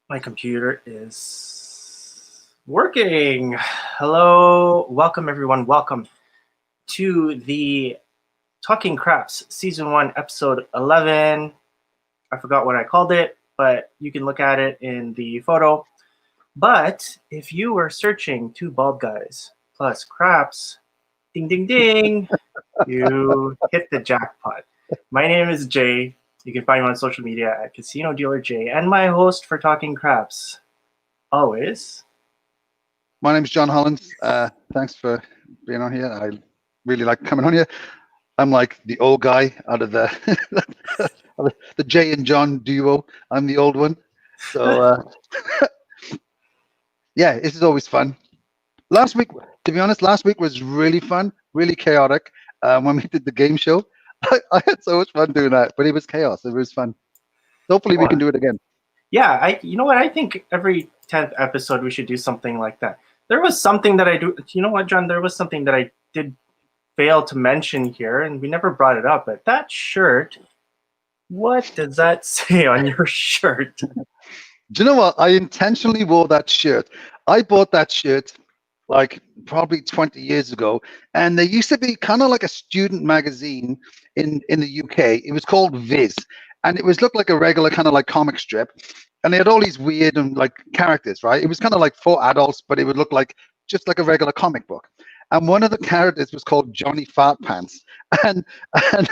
My computer is working. Hello, welcome everyone. Welcome to the Talking Craps Season 1, Episode 11. I forgot what I called it, but you can look at it in the photo. But if you were searching two bald guys plus craps, ding ding ding, you hit the jackpot. My name is Jay. You can find me on social media at Casino Dealer Jay, and my host for Talking Craps always. My name's John Hollins. Thanks for being on here. I really like coming on here. I'm like the old guy out of the the Jay and John duo. I'm the old one. So yeah, this is always fun. Last week, to be honest, last week was really fun, really chaotic. When we did the game show, I had so much fun doing that, but it was chaos. It was fun. Hopefully, we can do it again. Yeah, you know what? I think every 10th episode we should do something like that. There was something that I do. You know what, John? There was something that I did fail to mention here, and we never brought it up. But that shirt, what does that say on your shirt? Do you know what? I intentionally wore that shirt. I bought that shirt like probably 20 years ago, and there used to be kind of like a student magazine in the UK. It was called Viz, and it was looked like a regular kind of like comic strip, and they had all these weird and like characters, right? It was kind of like for adults, but it would look like just like a regular comic book. And one of the characters was called Johnny Fat Pants, and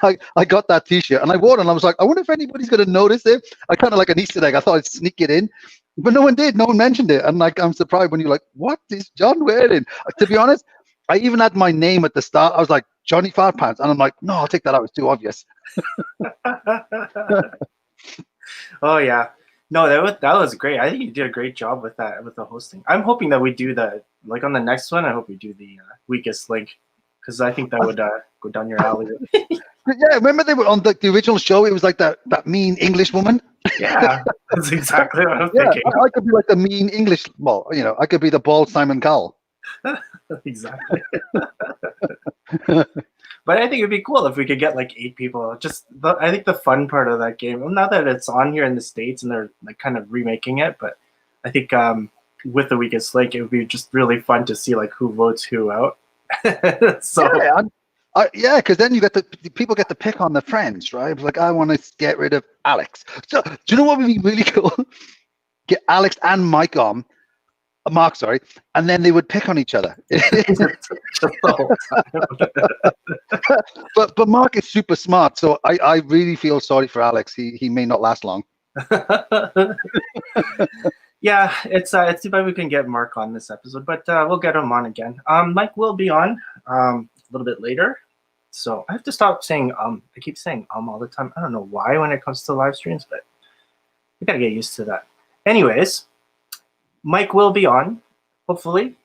I got that T-shirt and I wore it, and I was like, I wonder if anybody's going to notice it. I kind of like an Easter egg. I thought I'd sneak it in, but no one did. No one mentioned it, and like I'm surprised when you're like, what is John wearing? To be honest, I even had my name at the start. I was like Johnny Fat Pants, and I'm like, no, I'll take that out. It's too obvious. Oh yeah, no, that was great. I think you did a great job with that, with the hosting. I'm hoping that we do the like on the next one. I hope we do the weakest link, because I think that would go down your alley. Yeah, remember they were on the original show? It was like that mean English woman. Yeah, that's exactly what I'm Yeah, thinking. I could be like the mean English. Well, I could be the bald Simon Cowell. Exactly. But I think it'd be cool if we could get like 8 people. I think the fun part of that game, well, not that it's on here in the States and they're like kind of remaking it, but I think with the weakest link, it would be just really fun to see like who votes who out. So yeah, because then the people get to pick on their friends, right? Like, I want to get rid of Alex. So, do you know what would be really cool? Get Alex and Mark, sorry, and then they would pick on each other. just the whole time. but Mark is super smart, so I really feel sorry for Alex. He may not last long. Yeah, it's too bad we couldn't get Mark on this episode, but we'll get him on again. Mike will be on a little bit later, so I have to stop saying I keep saying all the time. I don't know why when it comes to live streams, but we gotta get used to that. Anyways, Mike will be on, hopefully.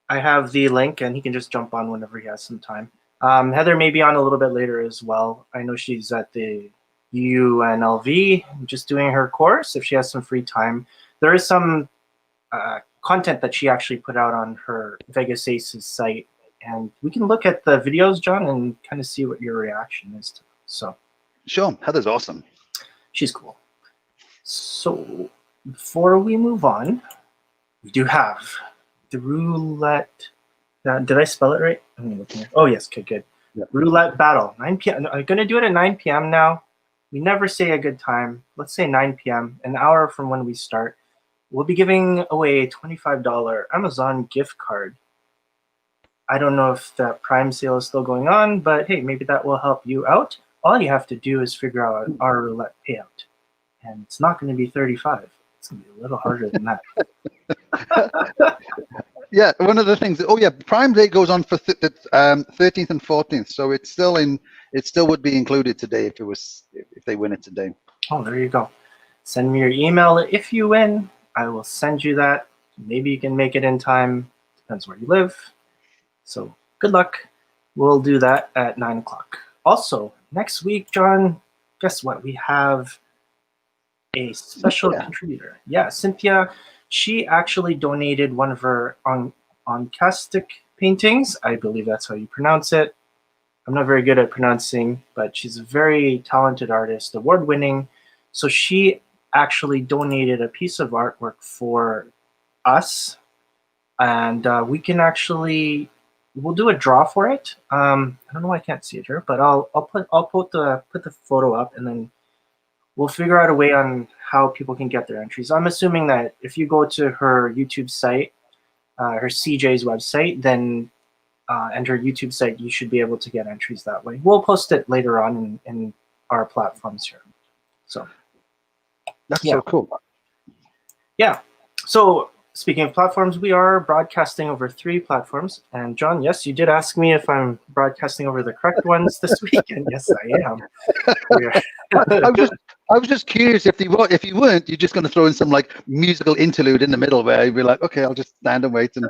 I have the link, and he can just jump on whenever he has some time. Heather may be on a little bit later as well. I know she's at the UNLV, just doing her course if she has some free time. There is some content that she actually put out on her Vegas Aces site, and we can look at the videos, John, and kind of see what your reaction is to them. So, sure, Heather's awesome. She's cool. So, before we move on, we do have the roulette. Did I spell it right? I'm looking here. Oh, yes. Okay, good. Yeah. Roulette battle, 9 p.m. I'm going to do it at 9 p.m. now. We never say a good time. Let's say 9 p.m., an hour from when we start. We'll be giving away a $25 Amazon gift card. I don't know if that Prime sale is still going on, but hey, maybe that will help you out. All you have to do is figure out our roulette payout. And it's not going to be 35. It's going to be a little harder than that. Yeah, one of the things. Oh yeah, Prime Day goes on for 13th and 14th, so it still would be included today if they win it today. Oh, there you go. Send me your email if you win. I will send you that. Maybe you can make it in time. Depends where you live. So good luck. We'll do that at 9 o'clock. Also, next week, John, guess what? We have a special contributor. Yeah, Cynthia. She actually donated one of her oncastic paintings. I believe that's how you pronounce it. I'm not very good at pronouncing, but she's a very talented artist, award-winning. So she actually donated a piece of artwork for us, and we can actually we'll do a draw for it. I don't know why I can't see it here, but I'll put the photo up, and then we'll figure out a way on how people can get their entries. I'm assuming that if you go to her YouTube site, her CJ's website, then and her YouTube site, you should be able to get entries that way. We'll post it later on in our platforms here. So That's yeah. so cool. Yeah. So speaking of platforms, we are broadcasting over 3 platforms. And John, yes, you did ask me if I'm broadcasting over the correct ones this week, and yes, I am. I was just curious if you weren't, you're just going to throw in some like musical interlude in the middle where you'd be like, okay, I'll just stand and wait and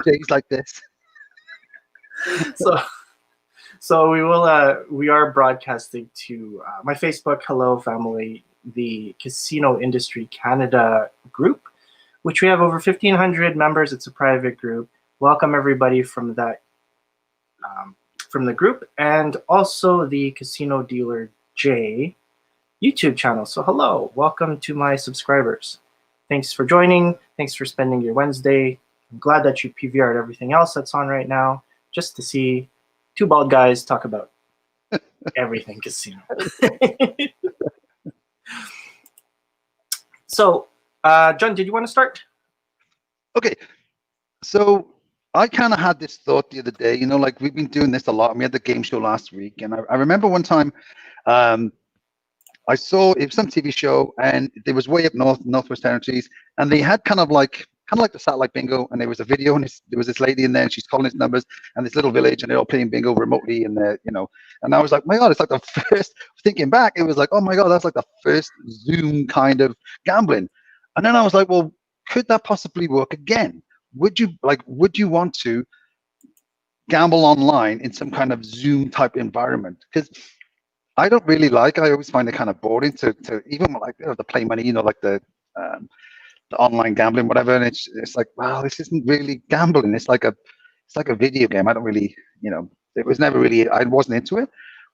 Jay's like this. So we are broadcasting to my Facebook Hello Family, the Casino Industry Canada group, which we have over 1,500 members. It's a private group. Welcome everybody from that from the group, and also the Casino Dealer J YouTube channel. So hello, welcome to my subscribers. Thanks for joining. Thanks for spending your Wednesday. I'm glad that you PVR'd everything else that's on right now just to see 2 bald guys talk about everything casino. So, John, did you want to start? Okay, so I kind of had this thought the other day, like we've been doing this a lot. We had the game show last week, and I remember one time I saw it was some TV show, and it was way up Northwest Territories, and they had kind of like the satellite bingo, and there was a video, and there was this lady in there, and she's calling his numbers, and this little village, and they're all playing bingo remotely, and and I was like, my God, it's like the first. Thinking back, it was like, oh my God, that's like the first Zoom kind of gambling, and then I was like, well, could that possibly work again? Would you want to gamble online in some kind of Zoom type environment? Because I always find it kind of boring to even like the play money, like the online gambling, whatever. And it's like, wow, this isn't really gambling. It's like a video game. I don't really, it was never really, I wasn't into it.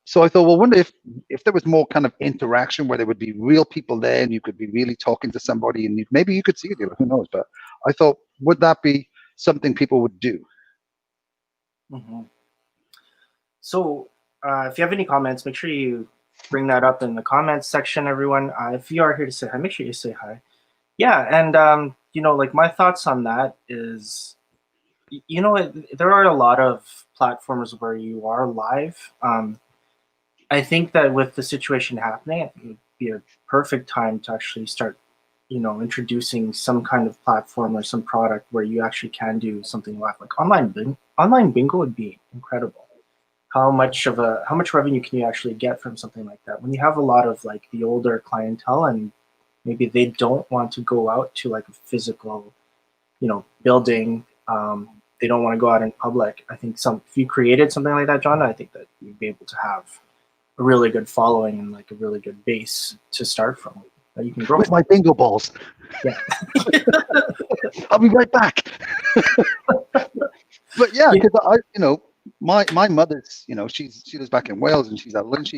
So I thought, well, wonder if there was more kind of interaction where there would be real people there and you could be really talking to somebody and maybe you could see a dealer, who knows? But I thought, would that be something people would do? Mm-hmm. So if you have any comments, make sure you bring that up in the comments section, everyone. If you are here to say hi, make sure you say hi. Yeah, and like my thoughts on that is, there are a lot of platforms where you are live. I think that with the situation happening, I think it would be a perfect time to actually start, introducing some kind of platform or some product where you actually can do something live. Like online bingo would be incredible. How much revenue can you actually get from something like that when you have a lot of like the older clientele and maybe they don't want to go out to like a physical, building. They don't want to go out in public. I think if you created something like that, John, I think that you'd be able to have a really good following and like a really good base to start from that you can grow. Where's my bingo balls? Yeah. I'll be right back. But yeah, because my mother's, she lives back in Wales and she's at Lynch.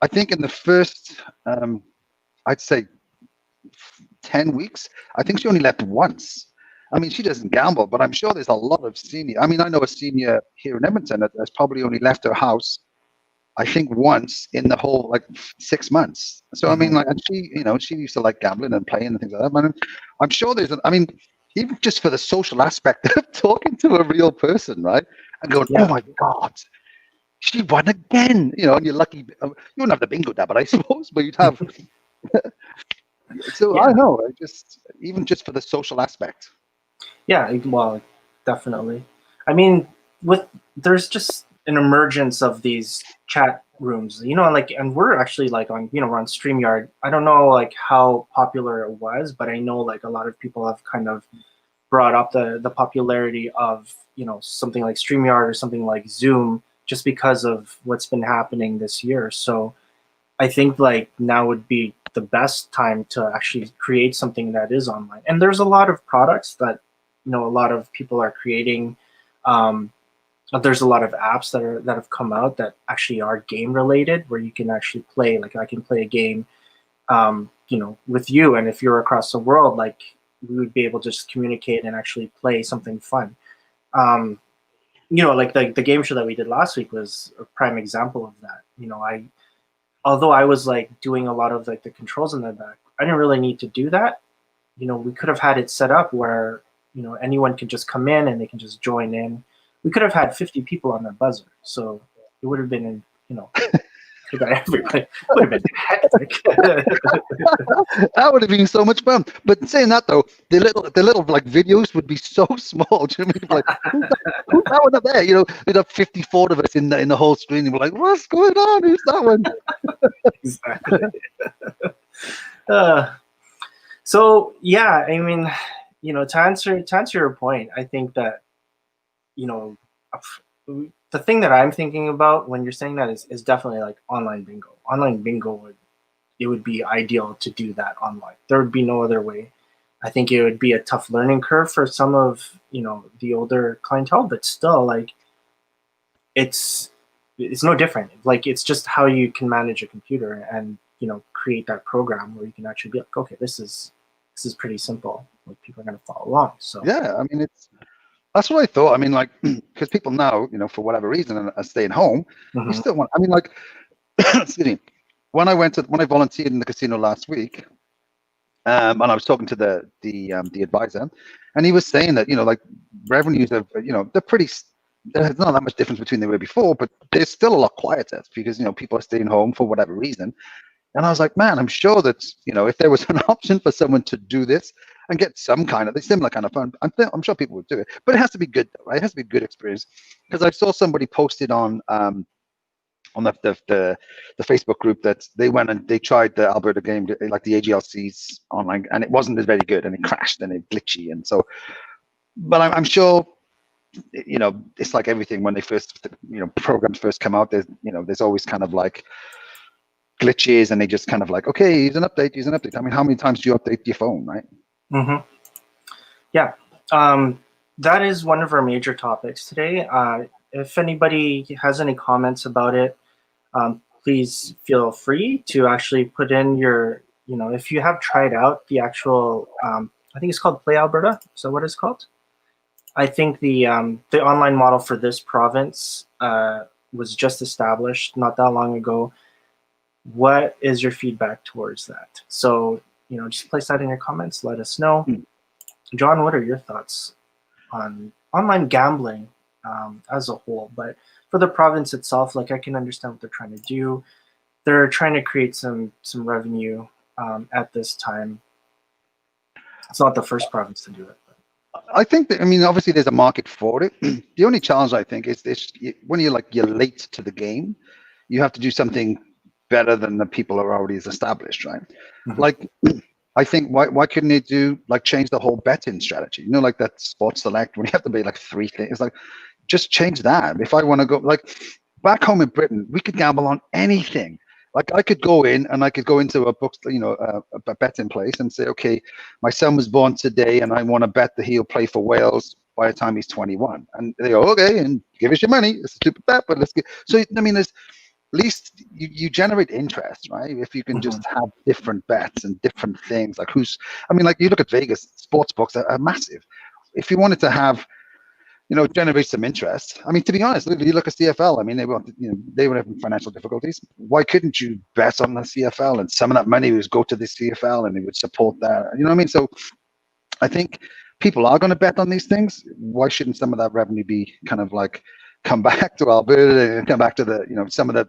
I think in the first, I'd say 10 weeks, I think she only left once. I mean, she doesn't gamble, but I'm sure there's a lot of senior. I mean, I know a senior here in Edmonton that's probably only left her house, I think, once in the whole like 6 months. So I mean, like, and she used to like gambling and playing and things like that. But I'm sure even just for the social aspect of talking to a real person, right, and going, oh my God, she won again, and you're lucky. You wouldn't have the bingo dabble, I suppose, but you'd have. So I don't know, even just for the social aspect. Yeah, well, definitely. I mean, there's just an emergence of these chat rooms, and we're actually like we're on StreamYard. I don't know like how popular it was, but I know like a lot of people have kind of brought up the popularity of, something like StreamYard or something like Zoom just because of what's been happening this year. So I think like now would be the best time to actually create something that is online. And there's a lot of products that, a lot of people are creating. There's a lot of apps that have come out that actually are game related, where you can actually play. Like I can play a game with you, and if you're across the world, like we would be able to just communicate and actually play something fun. Um, like the game show that we did last week was a prime example of that. Although I was like doing a lot of like the controls in the back, I didn't really need to do that. We could have had it set up where, anyone can just come in and they can just join in. We could have had 50 people on that buzzer. So it would have been, could have got everybody. It would have been hectic. That would have been so much fun. But saying that though, the little like videos would be so small. Do you know what I mean? Like, who's that one up there? We'd have 54 of us in the whole screen, and we're like, what's going on? Who's that one? Exactly. So yeah, I mean, to answer your point, I think that, you know, the thing that I'm thinking about when you're saying that is definitely like online bingo. Online bingo would be ideal to do that online. There would be no other way. I think it would be a tough learning curve for some of the older clientele, but still, like it's no different. Like it's just how you can manage a computer and create that program where you can actually be like, okay, this is pretty simple. Like people are going to follow along. So Yeah, I mean, that's what I thought. I mean, like, because people now, for whatever reason, are staying home. You mhm. still want. I mean, like, excuse me. When I volunteered in the casino last week, and I was talking to the advisor, and he was saying that like revenues are they're pretty. There's not that much difference between they were before, but they're still a lot quieter because people are staying home for whatever reason. And I was like, man, I'm sure that if there was an option for someone to do this and get some kind of similar kind of fun, I'm sure people would do it. But it has to be good, though, right? It has to be a good experience. Because I saw somebody posted on the Facebook group that they went and they tried the Alberta game, like the AGLC's online, and it wasn't very good, and it crashed and it glitchy, and so. But I'm sure. It's like everything when they first, programs first come out. There's always kind of like glitches, and they just kind of like, okay, use an update. I mean, how many times do you update your phone, right? Mm-hmm. Yeah, that is one of our major topics today. If anybody has any comments about it, please feel free to actually put in your, if you have tried out the actual, I think it's called Play Alberta. Is that what it's called? I think the online model for this province was just established not that long ago. What is your feedback towards that? So, just place that in your comments. Let us know. John, what are your thoughts on online gambling as a whole? But for the province itself, like I can understand what they're trying to do. They're trying to create some revenue at this time. It's not the first province to do it. I think that, I mean, obviously there's a market for it. The only challenge I think is this: when you're late to the game, you have to do something better than the people are already established, right? Mm-hmm. Like, I think why couldn't they do change the whole betting strategy? Like that sports select when you have to pay like 3 things. It's like, just change that. If I want to go back home in Britain, we could gamble on anything. Like I could go in and I could go into a book, a betting place and say, okay, my son was born today and I want to bet that he'll play for Wales by the time he's 21. And they go, okay, and give us your money. It's a stupid bet, but let's get. So I mean, there's at least you generate interest, right? If you can Mm-hmm. just have different bets and different things, like you look at Vegas, sports books are massive. If you wanted to have generate some interest. I mean, to be honest, you look at CFL. I mean, they were having financial difficulties. Why couldn't you bet on the CFL and some of that money would go to the CFL and they would support that? You know what I mean? So I think people are going to bet on these things. Why shouldn't some of that revenue be kind of like come back to Alberta and come back to the some of the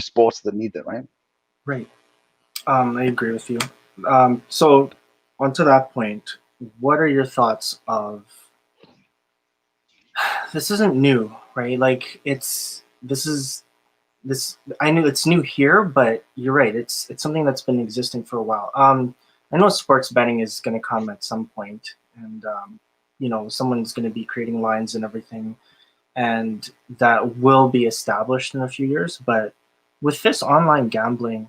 sports that need it, right? Right. I agree with you. So on to that point, what are your thoughts of this isn't new, right? Like this I knew it's new here, but you're right. It's something that's been existing for a while. I know sports betting is going to come at some point, and someone's going to be creating lines and everything, and that will be established in a few years. But with this online gambling,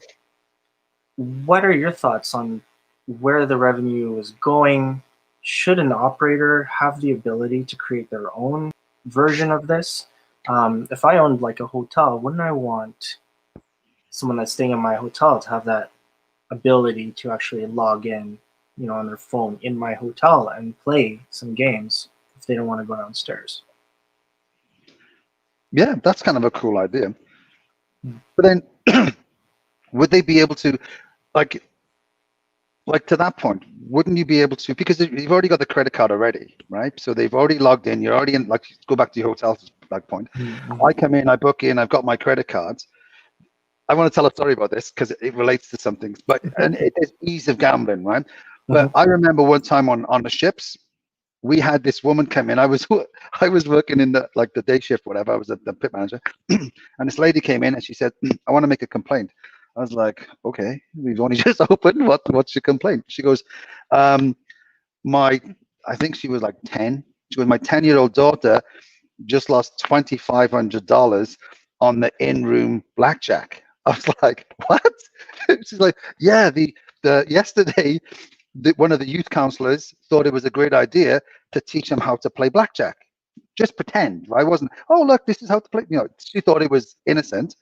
what are your thoughts on where the revenue is going? Should an operator have the ability to create their own version of this? If I owned like a hotel, wouldn't I want someone that's staying in my hotel to have that ability to actually log in, on their phone in my hotel and play some games if they don't want to go downstairs. Yeah, that's kind of a cool idea. Hmm. But then, would they be able to, like, to that point, wouldn't you be able to, because you've already got the credit card already, right? So they've already logged in. You're already in. Like, go back to your hotel like point. Mm-hmm. I come in, I book in, I've got my credit cards. I want to tell a story about this because it relates to something, but and it is ease of gambling, right? But I remember one time on the ships, we had this woman come in. I was I was working in the day shift, whatever. I was the pit manager, and this lady came in and she said, "I want to make a complaint." I was like, "Okay, we've only just opened. What's your complaint?" She goes, "My, I think she was like 10. She goes, my 10-year-old daughter just lost $2,500 on the in-room blackjack." I was like, "What?" She's like, "Yeah, the yesterday, one of the youth counselors thought it was a great idea to teach them how to play blackjack. Just pretend, right? Wasn't, oh, look, this is how to play." She thought it was innocent.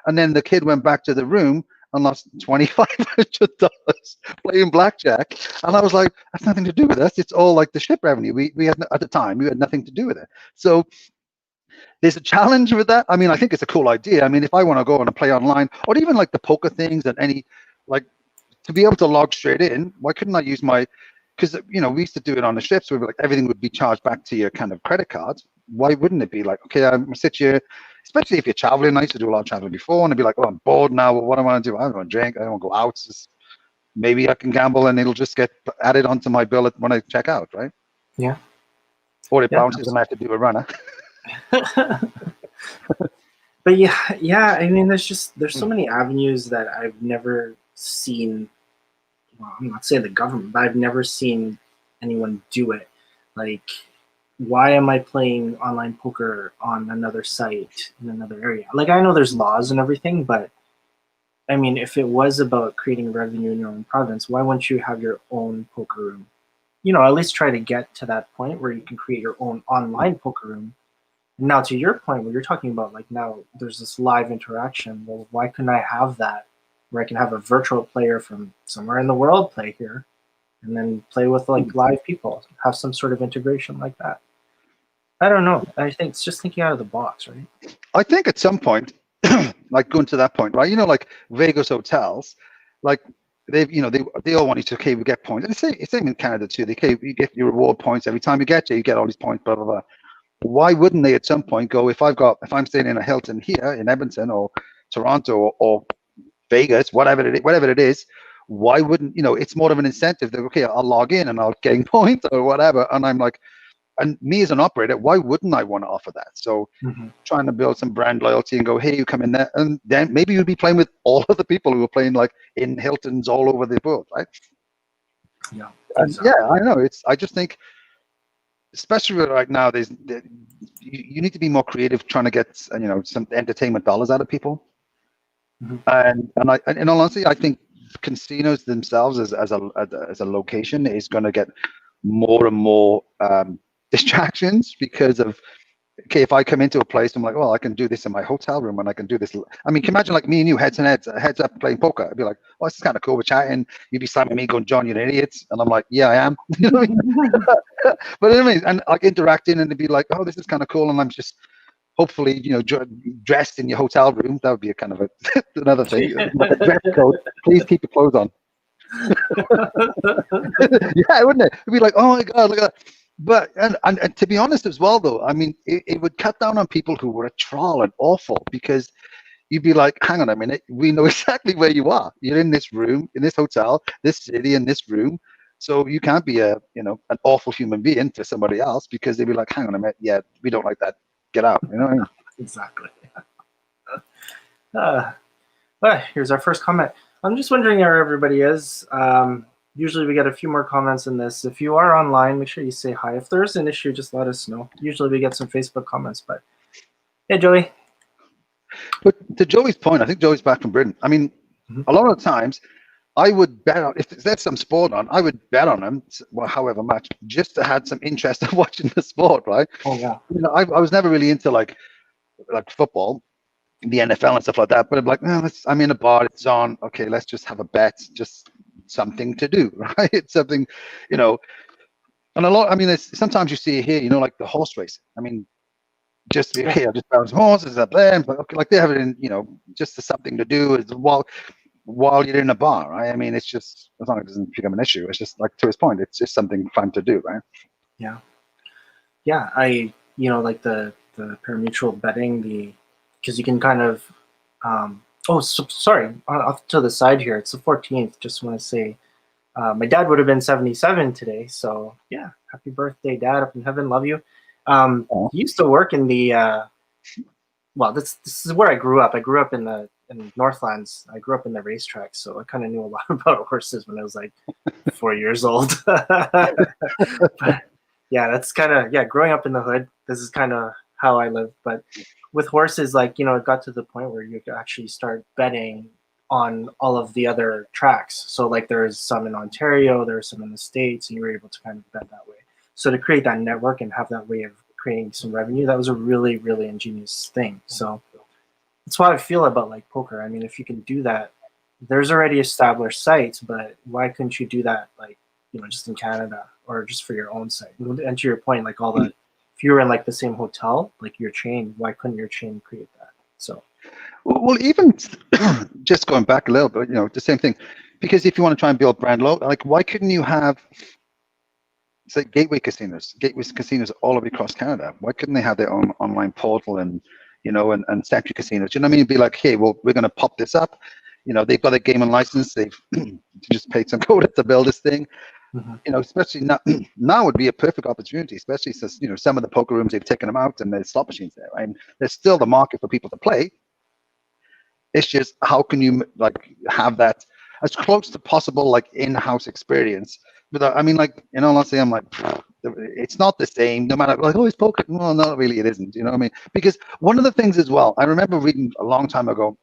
And then the kid went back to the room and lost $2,500 playing blackjack. And I was like, that's nothing to do with us. It's all like the ship revenue. We had, at the time, we had nothing to do with it. So there's a challenge with that. I mean, I think it's a cool idea. I mean, if I want to go and play online, or even like the poker things and any, like, to be able to log straight in, why couldn't I use my, because we used to do it on the ships where like everything would be charged back to your kind of credit cards. Why wouldn't it be like, okay, I'm gonna sit here, especially if you're traveling. I used to do a lot of traveling before, and I'd be like, oh, I'm bored now. What do I want to do? I don't want to drink. I don't want to go out. Just, maybe I can gamble, and it'll just get added onto my bill when I check out, right? Yeah. Or it Yeah. bounces, and I have to do a runner. But yeah. I mean, there's so many avenues that I've never seen. Well, I'm not saying the government, but I've never seen anyone do it. Like, why am I playing online poker on another site in another area? Like, I know there's laws and everything, but I mean, if it was about creating revenue in your own province, why wouldn't you have your own poker room? At least try to get to that point where you can create your own online poker room. Now, to your point, where you're talking about, like, now there's this live interaction. Well, why couldn't I have that, where I can have a virtual player from somewhere in the world play here, and then play with like live people, have some sort of integration like that? I don't know. I think it's just thinking out of the box, right? I think at some point, like going to that point, right? Like Vegas hotels, like they all want you to, okay, we get points. And it's same in Canada too. You get your reward points every time you get all these points, blah blah blah. Why wouldn't they at some point go, if I'm staying in a Hilton here in Edmonton or Toronto or Vegas, whatever it is, why wouldn't it's more of an incentive that, okay, I'll log in and I'll gain points or whatever, and I'm like, and me as an operator, why wouldn't I want to offer that? So trying to build some brand loyalty and go, hey, you come in there, and then maybe you'd be playing with all of the people who are playing like in Hiltons all over the world, right? Yeah, And exactly. yeah, I know. I just think, especially right now, you need to be more creative, trying to get some entertainment dollars out of people. And in all honesty, I think casinos themselves as a location is going to get more and more distractions because of, okay, if I come into a place, I'm like, well, I can do this in my hotel room and I can do this. I mean, can you imagine like me and you heads up playing poker? I'd be like, oh, this is kind of cool. We're chatting. You'd be slamming me going, John, you're an idiot. And I'm like, yeah, I am. You know what I mean? But anyway, and like interacting and they'd be like, oh, this is kind of cool. And I'm just hopefully, dressed in your hotel room. That would be a kind of another thing. Like a dress code. Please keep your clothes on. Yeah, wouldn't it? It'd be like, oh my God, look at that. But and to be honest as well, though, I mean, it would cut down on people who were a troll and awful, because you'd be like, hang on a minute, we know exactly where you are. You're in this room, in this hotel, this city, in this room. So you can't be an awful human being to somebody else, because they'd be like, hang on a minute, yeah, we don't like that. Get out. You know what I mean? Exactly. Here's our first comment. I'm just wondering where everybody is. Usually we get a few more comments in this. If you are online, make sure you say hi. If there's an issue, just let us know. Usually we get some Facebook comments, but hey, Joey. But to Joey's point, I think Joey's back from Britain. I mean, a lot of times I would bet on, if there's some sport on, I would bet on them, well, however much, just to have some interest in watching the sport, right? Oh yeah. I was never really into like football, the NFL and stuff like that. But I'm like, no, I'm in a bar, it's on. Okay, let's just have a bet, just something to do, right? It's something, you know. And a lot. I mean, sometimes you see it here, like the horse racing. I mean, just Yeah. here, just bounce horses up there, and okay, like they have it in, just as something to do is while you're in a bar, right? I mean, it's just as long as it doesn't become an issue. It's just like to his point, it's just something fun to do, right? Yeah. Yeah. Like the parimutuel betting, because you can kind of, sorry, off to the side here. It's the 14th. Just want to say, my dad would have been 77 today. So yeah, happy birthday, Dad, up in heaven. Love you. He used to work in the, this is where I grew up. I grew up in Northlands. I grew up in the racetrack, so I kind of knew a lot about horses when I was like 4 years old. But yeah, that's kind of growing up in the hood. This is kind of how I live. But with horses, like it got to the point where you could actually start betting on all of the other tracks. So like there's some in Ontario, there's some in the States, and you were able to kind of bet that way. So to create that network and have that way of creating some revenue, that was a really, really ingenious thing. So that's how I feel about like poker. I mean, if you can do that, there's already established sites, but why couldn't you do that like, just in Canada or just for your own site? And to your point, like if you were in like the same hotel, like your chain, why couldn't your chain create that? So Well, even just going back a little bit, the same thing, because if you want to try and build brand loyalty, like why couldn't you have, say, gateway casinos all over across Canada? Why couldn't they have their own online portal and and statutory casinos? You know what I mean? It'd be like, hey, well, we're going to pop this up. They've got a gaming license. They've just paid some quota to build this thing. Especially now would be a perfect opportunity, especially since some of the poker rooms, they've taken them out and there's slot machines there. Right? And there's still the market for people to play. It's just how can you like have that as close to possible, like in-house experience. Without, I mean, like honestly, I'm like, it's not the same. No matter like, oh, it's poker. Well, no, really, it isn't. You know what I mean? Because one of the things as well, I remember reading a long time ago.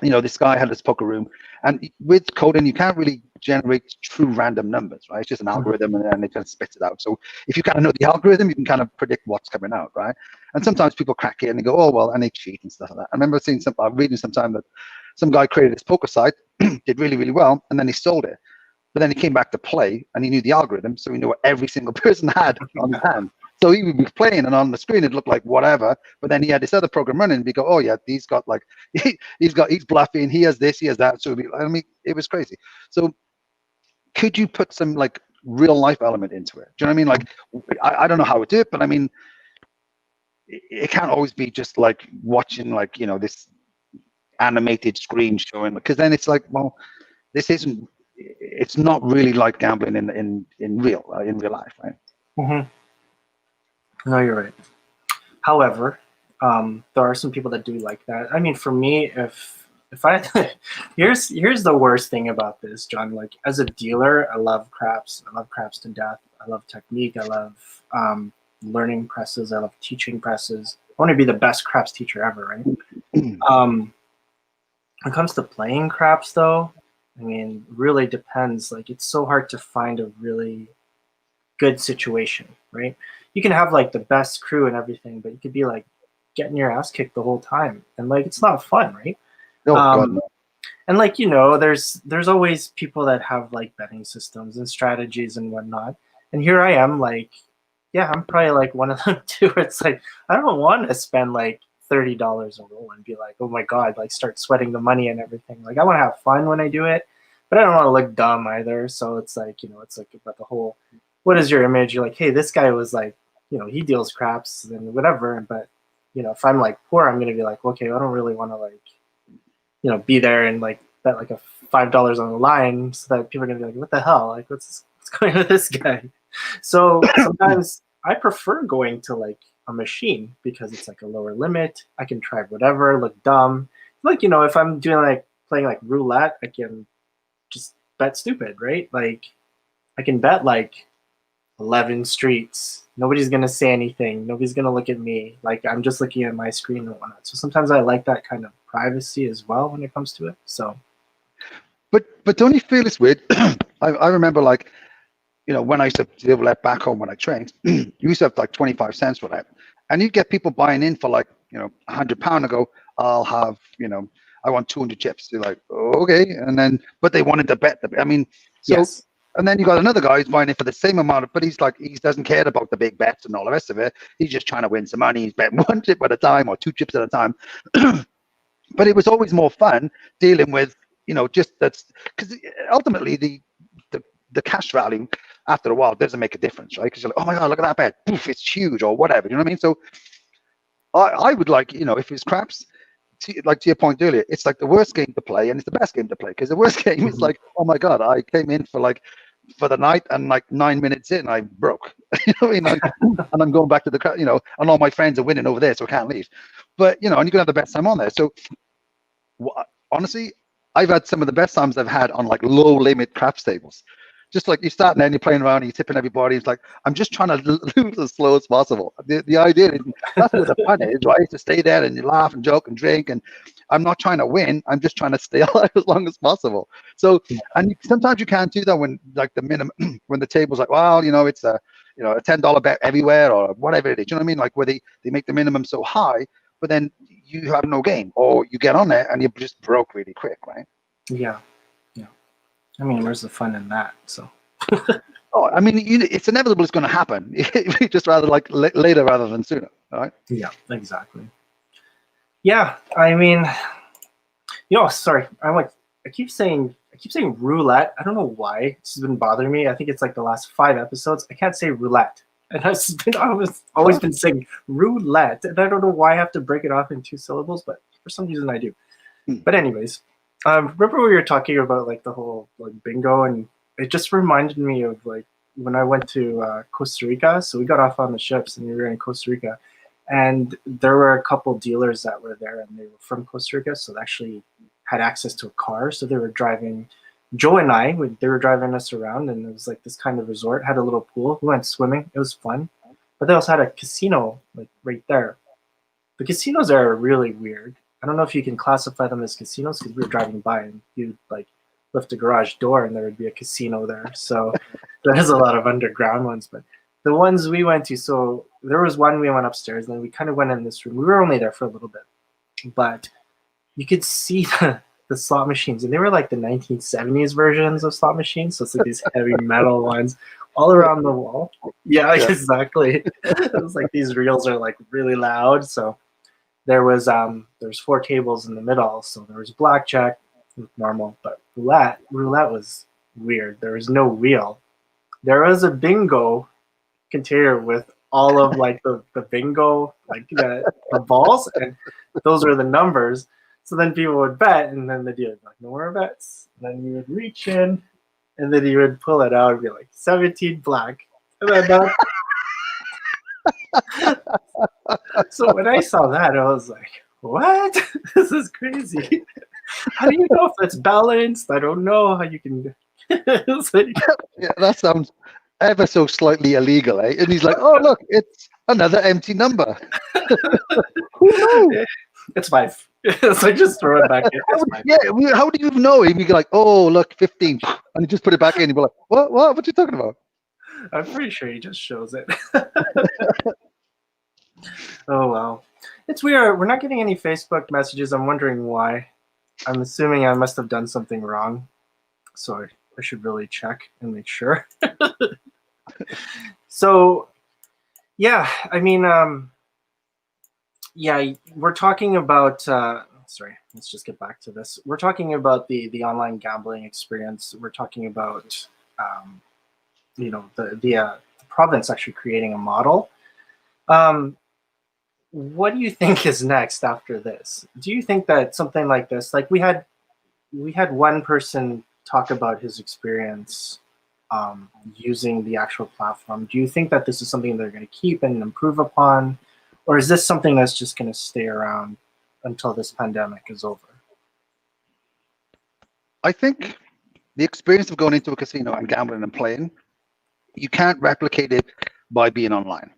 This guy had this poker room, and with coding, you can't really generate true random numbers, right? It's just an algorithm, and then it just spits it out. So if you kind of know the algorithm, you can kind of predict what's coming out, right? And sometimes people crack it and they go, oh, well, and they cheat and stuff like that. I remember reading sometime that some guy created this poker site, did really, really well, and then he sold it. But then he came back to play, and he knew the algorithm, so he knew what every single person had on his hand. So he would be playing, and on the screen it looked like whatever. But then he had this other program running, and we go, "Oh yeah, he's got like he's bluffing. He has this, he has that." So it was crazy. So could you put some like real life element into it? Do you know what I mean? Like I don't know how to do it, but I mean, it can't always be just like watching like this animated screen showing, because then it's like, well, this isn't. It's not really like gambling in real life, right? Mm-hmm. No, you're right. However, there are some people that do like that. I mean, for me, if I here's the worst thing about this, John. Like as a dealer, I love craps. I love craps to death. I love technique. I love learning presses. I love teaching presses. I want to be the best craps teacher ever, right? When it comes to playing craps, though, I mean, really depends. Like it's so hard to find a really good situation, right? You can have like the best crew and everything, but you could be like getting your ass kicked the whole time, and like it's not fun, right? Oh God, no. And like there's always people that have like betting systems and strategies and whatnot. And here I am, like, yeah, I'm probably like one of them too. It's like I don't want to spend like $30 a roll and be like, oh my God, like start sweating the money and everything. Like I want to have fun when I do it, but I don't want to look dumb either. So it's like it's like about the whole, what is your image? You're like, hey, this guy was like, he deals craps and whatever. But if I'm like poor, I'm gonna be like, okay, I don't really want to like be there and like bet like a $5 on the line, so that people are gonna be like, what the hell? Like what's going on with this guy? So sometimes I prefer going to like a machine because it's like a lower limit. I can try whatever, look dumb. Like, if I'm doing like playing like roulette, I can just bet stupid, right? Like I can bet like 11 streets. Nobody's gonna say anything. Nobody's gonna look at me. Like I'm just looking at my screen and whatnot. So sometimes I like that kind of privacy as well when it comes to it. So, but don't you feel it's weird? I remember like, when I used to deal with that back home when I trained, you used to have like 25 cents for that, and you'd get people buying in for like £100 and go, I'll have, I want 200 chips. You're like, okay. And then, but they wanted to bet. I mean, so, Yes. and then you got another guy who's buying it for the same amount, but he's like, he doesn't care about the big bets and all the rest of it. He's just trying to win some money. He's betting one chip at a time or two chips at a time. But it was always more fun dealing with, just that's because ultimately the cash value after a while doesn't make a difference, right? Because you're like, oh my God, look at that bet. Poof, it's huge or whatever. You know what I mean? So I would like, if it's craps, to your point earlier, it's like the worst game to play and it's the best game to play, because the worst game is like, oh my God, I came in for the night and like 9 minutes in, I broke. You know what I mean? And I'm going back to the, and all my friends are winning over there, so I can't leave. But, and you can have the best time on there. So honestly, I've had some of the best times I've had on like low limit craps tables. Just like you start and you're playing around and you're tipping everybody. It's like, I'm just trying to lose as slow as possible. The idea is, that's what the fun is, right? To stay there and you laugh and joke and drink. And I'm not trying to win. I'm just trying to stay alive as long as possible. So, and sometimes you can't do that when like the minimum, when the table's like, well, it's a $10 bet everywhere or whatever it is. You know what I mean? Like where they make the minimum so high, but then you have no game, or you get on there and you just broke really quick, right? Yeah. I mean, where's the fun in that? So. Oh, I mean, it's inevitable. It's going to happen. Just rather like later rather than sooner, all right? Yeah, exactly. Yeah, I mean, sorry. I keep saying roulette. I don't know why. It's been bothering me. I think it's like the last 5 episodes. I can't say roulette. And I've always been saying roulette. And I don't know why I have to break it off in 2 syllables, but for some reason I do. But anyways, remember we were talking about like the whole like bingo, and it just reminded me of like when I went to Costa Rica. So we got off on the ships and we were in Costa Rica, and there were a couple dealers that were there, and they were from Costa Rica, so they actually had access to a car. So they were driving, Joe and I, they were driving us around, and it was like this kind of resort, had a little pool. We went swimming. It was fun. But they also had a casino like right there. The casinos are really weird. I don't know if you can classify them as casinos, because we were driving by and you'd like lift a garage door and there would be a casino there. So there's a lot of underground ones. But the ones we went to, so there was one we went upstairs and then we kind of went in this room. We were only there for a little bit, but you could see the slot machines, and they were like the 1970s versions of slot machines. So it's like these heavy metal ones all around the wall. Yeah, exactly. It was like these reels are like really loud. So there's 4 tables in the middle. So there was blackjack, normal, but roulette was weird. There was no wheel. There was a bingo container with all of like the bingo, like the balls, and those were the numbers. So then people would bet, and then they'd be like, no more bets. And then you would reach in, and then you would pull it out and be like, 17 black. And then so when I saw that, I was like, what? This is crazy. How do you know if it's balanced? I don't know how you can. Like, yeah, that sounds ever so slightly illegal, eh? And he's like, oh, look, it's another empty number. Who knows? It's 5. So just throw it back in. How do you know? He'd be like, oh, look, 15. And he just put it back in. He'd be like, what? What are you talking about? I'm pretty sure he just shows it. Oh, wow. It's weird. We're not getting any Facebook messages. I'm wondering why. I'm assuming I must have done something wrong. So I should really check and make sure. So, yeah, I mean, we're talking about, sorry, let's just get back to this. We're talking about the online gambling experience. We're talking about, the province actually creating a model. What do you think is next after this? Do you think that something like this, like we had one person talk about his experience using the actual platform. Do you think that this is something they're going to keep and improve upon? Or is this something that's just going to stay around until this pandemic is over? I think the experience of going into a casino and gambling and playing, you can't replicate it by being online.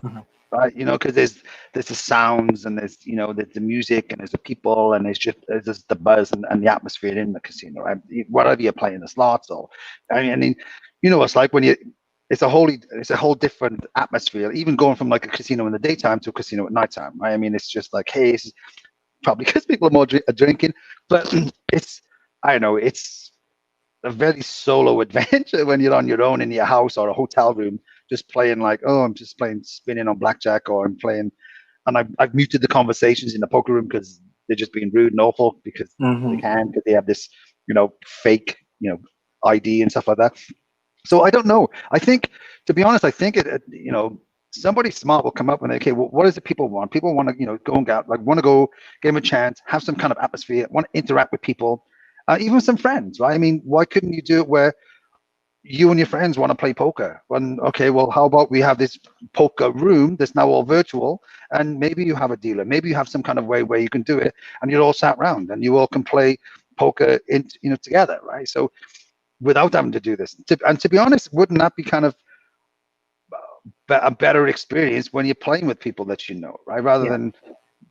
Mm-hmm. Right, because there's the sounds and there's the music and there's the people and there's just the buzz and the atmosphere in the casino. Right, whatever you're playing the slots or, I mean, it's like when it's a whole different atmosphere. Even going from like a casino in the daytime to a casino at nighttime. Right, I mean, it's just like, hey, probably because people are more drinking. But I don't know, it's a very solo adventure when you're on your own in your house or a hotel room, just playing like, oh, I'm just playing spinning on blackjack, or I'm playing, and I've muted the conversations in the poker room because they're just being rude and awful because they can, because they have this, fake, ID and stuff like that. So I don't know. I think, to be honest, I think somebody smart will come up and okay, well, what is it people want? People want to, go and get, like, want to go, give them a chance, have some kind of atmosphere, want to interact with people, even some friends, right? I mean, why couldn't you do it where you and your friends want to play poker? Okay, well, how about we have this poker room that's now all virtual, and maybe you have a dealer, maybe you have some kind of way where you can do it, and you're all sat around and you all can play poker together, right? So without having to do this, and to be honest, wouldn't that be kind of a better experience when you're playing with people that right? Rather than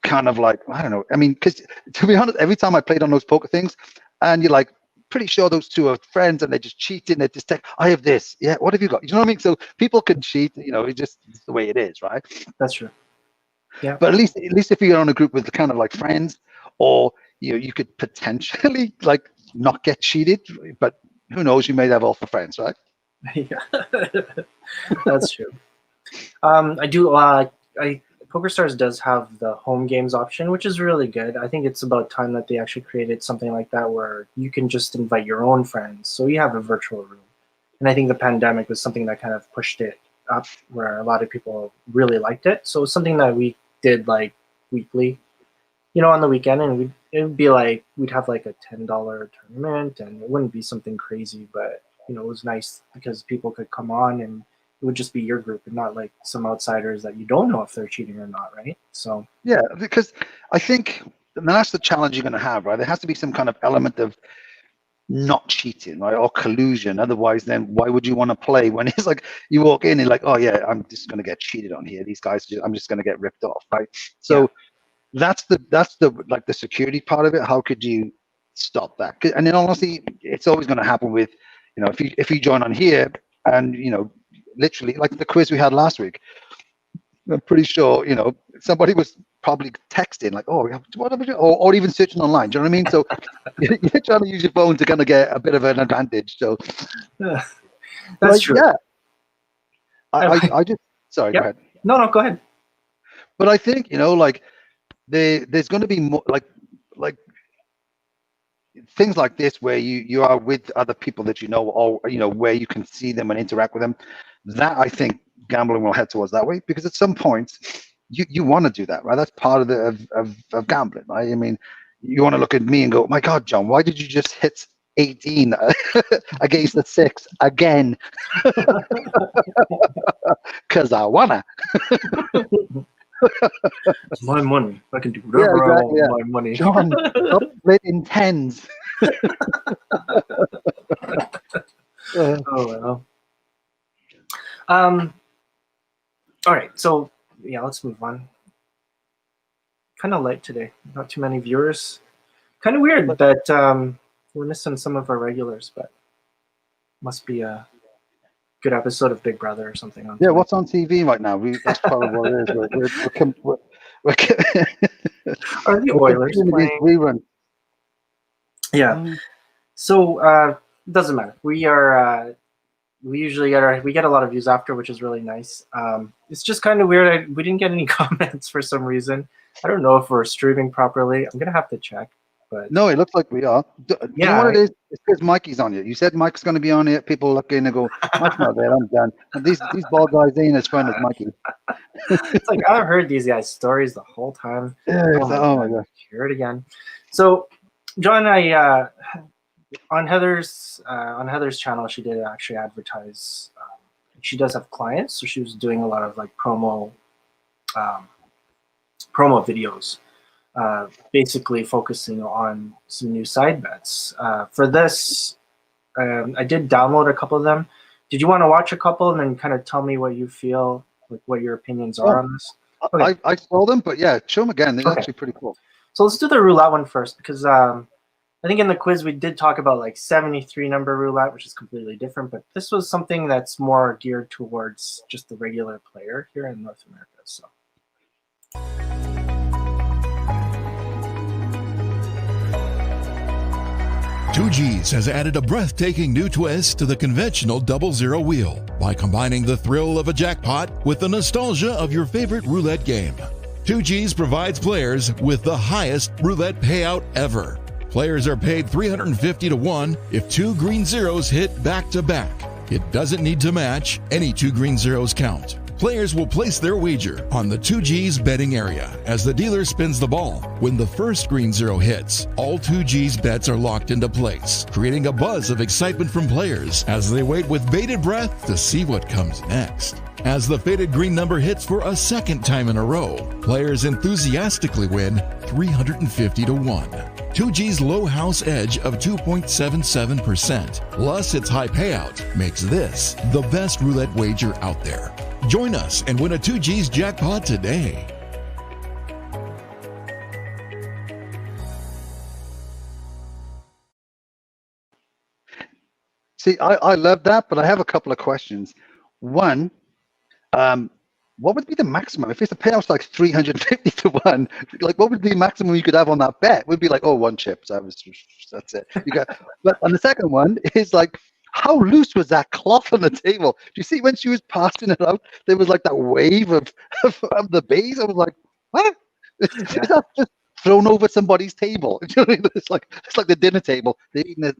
kind of like, I don't know. I mean, because to be honest, every time I played on those poker things, and you're like, pretty sure those two are friends, and they're just cheating. They just take, I have this. Yeah, what have you got? You know what I mean? So people can cheat. It's the way it is, right? That's true. Yeah. But at least if you're on a group with kind of like friends, or you could potentially like not get cheated, but who knows? You may have all for friends, right? Yeah, that's true. I do. PokerStars does have the home games option, which is really good. I think it's about time that they actually created something like that where you can just invite your own friends. So you have a virtual room. And I think the pandemic was something that kind of pushed it up, where a lot of people really liked it. So it's something that we did like weekly, on the weekend, and it would be like we'd have like a $10 tournament, and it wouldn't be something crazy, but it was nice because people could come on and it would just be your group and not like some outsiders that you don't know if they're cheating or not, right? So yeah, because I think that's the challenge you're going to have, right? There has to be some kind of element of not cheating, right, or collusion. Otherwise, then why would you want to play when it's like you walk in and like, oh yeah, I'm just going to get cheated on here. These guys, I'm just going to get ripped off, right? So that's the like the security part of it. How could you stop that? And then honestly, it's always going to happen with, if you join on here and literally like the quiz we had last week, I'm pretty sure somebody was probably texting like, oh, what are or even searching online. Do you know what I mean? So you're trying to use your phone to kind of get a bit of an advantage. So that's true. Yeah, I just sorry. Yep. Go ahead. No, go ahead. But I think like there's going to be more like things like this where you are with other people that or where you can see them and interact with them. That I think gambling will head towards that way, because at some point you want to do that, right? That's part of of gambling, right? I mean, you want to look at me and go, my God, John, why did you just hit 18 against the 6 again? Because I wanna. It's my money. I can do whatever I want with my money. John, stop splitting tens. Oh well. All right, so let's move on. Kind of light today. Not too many viewers. Kind of weird that we're missing some of our regulars, but must be a good episode of Big Brother or something on. Yeah, what's on TV right now? That's probably what it is. We're Are the Oilers playing? Rerun. Yeah. So it doesn't matter. We are. We usually get a lot of views after, which is really nice. It's just kind of weird. We didn't get any comments for some reason. I don't know if we're streaming properly. I'm gonna have to check. But no, it looks like we are. You know what it is? It's because Mikey's on it. You said Mike's going to be on it. People look in and go, Mike's not there. I'm done. And these bald guys ain't as fun as Mikey. It's like I've heard these guys' stories the whole time. Yeah, oh my God. Hear it again. So, John, on Heather's channel, she did actually advertise. She does have clients, so she was doing a lot of like promo videos. Basically focusing on some new side bets. For this, I did download a couple of them. Did you want to watch a couple and then kind of tell me what you feel, like what your opinions are on this? Okay. I saw them, but yeah, show them again. They're actually pretty cool. So let's do the roulette one first, because I think in the quiz we did talk about like 73 number roulette, which is completely different, but this was something that's more geared towards just the regular player here in North America. So. 2G's has added a breathtaking new twist to the conventional 00 wheel by combining the thrill of a jackpot with the nostalgia of your favorite roulette game. 2G's provides players with the highest roulette payout ever. Players are paid 350 to 1 if 2 green zeros hit back to back. It doesn't need to match, any 2 green zeros count. Players will place their wager on the 2G's betting area as the dealer spins the ball. When the first green zero hits, all 2G's bets are locked into place, creating a buzz of excitement from players as they wait with bated breath to see what comes next. As the faded green number hits for a second time in a row, players enthusiastically win 350 to 1. 2G's low house edge of 2.77% plus its high payout makes this the best roulette wager out there. Join us and win a 2G's jackpot today. See, I love that, but I have a couple of questions. One, what would be the maximum? If it's a payout like 350 to 1, like what would be the maximum you could have on that bet? Would be like, oh, 1 chip. So that's it. You got, but on the second one is like, how loose was that cloth on the table? Do you see when she was passing it out, there was like that wave of the base? I was like, what? Is that just thrown over somebody's table? It's like the dinner table. They're eating it.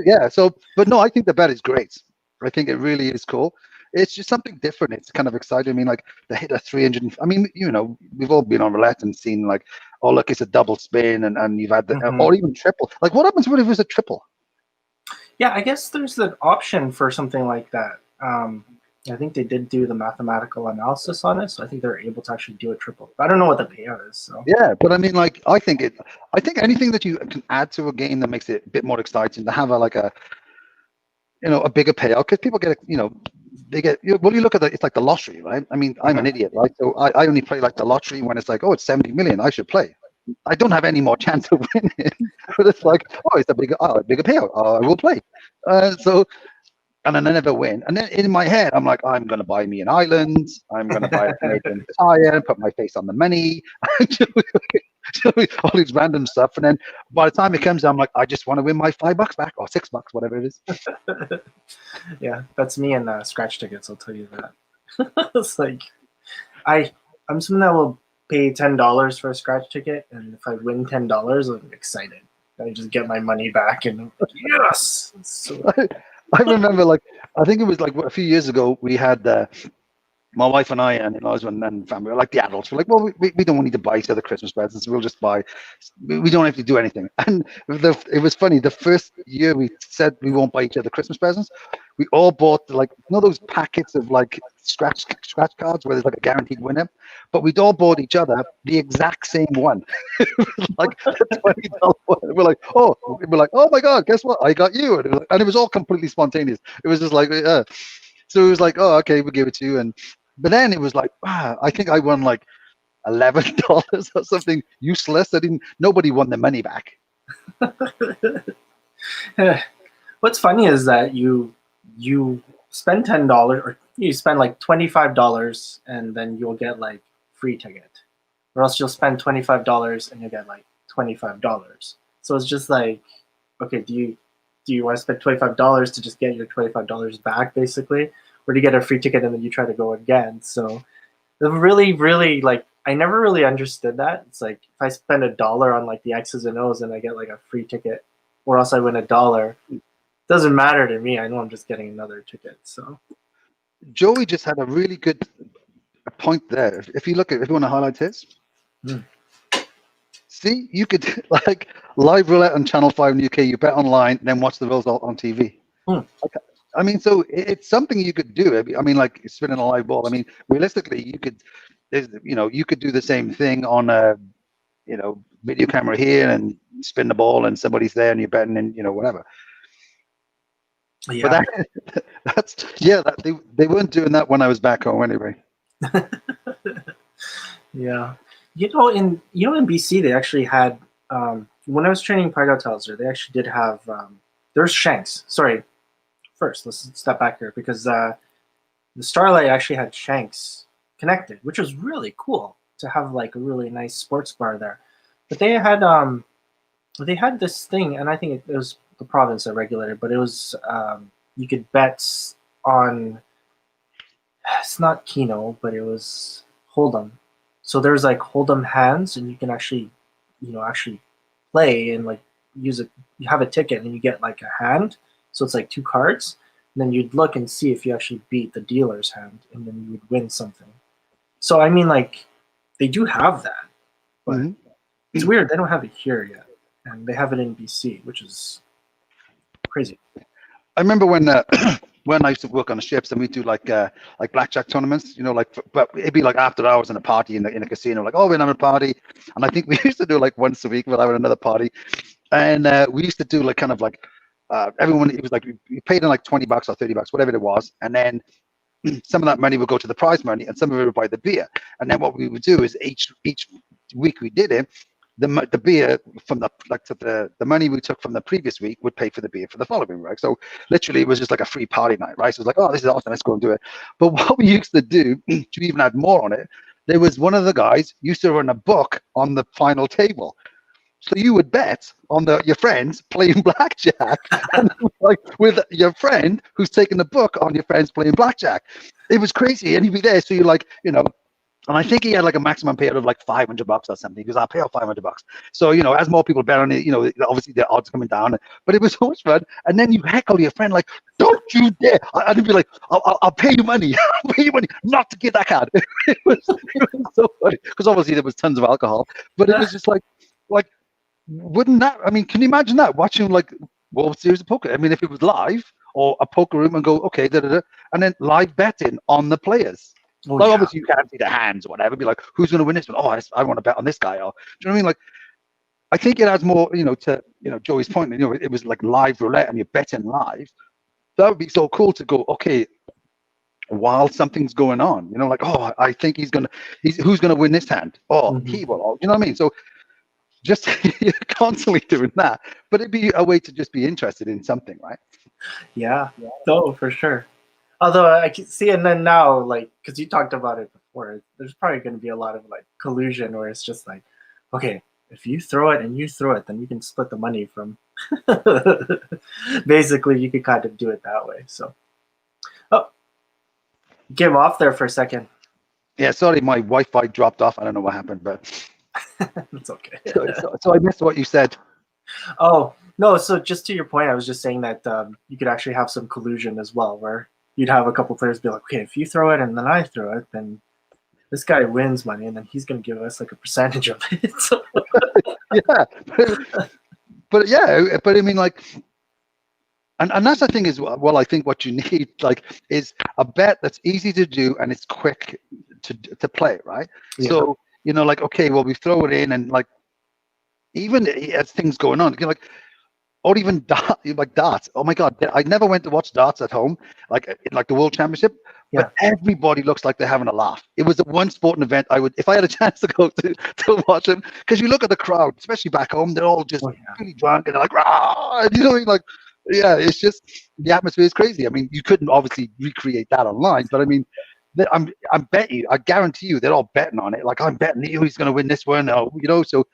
Yeah. So, but no, I think the bet is great. I think it really is cool. It's just something different. It's kind of exciting. I mean, like the hit of 300. I mean, we've all been on roulette and seen like, oh, look, it's a double spin, and you've had the, or even triple. Like, what happens if it was a triple? Yeah, I guess there's the option for something like that. I think they did do the mathematical analysis on it, so I think they're able to actually do a triple. I don't know what the payout is. So yeah, but I mean, like, I think anything that you can add to a game that makes it a bit more exciting, to have a bigger payout, because people get, they get, well, you look at it's like the lottery, right? I mean, I'm an idiot, right? So I only play like the lottery when it's like, oh, it's 70 million, I should play. I don't have any more chance of winning, but it's like, oh, it's a bigger payout, I will play. And then I never win. And then in my head, I'm like, I'm going to buy me an island. I'm going to buy a Canadian tire, put my face on the money, all these random stuff. And then by the time it comes, I'm like, I just want to win my $5 back or $6, whatever it is. Yeah, that's me and scratch tickets. I'll tell you that. It's like, I'm someone that will pay $10 for a scratch ticket, and if I win $10, I'm excited. I just get my money back, and I'm like, yes. So I remember, like, I think it was like a few years ago, we had my wife and I and husband and family, like the adults, were like, well, we don't need to buy each other Christmas presents. We'll just buy. We don't have to do anything. And it was funny. The first year we said we won't buy each other Christmas presents, we all bought like those packets of like scratch cards where there's like a guaranteed winner, but we'd all bought each other the exact same one, like a $20 one. We're like, oh my God, guess what? I got you, and it was all completely spontaneous. It was just like, so it was like, oh, okay, we'll give it to you, but then it was like, wow, I think I won like $11 or something useless. Nobody won the money back. What's funny is that you spend $10 or you spend like $25 and then you'll get like free ticket, or else you'll spend $25 and you'll get like $25. So it's just like, okay, do you want to spend $25 to just get your $25 back basically, or do you get a free ticket and then you try to go again? So really, really, like, I never really understood that. It's like if I spend $1 on like the X's and O's and I get like a free ticket, or else I win $1. Doesn't matter to me. I know I'm just getting another ticket. So Joey just had a really good point there. If you want to highlight his, see, you could like live roulette on Channel 5 in the UK. You bet online, then watch the result on TV. Okay. I mean, so it's something you could do. I mean, like spinning a live ball. I mean, realistically, you could do the same thing on a video camera here and spin the ball, and somebody's there, and you're betting, and whatever. Yeah. But they weren't doing that when I was back home anyway. Yeah, in BC they actually had when I was training Pygotels Hauser, they actually did have there's Shanks. Sorry, first let's step back here because the Starlight actually had Shanks connected, which was really cool to have like a really nice sports bar there. But they had they had this thing, and I think it was the province that regulated, but it was you could bet on, it's not Keno, but it was Hold'em. So there's like Hold'em hands, and you can actually, actually play and like use it. You have a ticket, and you get like a hand. So it's like two cards. And then you'd look and see if you actually beat the dealer's hand, and then you would win something. So I mean, like, they do have that, but Mhm. it's weird they don't have it here yet, and they have it in BC, which is crazy. I remember when when I used to work on the ships and we do like blackjack tournaments, but it'd be like after hours in a party in a casino, like, oh, we're having a party, and I think we used to do like once a week we'll have another party, and we used to do like kind of like everyone, it was like we paid in like $20 or $30, whatever it was, and then some of that money would go to the prize money and some of it would buy the beer, and then what we would do is each week we did it, the beer from the money we took from the previous week would pay for the beer for the following, right? So literally it was just like a free party night, right? So it was like, oh, this is awesome, let's go and do it. But what we used to do to even add more on it, there was one of the guys used to run a book on the final table. So you would bet on your friends playing blackjack, and like with your friend who's taking the book on your friends playing blackjack. It was crazy, and he'd be there. So you're like, and I think he had like a maximum payout of like $500 or something. Because I'll pay out $500. So as more people bet on it, obviously the odds coming down. But it was so much fun. And then you heckle your friend like, "Don't you dare!" I'd be like, "I'll pay you money. I'll pay you money not to get that card." It was so funny because obviously there was tons of alcohol, but it was just like. Wouldn't that? I mean, can you imagine that watching like World Series of Poker? I mean, if it was live or a poker room and go, okay, and then live betting on the players. Oh, Like yeah. obviously you can't see the hands or whatever. Be like, who's going to win this one? Oh, I want to bet on this guy. Or do you know what I mean? Like, I think it adds more, to Joey's point. It was like live roulette and you're betting live. That would be so cool to go, okay, while something's going on, like, oh, I think who's gonna win this hand? Oh, he will. You know what I mean? So just you're constantly doing that, but it'd be a way to just be interested in something, right? Yeah, no, for sure. Although I can see, and then now, like, because you talked about it before, there's probably going to be a lot of like collusion where it's just like, okay, if you throw it and you throw it, then you can split the money from. Basically, you could kind of do it that way. So, oh, get off there for a second. Yeah, sorry, my Wi-Fi dropped off. I don't know what happened, but It's okay. so I missed what you said. Oh no, so just to your point, I was just saying that you could actually have some collusion as well, where you'd have a couple players be like, okay, if you throw it and then I throw it, then this guy wins money, and then he's going to give us like a percentage of it. So. Yeah, but I mean, like, and that's the thing is, well, I think what you need, like, is a bet that's easy to do and it's quick to play, right? Yeah. So like, okay, well, we throw it in, and like, even as things going on, like. Or even darts. Oh my God! I never went to watch darts at home, like the World Championship. Yeah. But everybody looks like they're having a laugh. It was the one sporting event I would, if I had a chance to go to watch them, because you look at the crowd, especially back home, they're all just really drunk and they're like, rah! And, like, yeah, it's just the atmosphere is crazy. I mean, you couldn't obviously recreate that online, but I mean, I bet you, I guarantee you, they're all betting on it. Like, I'm betting he's going to win this one, So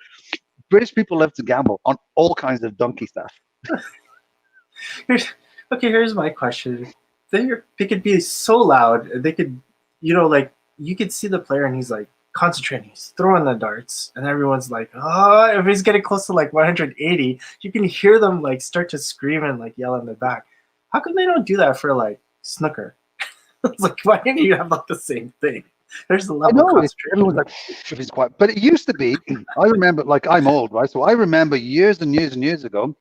British people love to gamble on all kinds of donkey stuff. Here's my question. They could be so loud. They could, like, you could see the player and he's like concentrating. He's throwing the darts, and everyone's like, oh, if he's getting close to like 180, you can hear them like start to scream and like yell in the back. How come they don't do that for like snooker? It's like, why can't you have like the same thing? There's the level of concentration. Everyone's like, if he's quiet. But it used to be, I remember, like, I'm old, right? So I remember years and years and years ago,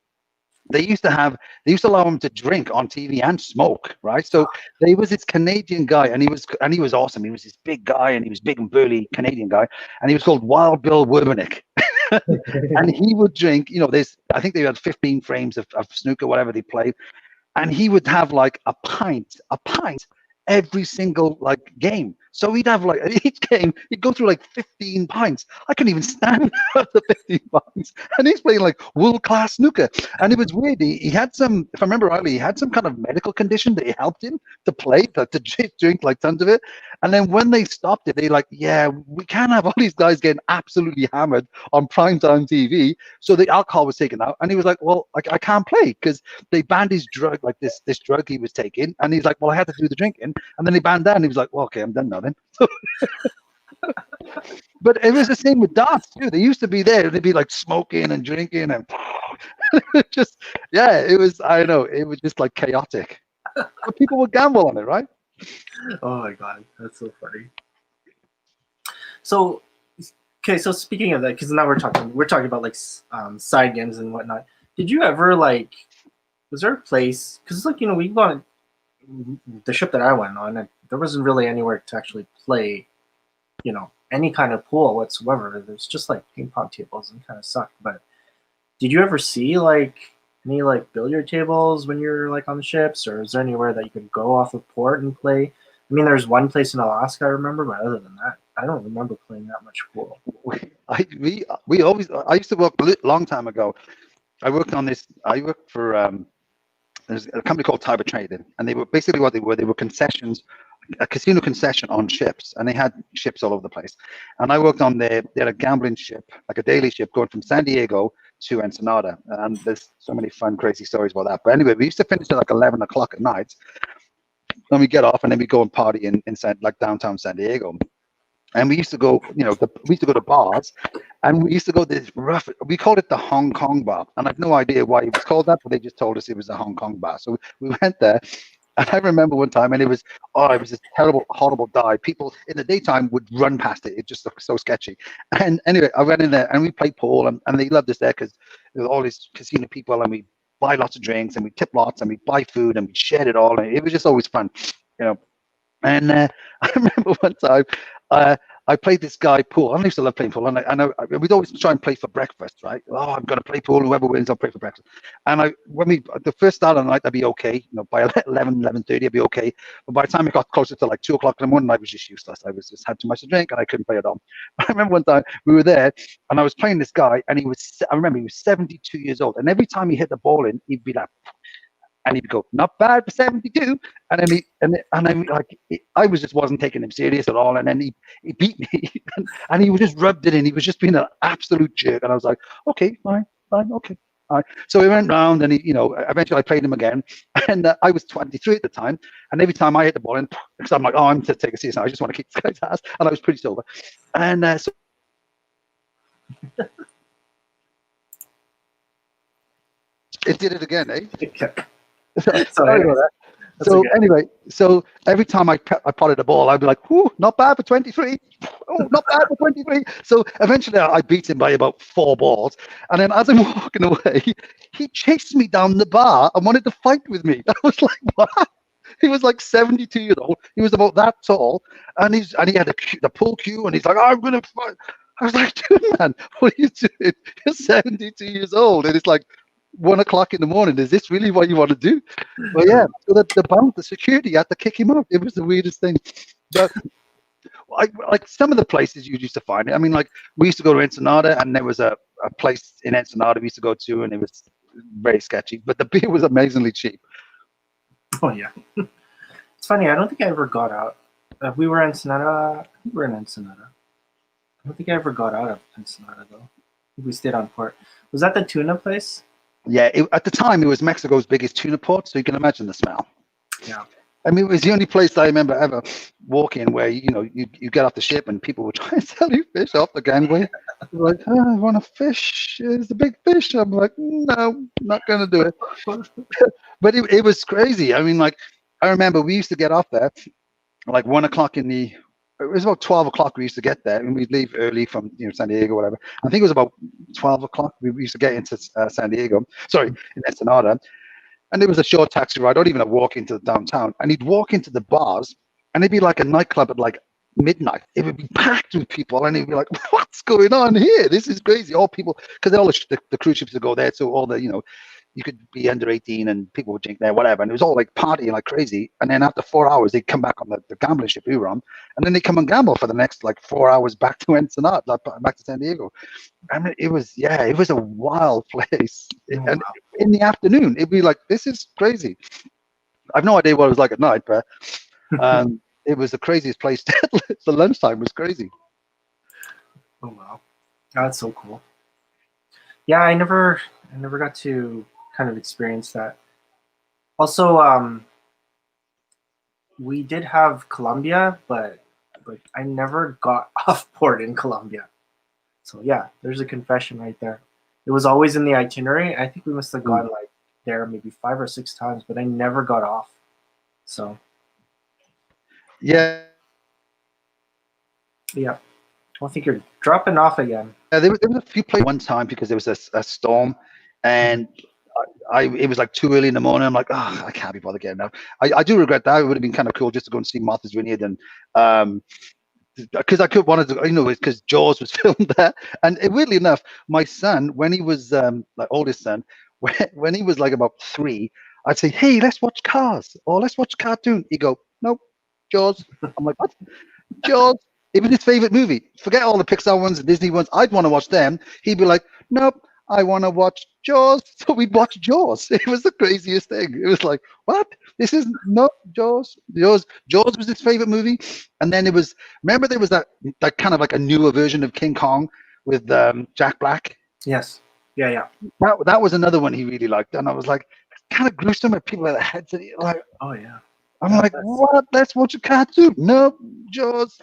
they used to allow him to drink on TV and smoke, right? So there was this Canadian guy, and he was awesome. He was this big guy, and he was big and burly Canadian guy, and he was called Wild Bill Werbenek. And he would drink, I think they had 15 frames of snooker, whatever they played, and he would have like a pint every single like game. So we'd have like each game, he'd go through like 15 pints. I couldn't even stand after 15 pints. And he's playing like world class snooker. And it was weird. He had some, if I remember rightly, he had some kind of medical condition that helped him to play, to drink like tons of it. And then when they stopped it, they like, yeah, we can't have all these guys getting absolutely hammered on primetime TV. So the alcohol was taken out. And he was like, well, I can't play because they banned his drug, like this drug he was taking. And he's like, well, I had to do the drinking. And then they banned that. And he was like, well, okay, I'm done now then. But it was the same with darts too. They used to be there. They'd be like smoking and drinking and just, yeah, it was, I don't know, it was just like chaotic. But people would gamble on it, right? Oh my god, that's so funny. So, okay, so speaking of that, because now we're talking about like side games and whatnot. Did you ever like? Was there a place? Because like we got the ship that I went on, and there wasn't really anywhere to actually play, any kind of pool whatsoever. There's just like ping pong tables and kind of sucked. But did you ever see like any like billiard tables when you're like on the ships, or is there anywhere that you could go off of port and play? I mean, there's one place in Alaska I remember, but other than that, I don't remember playing that much pool. I used to work a long time ago. I worked for there's a company called Tiber Trading, and they were basically what they were concessions, a casino concession on ships, and they had ships all over the place. And I worked on they had a gambling ship, like a daily ship going from San Diego to Ensenada, and there's so many fun, crazy stories about that. But anyway, we used to finish at like 11 o'clock at night, then we get off, and then we go and party in like downtown San Diego. And we used to go, we used to go to bars, and we used to go to this rough, we called it the Hong Kong bar. And I have no idea why it was called that, but they just told us it was a Hong Kong bar. So we went there, and I remember one time, and it was this terrible, horrible dive. People in the daytime would run past it. It just looked so sketchy. And anyway, I went in there, and we played pool, and they loved us there because there was all these casino people, and we buy lots of drinks, and we tip lots, and we buy food, and we shared it all. And it was just always fun, And I remember one time, I played this guy pool. I used to love playing pool, and we'd always try and play for breakfast, right? Oh, I'm going to play pool. Whoever wins, I'll play for breakfast. And the first start of the night, I'd be okay. By 11:30, I'd be okay. But by the time it got closer to like 2 o'clock in the morning, I was just useless. I just had too much to drink, and I couldn't play at all. I remember one time we were there, and I was playing this guy, and I remember he was 72 years old, and every time he hit the ball in, he'd be like, and he'd go, not bad for 72. And then I wasn't taking him serious at all. And then he beat me, and he was just rubbed it in. He was just being an absolute jerk. And I was like, okay, fine, okay. All right. So we went round, and eventually I played him again. And I was 23 at the time. And every time I hit the ball in, because I'm like, oh, I'm to take a serious now. I just want to kick this guy's ass. And I was pretty sober. And so it did it again, eh? Sorry about that. So anyway, so every time I potted the ball, I'd be like, "Whoo, not bad for 23. Oh, not bad for 23." So eventually, I beat him by about 4 balls, and then as I'm walking away, he chased me down the bar and wanted to fight with me. I was like, "What?" He was like 72 years old. He was about that tall, and he had the pull cue, and he's like, "I'm gonna fight." I was like, "Dude, man, what are you doing? You're 72 years old, and it's like 1 o'clock in the morning. Is this really what you want to do?" Well, yeah. So the security had to kick him out. It was the weirdest thing. But like some of the places you used to find it. I mean, like we used to go to Ensenada, and there was a place in Ensenada we used to go to, and it was very sketchy. But the beer was amazingly cheap. Oh yeah, it's funny. I don't think I ever got out. We were in Ensenada. We were in Ensenada. I don't think I ever got out of Ensenada though. We stayed on port. Was that the tuna place? Yeah, at the time it was Mexico's biggest tuna port, so you can imagine the smell. Yeah, I mean, it was the only place I remember ever walking where you get off the ship and people would try and sell you fish off the gangway. Like, oh, I want a fish. It's a big fish. I'm like, no, not gonna do it. But it was crazy. I mean, like I remember we used to get off there like 1 o'clock it was about 12 o'clock we used to get there, and we'd leave early from San Diego, whatever. I think it was about 12 o'clock we used to get into San Diego, in Ensenada. And it was a short taxi ride, not even a walk into the downtown. And he'd walk into the bars, and it'd be like a nightclub at like midnight. It would be packed with people, and he'd be like, "What's going on here? This is crazy." All people, because all the cruise ships would go there, so all the you could be under 18 and people would drink there, whatever. And it was all like partying like crazy. And then after 4 hours, they'd come back on the gambling ship we were on. And then they come and gamble for the next like 4 hours back to Ensenada, like, back to San Diego. I mean, it was a wild place. Oh, And wow. in the afternoon, it'd be like, this is crazy. I've no idea what it was like at night, but it was the craziest place. The lunchtime was crazy. Oh wow, that's so cool. Yeah, I never got to kind of experience that. Also, we did have Colombia, but I never got off port in Colombia. So yeah, there's a confession right there. It was always in the itinerary. I think we must have gone like there maybe 5 or 6 times, but I never got off. So Yeah. yeah, I think you're dropping off again. There was a few places one time because there was a storm, and it was like too early in the morning. I'm like, oh, I can't be bothered getting up. I do regret that. It would have been kind of cool just to go and see Martha's Vineyard, and because I could wanted to, because Jaws was filmed there. And weirdly enough, my son, when he was my oldest son, when he was like about 3, I'd say, hey, let's watch Cars or let's watch a cartoon. He'd go, nope, Jaws. I'm like, what? Jaws. It was his favorite movie. Forget all the Pixar ones and Disney ones. I'd want to watch them. He'd be like, nope, I want to watch Jaws. So we'd watch Jaws. It was the craziest thing. It was like, what? This is not Jaws. Jaws was his favorite movie. And then remember there was that kind of like a newer version of King Kong with Jack Black? Yes. Yeah. That was another one he really liked. And I was like, kind of gruesome with people with their heads. And like, oh yeah. I'm like, what? Let's watch a cartoon. Nope, Jaws.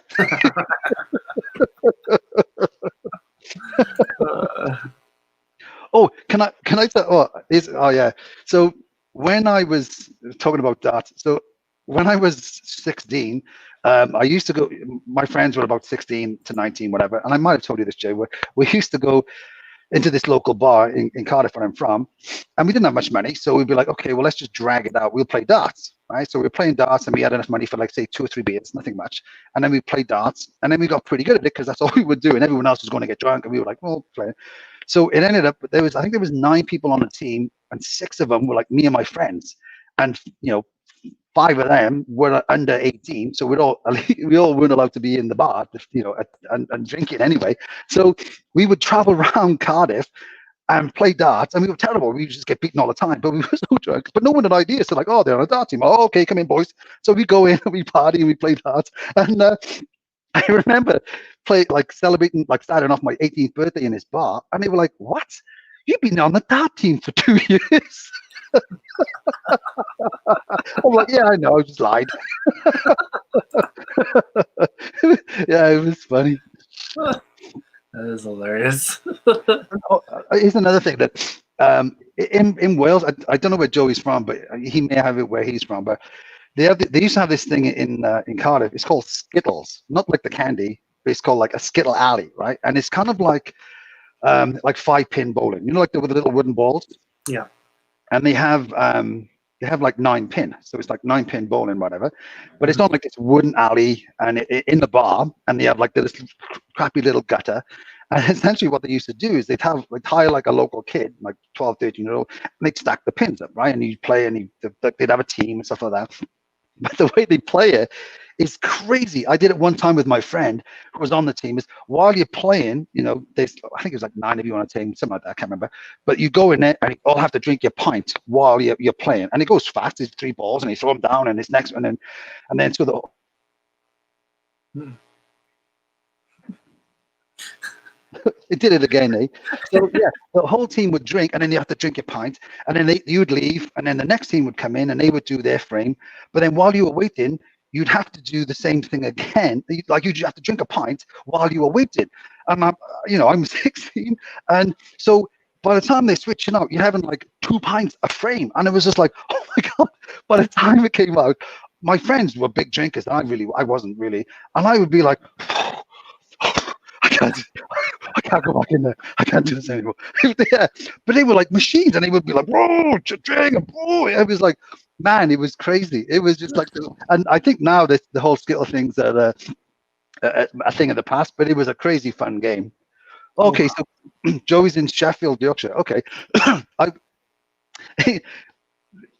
Oh, can I tell? Yeah. So when I was talking about darts, so when I was 16, I used to go. My friends were about 16 to 19, whatever, and I might have told you this, Jay. Where we used to go into this local bar in Cardiff, where I'm from, and we didn't have much money, so we'd be like, okay, well, let's just drag it out. We'll play darts, right? So we were playing darts, and we had enough money for like say 2 or 3 beers, nothing much, and then we played darts, and then we got pretty good at it because that's all we would do, and everyone else was going to get drunk, and we were like, well, play. So it ended up I think there was 9 people on the team, and 6 of them were like me and my friends, and 5 of them were under 18, so we all weren't allowed to be in the bar, and drinking anyway. So we would travel around Cardiff and play darts, and we were terrible. We just get beaten all the time, but we were so drunk. But no one had ideas. So like, oh, they're on a dart team. Oh, okay, come in, boys. So we go in and we party and we play darts. And I remember celebrating, starting off my 18th birthday in this bar, and they were like, "What? You've been on the dart team for 2 years?" I'm like, yeah, I know, I just lied. Yeah, it was funny. That is hilarious. Here's another thing that in Wales, I don't know where Joey's from, but he may have it where he's from. But they used to have this thing in Cardiff. It's called Skittles, not like the candy, but it's called like a Skittle alley, right? And it's kind of like 5-pin bowling, like with the little wooden balls. Yeah. And they have like 9 pin, so it's like 9-pin bowling, whatever. But it's not like this wooden alley and in the bar, and they have like this crappy little gutter. And essentially, what they used to do is they'd hire like a local kid, like 12, 13-year-old, and they'd stack the pins up, right? And you'd play, and they'd have a team and stuff like that. But the way they play it is crazy. I did it one time with my friend who was on the team. Is while you're playing, there's, I think it was like 9 of you on a team, something like that, I can't remember. But you go in there and you all have to drink your pint while you're playing, and it goes fast. There's 3 balls, and you throw them down, and it's next one, and then so the. It did it again, eh? So yeah, the whole team would drink, and then you have to drink your pint, and then you'd leave, and then the next team would come in, and they would do their frame. But then while you were waiting, you'd have to do the same thing again. Like you'd have to drink a pint while you were waiting. And I'm 16, and so by the time they're switching out, you're having like 2 pints a frame, and it was just like, oh my god! By the time it came out, my friends were big drinkers, and I wasn't really, and I would be like. I can't go back in there. I can't do this anymore. Yeah. But they were like machines, and they would be like, "Whoa, drink!" And whoa. It was like, man, it was crazy. It was just like, and I think now the whole Skittle things are a thing of the past. But it was a crazy fun game. Okay, so Joey's in Sheffield, Yorkshire. Okay,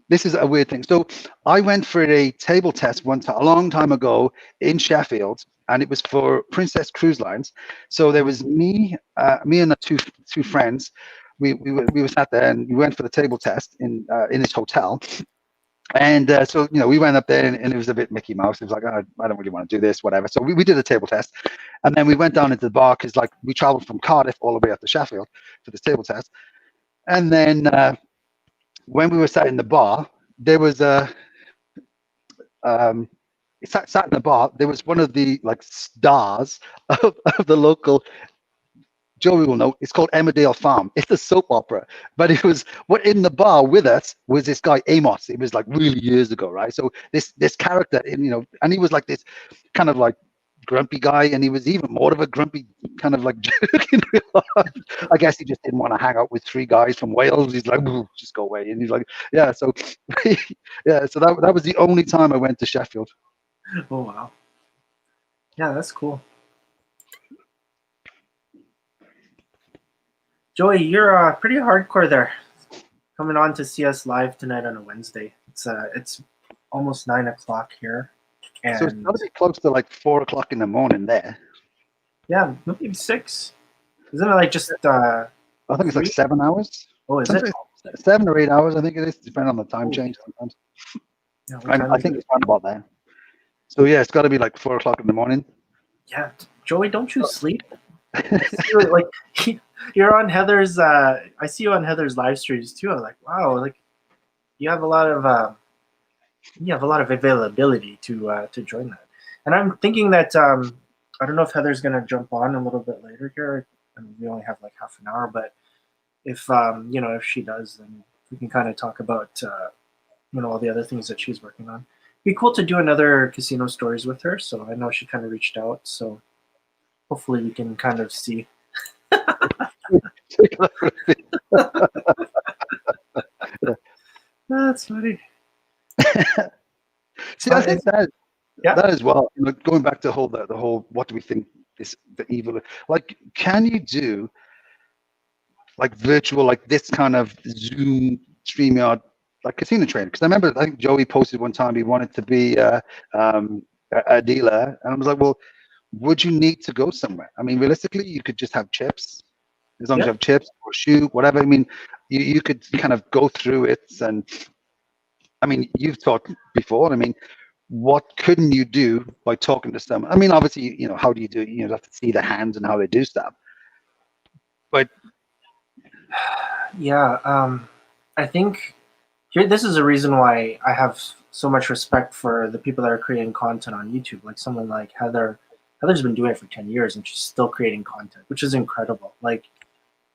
This is a weird thing. So I went for a table test one time, a long time ago in Sheffield, and it was for Princess Cruise Lines. So there was me and the two friends. We were sat there and we went for the table test in this hotel. And so, we went up there and it was a bit Mickey Mouse. It was like, oh, I don't really want to do this, whatever. So we did a table test. And then we went down into the bar because like we traveled from Cardiff all the way up to Sheffield for this table test. And then when we were sat in the bar, there was sat in the bar. There was one of the like stars of the local. Joey will know. It's called Emmerdale Farm. It's a soap opera, but it was what in the bar with us was this guy Amos. It was like really years ago, right? So this character, and he was like this kind of like grumpy guy, and he was even more of a grumpy kind of like jerk in real life. I guess he just didn't want to hang out with three guys from Wales. He's like, just go away. And he's like, yeah. So yeah. So that was the only time I went to Sheffield. Oh wow. Yeah, that's cool. Joey, you're pretty hardcore there. Coming on to see us live tonight on a Wednesday. It's almost 9 o'clock here. And so it's got to be close to like 4 o'clock in the morning there. Yeah, maybe 6. Isn't it like just I think it's like 7 hours. Oh, is it? 7 or 8 hours, I think it is, depending on the time change sometimes. Yeah, I think it's around about there. So yeah, it's got to be like 4 o'clock in the morning. Yeah, Joey, don't you sleep? Like you're on Heather's. I see you on Heather's live streams too. I'm like, wow, like you have a lot of availability to join that. And I'm thinking that I don't know if Heather's gonna jump on a little bit later here. I mean, we only have like half an hour, but if if she does, then we can kind of talk about all the other things that she's working on. It'd be cool to do another casino stories with her. So I know she kind of reached out. So hopefully we can kind of see. That's funny. See, I think that as well. Going back to the whole, what do we think the evil? Like, can you do like virtual, like this kind of Zoom StreamYard, like casino trader? Because I think Joey posted one time he wanted to be a dealer, and I was like, well, would you need to go somewhere? I mean, realistically, you could just have chips, as long as you have chips or shoot, whatever. I mean, you could kind of go through it, and I mean, you've talked before. I mean, what couldn't you do by talking to someone? I mean, obviously, how do you do it? You have to see the hands and how they do stuff. But yeah, I think this is a reason why I have so much respect for the people that are creating content on YouTube, like someone like Heather. Heather's been doing it for 10 years and she's still creating content, which is incredible. Like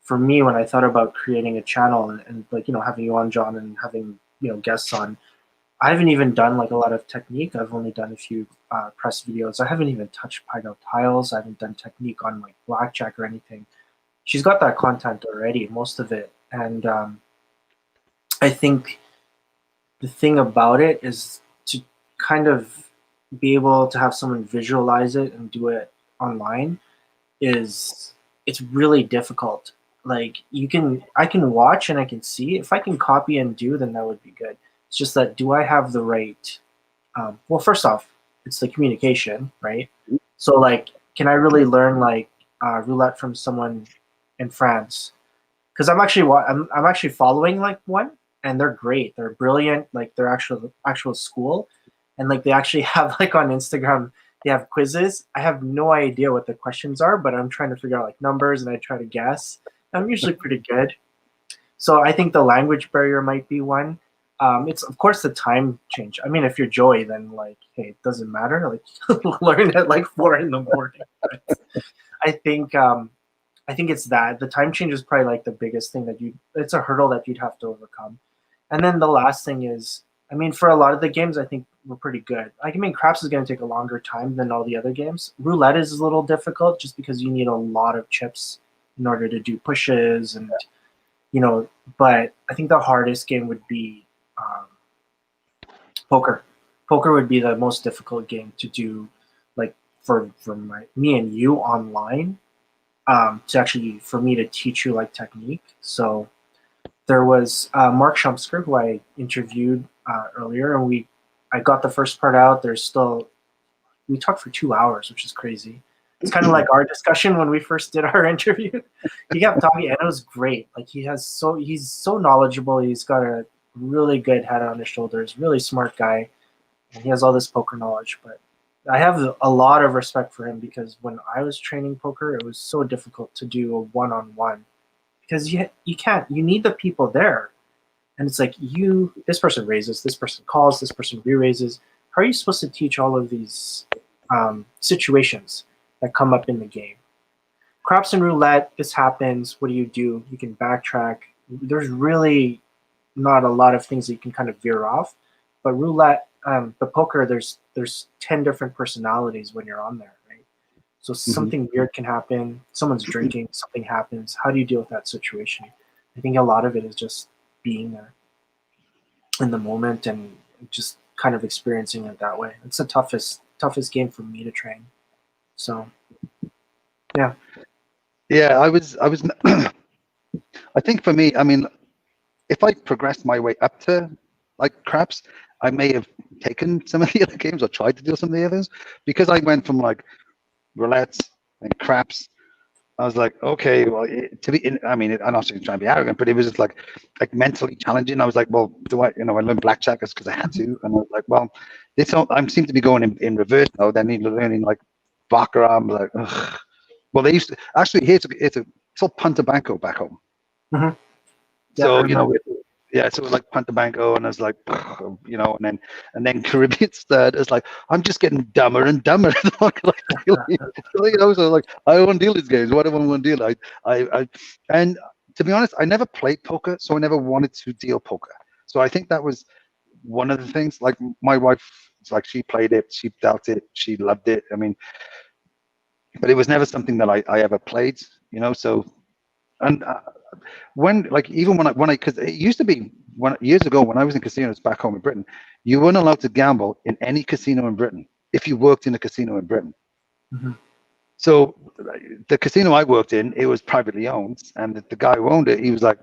for me, when I thought about creating a channel and like, having you on, John, and having, guests on, I haven't even done like a lot of technique. I've only done a few press videos. I haven't even touched pied out tiles. I haven't done technique on like blackjack or anything. She's got that content already, most of it. And I think the thing about it is to kind of be able to have someone visualize it and do it online it's really difficult. Like I can watch and I can see. If I can copy and do, then that would be good. It's just that, do I have the right well, first off, it's the communication, right? So like, can I really learn like roulette from someone in France? Because I'm actually following like one, and they're great. They're brilliant. Like they're actual school. And like they actually have like on Instagram, they have quizzes. I have no idea what the questions are, but I'm trying to figure out like numbers and I try to guess. I'm usually pretty good. So I think the language barrier might be one. It's of course the time change. I mean, if you're Joey, then like, hey, it doesn't matter. Like learn at like 4 a.m. But I think it's that the time change is probably like the biggest thing it's a hurdle that you'd have to overcome. And then the last thing is, I mean, for a lot of the games, I think we're pretty good. Like, I mean, craps is going to take a longer time than all the other games. Roulette is a little difficult just because you need a lot of chips in order to do pushes and, but I think the hardest game would be poker. Poker would be the most difficult game to do, like for me and you online, to actually, for me to teach you like technique. So there was Mark Shumsker, who I interviewed earlier, and I got the first part out. We talked for 2 hours, which is crazy. It's kind of like our discussion when we first did our interview. He kept talking, and it was great. Like he's so knowledgeable. He's got a really good head on his shoulders. Really smart guy, and he has all this poker knowledge. But I have a lot of respect for him because when I was training poker, it was so difficult to do a one-on-one because you can't. You need the people there, and it's like this person raises, this person calls, this person re-raises. How are you supposed to teach all of these situations that come up in the game? Craps and roulette, this happens. What do? You can backtrack. There's really not a lot of things that you can kind of veer off. But roulette, the poker, there's 10 different personalities when you're on there, right? So something weird can happen. Someone's drinking, something happens. How do you deal with that situation? I think a lot of it is just being there in the moment and just kind of experiencing it that way. It's the toughest game for me to train. So, yeah. Yeah, I was. I think for me, I mean, if I progressed my way up to like craps, I may have taken some of the other games or tried to do some of the others because I went from like roulette and craps. I was like, okay, well, I mean, I'm not trying to be arrogant, but it was just like mentally challenging. I was like, well, I learned blackjack because I had to, and I was like, well, I seem to be going in reverse now. Then learning like baccarat. I'm like, ugh. Well, they used to actually it's called Punta Banco back home. Mm-hmm. So yeah, so it was like Punta Banco, and I was like, and then Caribbean stud is like, I'm just getting dumber and dumber. So I was like, I don't want to deal these games. What do I want to deal? And to be honest, I never played poker, so I never wanted to deal poker. So I think that was one of the things. Like my wife, it's like she played it, she dealt it, she loved it. I mean, but it was never something that I ever played. So and. Even when I because it used to be years ago when I was in casinos back home in Britain, you weren't allowed to gamble in any casino in Britain if you worked in a casino in Britain. Mm-hmm. So the casino I worked in, it was privately owned, and the guy who owned it, he was like,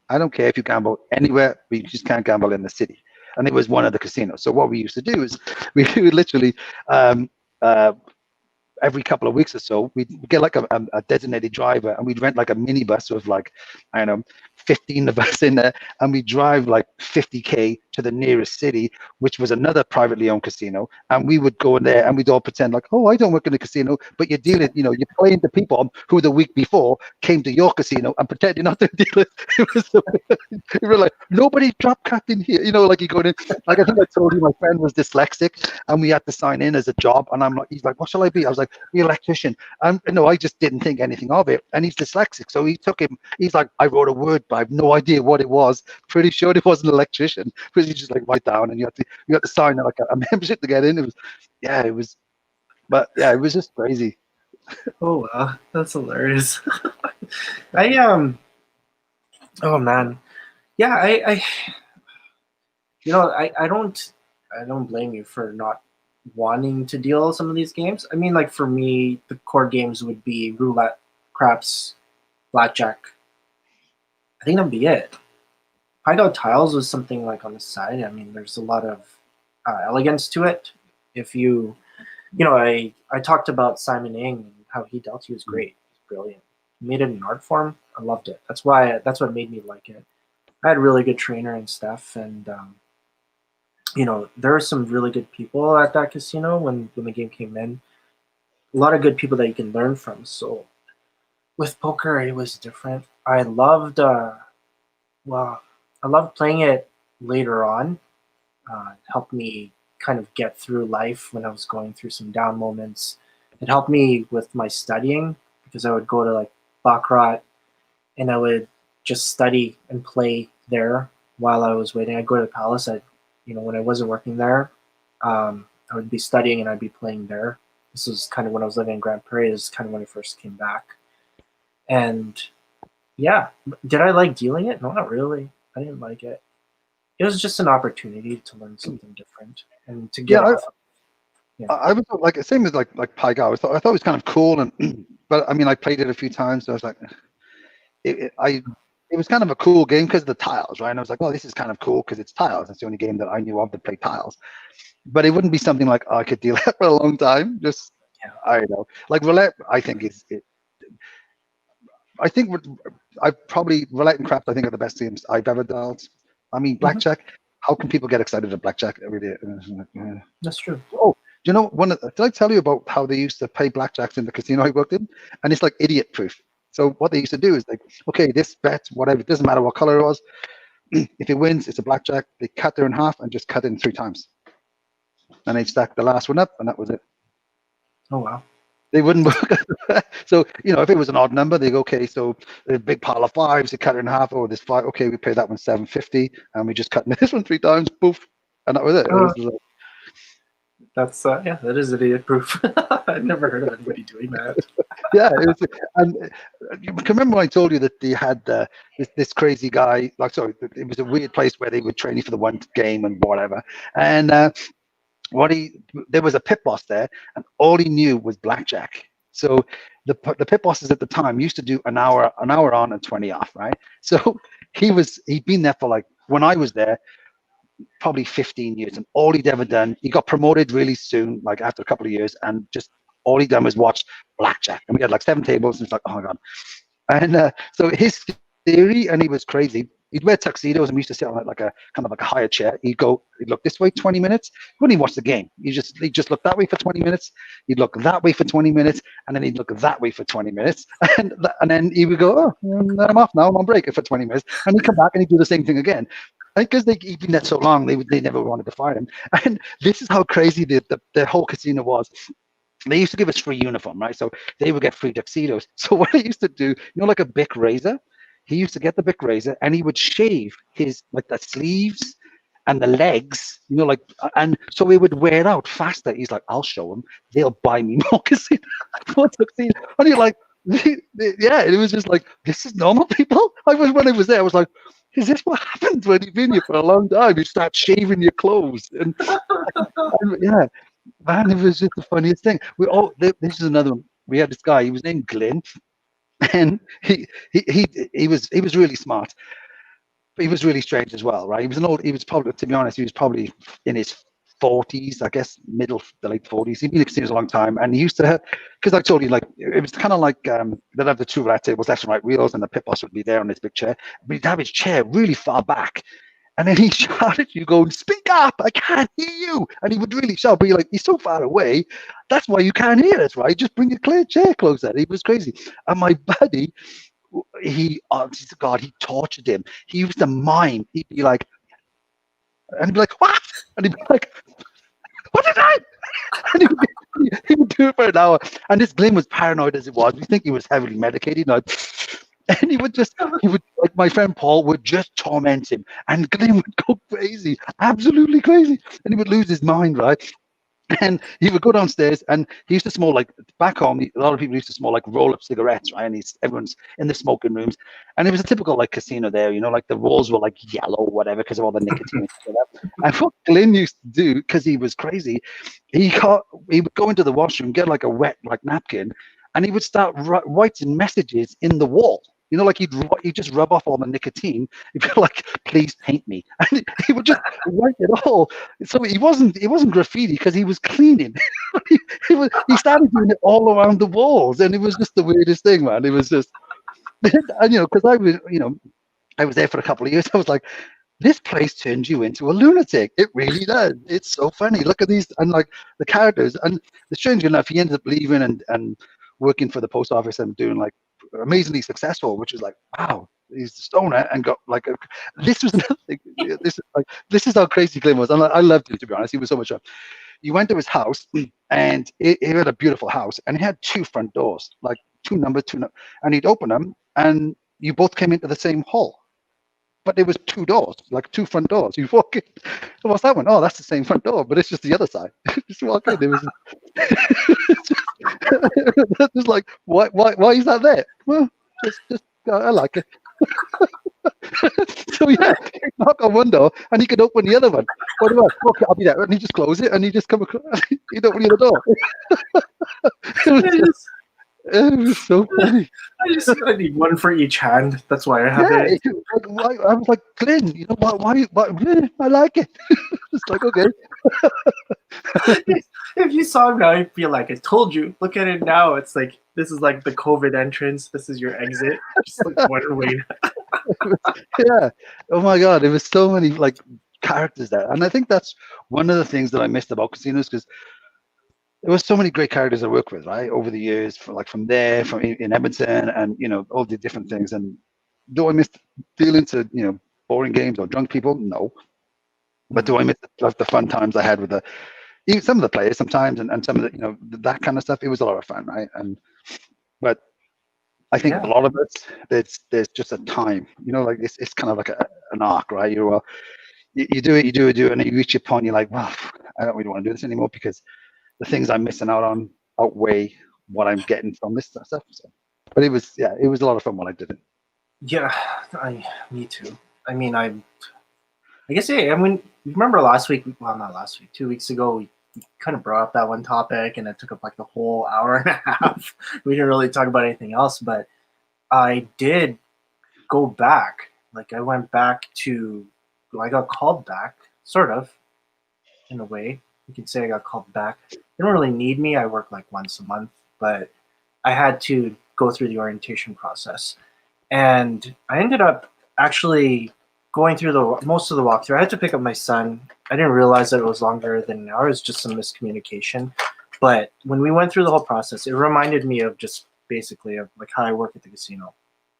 I don't care if you gamble anywhere, but you just can't gamble in the city. And it was one of the casinos. So what we used to do is we would literally every couple of weeks or so, we'd get like a designated driver, and we'd rent like a minibus with like, I don't know, 15 of us in there, and we drive like 50K to the nearest city, which was another privately owned casino, and we would go in there and we'd all pretend like, oh, I don't work in a casino, but you're dealing, you're playing to people who the week before came to your casino and pretending not to deal it. We were like, nobody drop cut in here, like you go in, like I think I told you my friend was dyslexic and we had to sign in as a job, and he's like, what shall I be? I was like, the electrician. No, I just didn't think anything of it, and he's dyslexic, so he's like, I wrote a word, but I have no idea what it was. Pretty sure it was an electrician, because you just like write down, and you have to sign like a membership to get in. It was just crazy. Oh wow, that's hilarious. Oh man, yeah. I don't blame you for not wanting to deal some of these games. I mean, like for me, the core games would be roulette, craps, blackjack. I think that'd be it. Find out tiles was something like on the side. I mean, there's a lot of elegance to it. If I talked about Simon Ng and how he dealt. He was great. He was brilliant. He made it an art form. I loved it. That's what made me like it. I had a really good trainer and stuff, and there were some really good people at that casino when the game came in. A lot of good people that you can learn from. So with poker, it was different. I loved playing it later on. It helped me kind of get through life when I was going through some down moments. It helped me with my studying because I would go to like baccarat and I would just study and play there while I was waiting. I'd go to the palace. When I wasn't working there, I would be studying and I'd be playing there. This was kind of when I was living in Grand Prairie. This is kind of when I first came back. And yeah, did I like dealing it? No, not really. I didn't like it. It was just an opportunity to learn something different and to get off. I was like same as like Pai Gow. I thought it was kind of cool, but I mean I played it a few times. So I was like, it was kind of a cool game because of the tiles, right? And I was like, oh, this is kind of cool because it's tiles. That's the only game that I knew of that played tiles. But it wouldn't be something like I could deal with for a long time. Just, Yeah. I don't know. Like roulette, I think roulette and craps, I think, are the best games I've ever dealt. I mean, blackjack. How can people get excited at blackjack every day? That's true. Oh, do you know did I tell you about how they used to pay blackjacks in the casino I worked in? And it's like idiot proof. So what they used to do is like, okay, this bet, whatever, it doesn't matter what color it was. If it wins, it's a blackjack. They cut it in half and just cut it in 3 times. And they stack the last one up, and that was it. Oh wow. They wouldn't work. So, if it was an odd number, they go, okay, so a big pile of 5s, they cut it in half. Oh, this 5, okay, we pay that one $7.50, and we just cut this one 3 times, poof, and that was it. That's that is idiot proof. I've never heard of anybody doing that. Yeah, and you can remember when I told you that they had this crazy guy. Like, sorry, it was a weird place where they would train you for the one game and whatever. And there was a pit boss there, and all he knew was blackjack. So the pit bosses at the time used to do an hour on and 20 off, right? So he'd been there for, like, when I was there, probably 15 years, and all he'd ever done, he got promoted really soon, like after a couple of years, and just all he'd done was watch blackjack. And we had like 7 tables, and it's like, oh my god. And so his theory, and he was crazy, he'd wear tuxedos and we used to sit on like a kind of like a higher chair. He'd look this way 20 minutes. He wouldn't even watch the game. He'd just look that way for 20 minutes. He'd look that way for 20 minutes, and then he'd look that way for 20 minutes. And then he would go, oh, I'm off now. I'm on break for 20 minutes. And he'd come back and he'd do the same thing again. Because he'd been there so long, they never wanted to fire him. And this is how crazy the whole casino was. They used to give us free uniform, right? So they would get free tuxedos. So what he used to do, like a Bic razor, he used to get the Bic razor and he would shave his, like, the sleeves and the legs, and so he would wear it out faster. He's like, I'll show them. They'll buy me more tuxedos. And you're like, yeah, it was just like, this is normal, people. When I was there, I was like, is this what happens when you've been here for a long time? You start shaving your clothes. And yeah, man, it was just the funniest thing. This is another one. We had this guy, he was named Glyn. And he was really smart, but he was really strange as well, right? He was probably, to be honest, he was probably in his 40s, I guess, middle to late 40s. He'd been in casinos a long time, and he used to, because I told you, like, it was kind of like they'd have the 2 roulette tables, left and right wheels, and the pit boss would be there on his big chair, but he'd have his chair really far back. And then he shouted at you, going, speak up, I can't hear you. And he would really shout, but you're like, he's so far away. That's why you can't hear us, right? Just bring your clear chair closer. He was crazy. And my buddy, he tortured him. He used to mime. He'd be like, and he'd be like, what? And he'd be like, what did I? And he would do it for an hour. And this Glenn was paranoid as it was. We think he was heavily medicated. And he would like, my friend Paul would just torment him, and Glenn would go crazy, absolutely crazy, and he would lose his mind, right? And he would go downstairs, and he used to smoke, like, back home, a lot of people used to smoke like roll-up cigarettes, right? And everyone's in the smoking rooms, and it was a typical, like, casino there, like the walls were like yellow or whatever because of all the nicotine. And what Glenn used to do, because he was crazy, he would go into the washroom, get like a wet, like, napkin, and he would start writing messages in the wall. Like he'd just rub off all the nicotine. He'd be like, please paint me. And he would just write it all. So it wasn't graffiti because he was cleaning. he started doing it all around the walls. And it was just the weirdest thing, man. It was just, and because I was there for a couple of years. I was like, this place turns you into a lunatic. It really does. It's so funny. Look at these, and like the characters. And strangely enough, he ended up leaving and working for the post office and doing, like, amazingly successful, which is like, wow, he's a stoner and got like this was another thing. This is how crazy Glenn was, and I loved him, to be honest. He was so much fun. You went to his house, and he had a beautiful house, and he had 2 front doors, like 2 numbers, and he'd open them, and you both came into the same hall. But there was 2 doors, like 2 front doors. You walk in, so what's that one? Oh, that's the same front door, but it's just the other side. Just walk in. There was just like, why is that there? Well, just I like it. So yeah, he'd knock on one door and he could open the other one. What about? Okay, I'll be there, and he just close it, and he just come across. He'd open the other door. It was so funny. I need one for each hand. That's why I have Yeah, it. I was like, Glenn, you know what? Why? I like it. It's like, okay. If you saw him now, you'd be like, I told you. Look at it now. It's like this is like the COVID entrance. This is your exit. Just like one way. Yeah. Oh my God, there was so many like characters there, and I think that's one of the things that I missed about casinos because there was so many great characters I worked with, right, over the years, from there, from in Edmonton, and all the different things. And do I miss dealing to boring games or drunk people? No. But do I miss the fun times I had with even some of the players sometimes, and some of the that kind of stuff? It was a lot of fun, right? But I think Yeah. a lot of it, there's just a time, like it's kind of like an arc, right? You do it, and then you reach a point, you're like, well, I don't really want to do this anymore because the things I'm missing out on outweigh what I'm getting from this stuff. So, but it was a lot of fun when I did it. Yeah, me too. I mean, I guess yeah. I mean, remember last week? Well, not last week. 2 weeks ago, we kind of brought up that one topic, and it took up like the whole hour and a half. We didn't really talk about anything else, but I did go back. Like I went back to. Well, I got called back, sort of, in a way. You could say I got called back. They don't really need me. I work like once a month, but I had to go through the orientation process. And I ended up actually going through most of the walkthrough. I had to pick up my son. I didn't realize that it was longer than an hour. It was just some miscommunication. But when we went through the whole process, it reminded me of just basically of like how I work at the casino.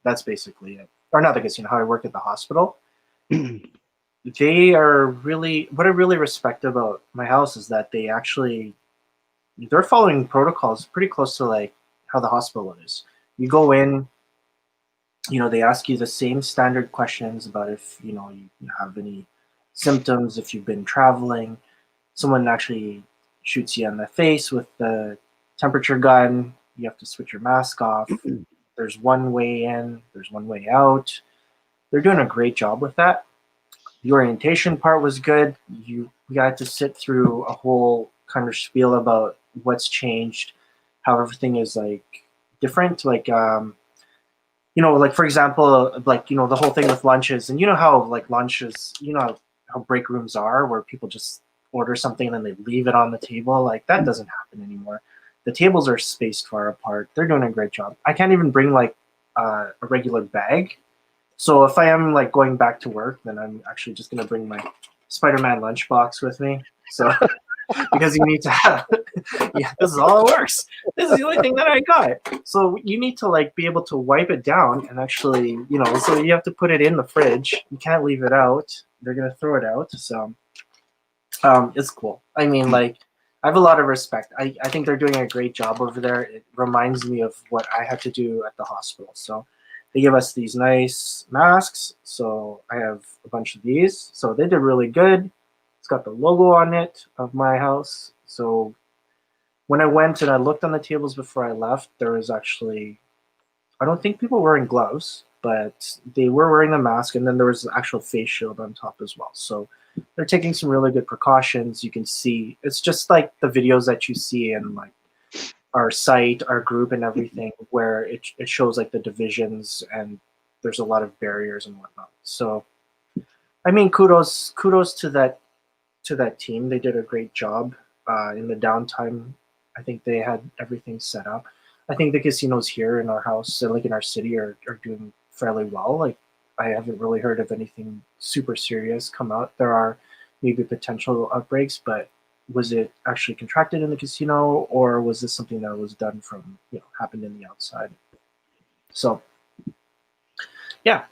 That's basically it. Or not the casino, how I work at the hospital. They are really, what I really respect about my house is that they're following protocols pretty close to like how the hospital is. You go in, they ask you the same standard questions about if you have any symptoms, if you've been traveling. Someone actually shoots you in the face with the temperature gun. You have to switch your mask off. There's one way in, there's one way out. They're doing a great job with that. The orientation part was good. We got to sit through a whole kind of spiel about what's changed, how everything is like different. Like like for example, like the whole thing with lunches, and how like lunches, how break rooms are, where people just order something and then they leave it on the table. Like that doesn't happen anymore. The tables are spaced far apart. They're doing a great job. I can't even bring like a regular bag. So if I am like going back to work, then I'm actually just gonna bring my Spider-Man lunchbox with me. So because you need to have yeah, this is all it works. This is the only thing that I got. So you need to like be able to wipe it down and actually, so you have to put it in the fridge. You can't leave it out. They're gonna throw it out. So it's cool. I mean, like I have a lot of respect. I think they're doing a great job over there. It reminds me of what I had to do at the hospital. So they give us these nice masks. So I have a bunch of these. So they did really good. It's got the logo on it of my house. So when I went and I looked on the tables before I left, there was actually, I don't think people were wearing gloves, but they were wearing a mask. And then there was an actual face shield on top as well. So they're taking some really good precautions. You can see, it's just like the videos that you see in like our site, our group and everything, where it shows like the divisions and there's a lot of barriers and whatnot. So, I mean, kudos to that team. They did a great job in the downtime. I think they had everything set up. I think the casinos here in our house and like in our city are doing fairly well. Like I haven't really heard of anything super serious come out. There are maybe potential outbreaks, but was it actually contracted in the casino, or was this something that was done from happened in the outside? So yeah,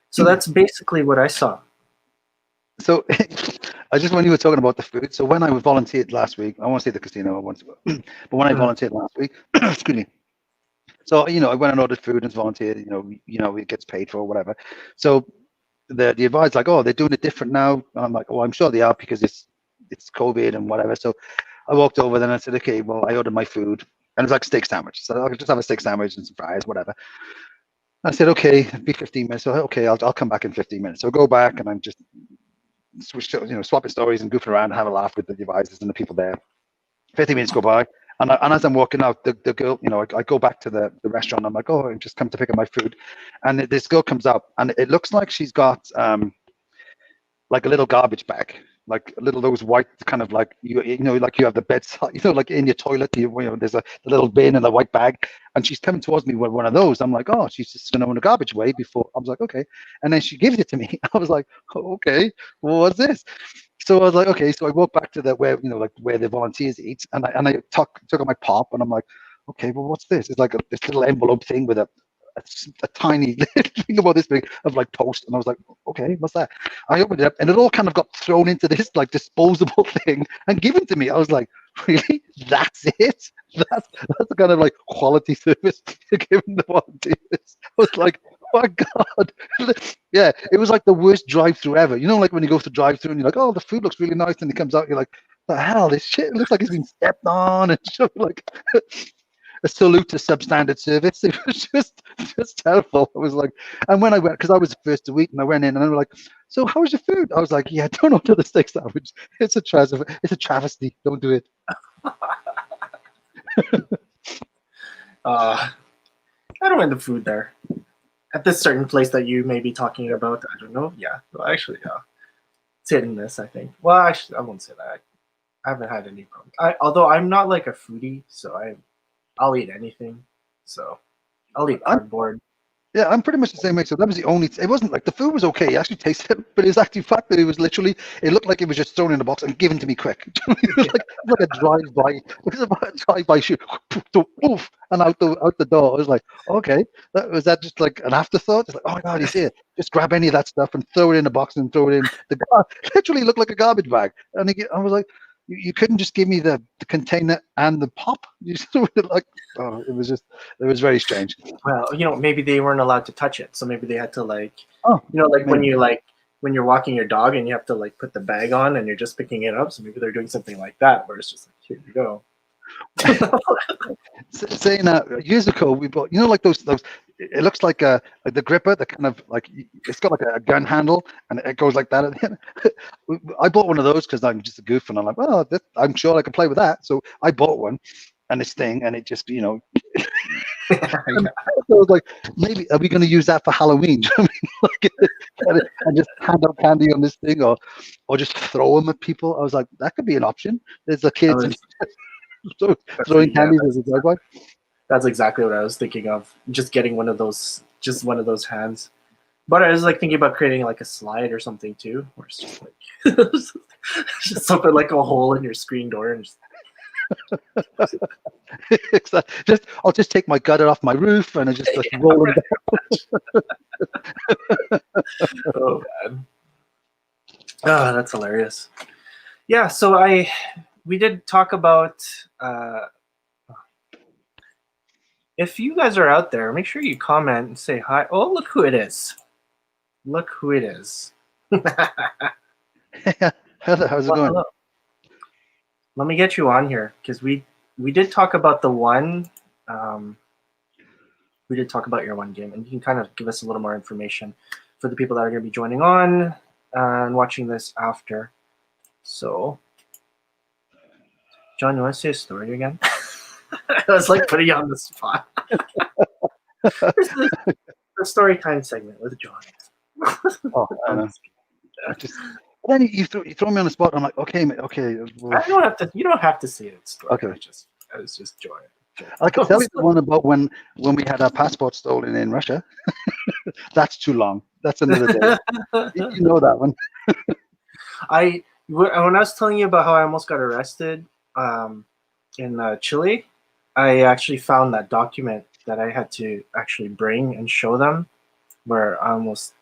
so that's basically what I saw. So I just, when you were talking about the food, so when I volunteered last week, I want to say the casino, but when I volunteered last week, excuse me. So I went and ordered food and volunteered. It gets paid for whatever. So the advice like, oh, they're doing it different now. And I'm like, oh, I'm sure they are because it's COVID and whatever. So I walked over then and I said, okay, well, I ordered my food and it's like steak sandwich. So I'll just have a steak sandwich and some fries, whatever. I said, okay, it'll be 15 minutes. So okay, I'll come back in 15 minutes. So I go back and I'm just swapping stories and goofing around and have a laugh with the advisors and the people there. 15 minutes go by And as I'm walking out, the girl, I go back to the restaurant. I'm like, oh, I just come to pick up my food, and this girl comes up, and it looks like she's got like a little garbage bag, like a little those white kind of like like you have the bedside, like in your toilet, there's a little bin and a white bag, and she's coming towards me with one of those. I'm like, oh, she's just gonna want a garbage away before. I was like, okay, and then she gives it to me. I was like, oh, okay, well, what's this? So I was like, okay. So I walked back to where the volunteers eat, and I took out my pop, and I'm like, okay, well, what's this? It's like this little envelope thing with a tiny thing about this big of like toast, and I was like, okay, what's that? I opened it up, and it all kind of got thrown into this like disposable thing and given to me. I was like, really? That's it? That's the kind of like quality service you're giving the volunteers. I was like, oh my god. Yeah, it was like the worst drive-through ever. Like when you go to drive-through and you're like, oh, the food looks really nice, and it comes out, you're like, the hell, this shit looks like it's been stepped on, and like a salute to substandard service. It was just terrible. I was like, and when I went, because I was the first to eat, and I went in, and they were like, so how was your food? I was like, yeah, don't order the steak sandwich. It's a travesty. Don't do it. I don't mind the food there. At this certain place that you may be talking about, I don't know. Yeah, well, actually, yeah, it's hit and miss, I think. Well, actually, I won't say that. I haven't had any problems. Although I'm not like a foodie, so I'll eat anything. So I'll eat cardboard. Yeah, I'm pretty much the same way. So that was the only. It wasn't like the food was okay. It actually tasted it, but it was actually the fact that it was literally. It looked like it was just thrown in a box and given to me quick. It was like a drive-by. It was a drive-by shoot, poof, and out the door. I was like, okay, was that just like an afterthought? It's like, oh my god, he's here. Just grab any of that stuff and throw it in a box and throw it in the. Literally looked like a garbage bag, and I was like. You couldn't just give me the container and the pop. You just like, oh, it was very strange. Well, maybe they weren't allowed to touch it, so maybe they had to like, maybe. when you're walking your dog and you have to like put the bag on and you're just picking it up. So maybe they're doing something like that, where it's just like, here you go. Saying that years ago we bought, like those. It looks like the gripper, the kind of like it's got like a gun handle and it goes like that at the end. I bought one of those because I'm just a goof and I'm like, well, I'm sure I can play with that. So I bought one, and this thing, and it just I was like, maybe are we going to use that for Halloween? And just hand out candy on this thing, or just throw them at people. I was like, that could be an option. There's the kids throwing candies as a driveway. That's exactly what I was thinking of. Just getting one of those hands. But I was like thinking about creating like a slide or something too, where it's just like just something like a hole in your screen door and I'll just take my gutter off my roof and I just like roll it down. Oh man. Oh, that's hilarious. Yeah, so we did talk about if you guys are out there, make sure you comment and say hi. Oh, look who it is. Look who it is. How's it going? Hello. Let me get you on here because we did talk about the one. We did talk about your one game, and you can kind of give us a little more information for the people that are going to be joining on and watching this after. So, John, you want to say a story again? I was like putting you on the spot. the story time segment with John. Oh, I know. Then you throw me on the spot. I'm like, okay, mate, okay. Well, I don't have to. You don't have to say it. Story. Okay. I was just joy. I can tell you the one about when we had our passport stolen in Russia. That's too long. That's another day. You know that one. When I was telling you about how I almost got arrested in Chile, I actually found that document that I had to actually bring and show them, where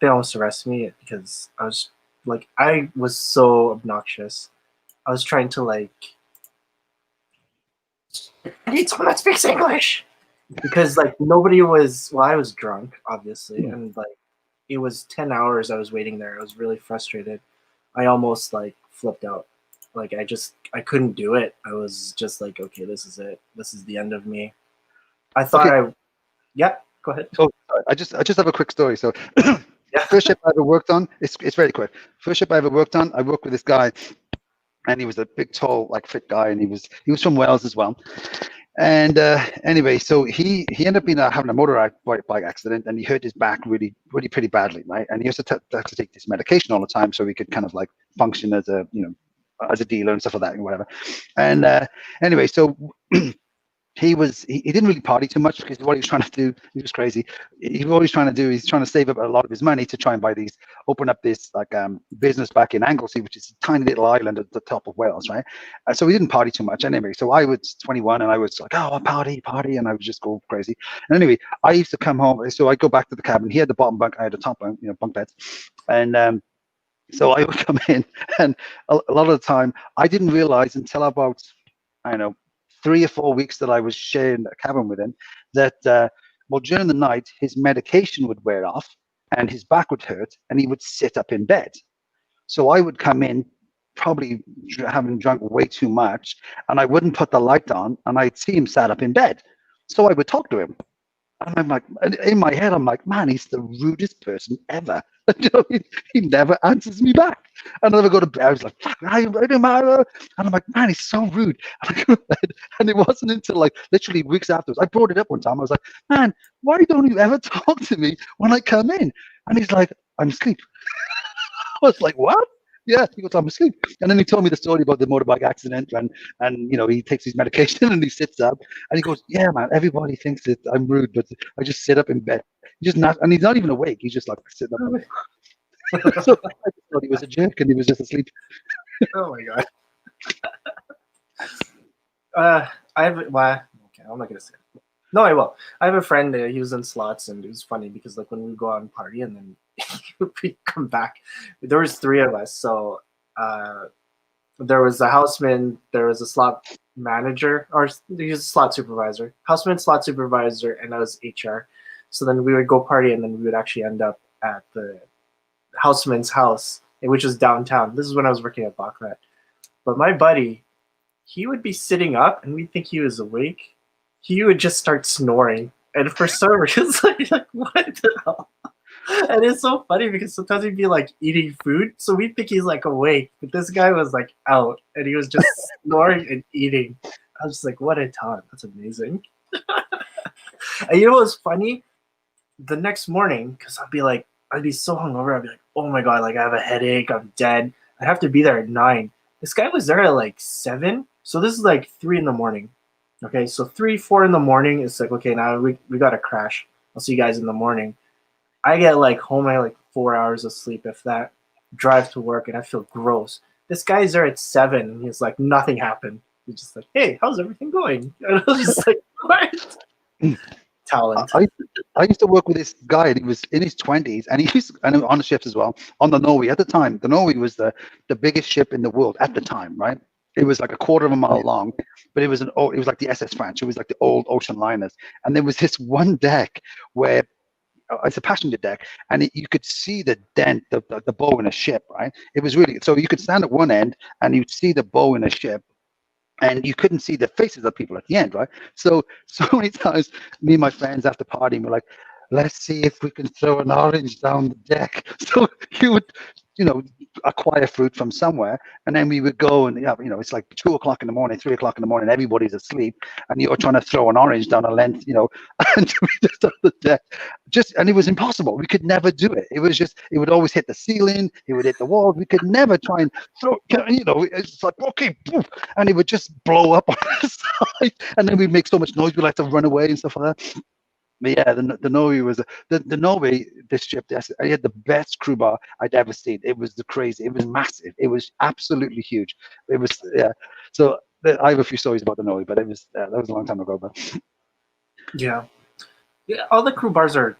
they almost arrested me because I was so obnoxious. I was trying to I need someone that speaks English because nobody was. Well, I was drunk, obviously, and it was 10 hours I was waiting there. I was really frustrated. I almost flipped out. I couldn't do it. I was just like, okay, this is it. This is the end of me. I thought yeah, go ahead. So I just have a quick story. So First ship I ever worked on, it's very quick. First ship I ever worked on, I worked with this guy, and he was a big, tall, like fit guy, and he was from Wales as well. And anyway, so he ended up being having a motorbike accident, and he hurt his back really, really pretty badly, right? And he used to have to take this medication all the time so he could kind of like function as a as a dealer and stuff like that and whatever. And anyway, so he didn't really party too much because what he was trying to do, he was crazy. He's trying to save up a lot of his money to try and open up this like business back in Anglesey, which is a tiny little island at the top of Wales, right? So he didn't party too much anyway. So I was 21 and I was like, oh, party, and I would just go crazy. And anyway, I used to come home. So I go back to the cabin. He had the bottom bunk, I had the top bunk, bunk beds, and so I would come in, and a lot of the time I didn't realize until about, I don't know, 3 or 4 weeks that I was sharing a cabin with him, that well, during the night his medication would wear off and his back would hurt and he would sit up in bed. So I would come in probably having drunk way too much, and I wouldn't put the light on, and I'd see him sat up in bed. So I would talk to him. And I'm like, in my head, I'm like, man, he's the rudest person ever. He never answers me back. And then I go to bed, I was like, fuck, I don't matter. And I'm like, man, he's so rude. And I go to bed, and it wasn't until like literally weeks afterwards, I brought it up one time. I was like, man, why don't you ever talk to me when I come in? And he's like, I'm asleep. I was like, what? Yeah, he goes, I'm asleep. And then he told me the story about the motorbike accident, and he takes his medication and he sits up and he goes, yeah, man, everybody thinks that I'm rude, but I just sit up in bed. And he's not even awake. He's just like sitting up. So I just thought he was a jerk and he was just asleep. Oh my god. Okay, I'm not gonna say it. No, I will. I have a friend. He was in slots, and it was funny because like when we go out and party, and then we come back, there was 3 of us. So there was a houseman, there was a slot manager, or he was a slot supervisor, houseman, slot supervisor, and I was HR. So then we would go party, and then we would actually end up at the houseman's house, which was downtown. This is when I was working at Bachrat. But my buddy, he would be sitting up, and we'd think he was awake. He would just start snoring, and for some reason, like what the hell? And it's so funny because sometimes he'd be like eating food, so we think he's like awake, but this guy was like out, and he was just snoring and eating. I was just like, what a time! That's amazing. And you know what's funny? The next morning, because I'd be so hungover, I'd be like, oh my god, like I have a headache, I'm dead. I'd have to be there at 9. This guy was there at like 7, so this is like 3 in the morning. Okay, so 3, 4 in the morning, it's like, okay, now we gotta crash. I'll see you guys in the morning. I get like home, I like 4 hours of sleep, if that. Drive to work, and I feel gross. This guy's there at 7, and he's like, nothing happened. He's just like, hey, how's everything going? And I was just like, what? Talent. I used to work with this guy, and he was in his 20s, and and on the ships as well, on the Norway at the time. The Norway was the biggest ship in the world at the time, right? It was like a quarter of a mile long, but it was like the SS French. It was like the old ocean liners, and there was this one deck where it's a passenger deck, and you could see the dent, the bow in a ship, right? It was really, so you could stand at one end and you'd see the bow in a ship, and you couldn't see the faces of people at the end, right? So many times, me and my friends after partying, we're like, let's see if we can throw an orange down the deck. So you would, acquire fruit from somewhere, and then we would go, and it's like 2 o'clock in the morning, 3 o'clock in the morning, everybody's asleep, and you're trying to throw an orange down a length, and we just on the deck, and it was impossible. We could never do it. It was just, it would always hit the ceiling, it would hit the wall. We could never try and throw, it's like, okay, poof, and it would just blow up on the side, and then we'd make so much noise, we'd like to run away and stuff like that. But yeah, the Norway was the Norway. This ship, I had the best crew bar I'd ever seen. It was it was massive. It was absolutely huge. It was, yeah. So I have a few stories about the Norway, but that was a long time ago. But yeah, all the crew bars are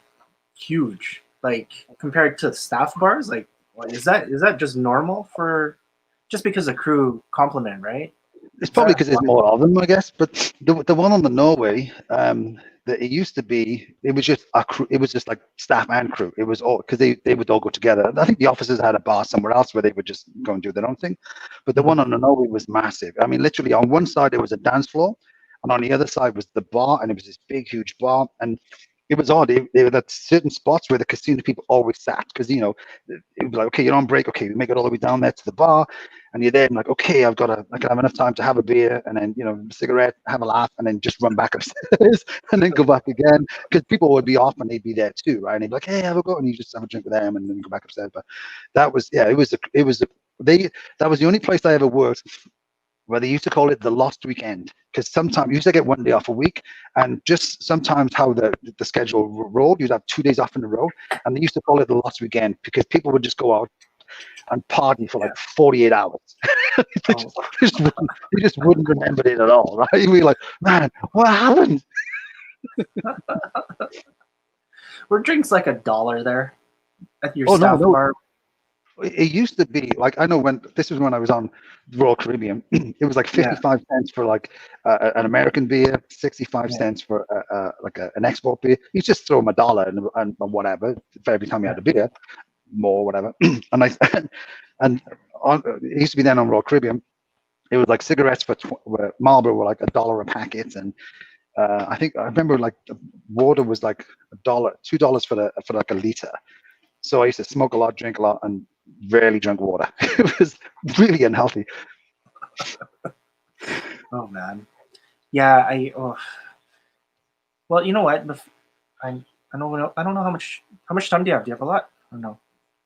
huge. Like compared to staff bars, like is that just normal for just because the crew complement, right? It's probably because there's more of them, I guess. But the one on the Norway, it used to be, it was just a crew. It was just like staff and crew. It was all because they would all go together. I think the officers had a bar somewhere else where they would just go and do their own thing. But the one on the Norway was massive. I mean, literally on one side there was a dance floor, and on the other side was the bar, and it was this big, huge bar. And it was odd. They were at certain spots where the casino people always sat because it would be like, okay, you're on break. Okay, we make it all the way down there to the bar, and you're there. And like, okay, I can have enough time to have a beer and then a cigarette, have a laugh, and then just run back upstairs and then go back again because people would be off and they'd be there too, right? And they'd be like, hey, have a go, and you just have a drink with them and then go back upstairs. But that was that was the only place I ever worked where they used to call it the lost weekend because sometimes you used to get one day off a week, and just sometimes how the schedule rolled, you'd have 2 days off in a row, and they used to call it the lost weekend because people would just go out and party for like 48 hours. they just wouldn't remember it at all, right? You'd be like, man, what happened? Were drinks like $1 there at your staff bar? It used to be like, I know when this was when I was on Royal Caribbean, it was like 55 cents for like an American beer, 65 cents for an export beer. You just throw them $1 and whatever for every time you had a beer, more whatever. and it used to be then on Royal Caribbean. It was like cigarettes for Marlboro were like $1 a packet, and I remember like water was like $1, $2 for like a liter. So I used to smoke a lot, drink a lot, and rarely drank water. It was really unhealthy. Oh man, yeah. Well, you know what? I don't know how much time do you have? Do you have a lot or no?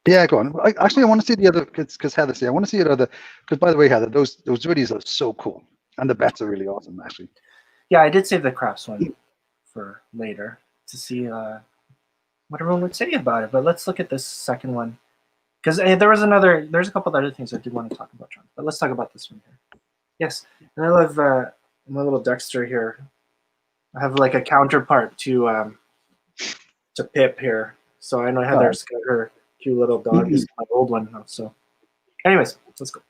Yeah, go on. I want to see the other because Heather said I want to see the other. Because by the way, Heather, those videos are so cool, and the bets are really awesome, actually. Yeah, I did save the craps one for later to see what everyone would say about it. But let's look at this second one. Because there's a couple of other things I did want to talk about, John. But let's talk about this one here. Yes, and I love my little Dexter here. I have like a counterpart to Pip here. So I know Heather's got her cute little dog. This is my old one now. So, anyways, let's go.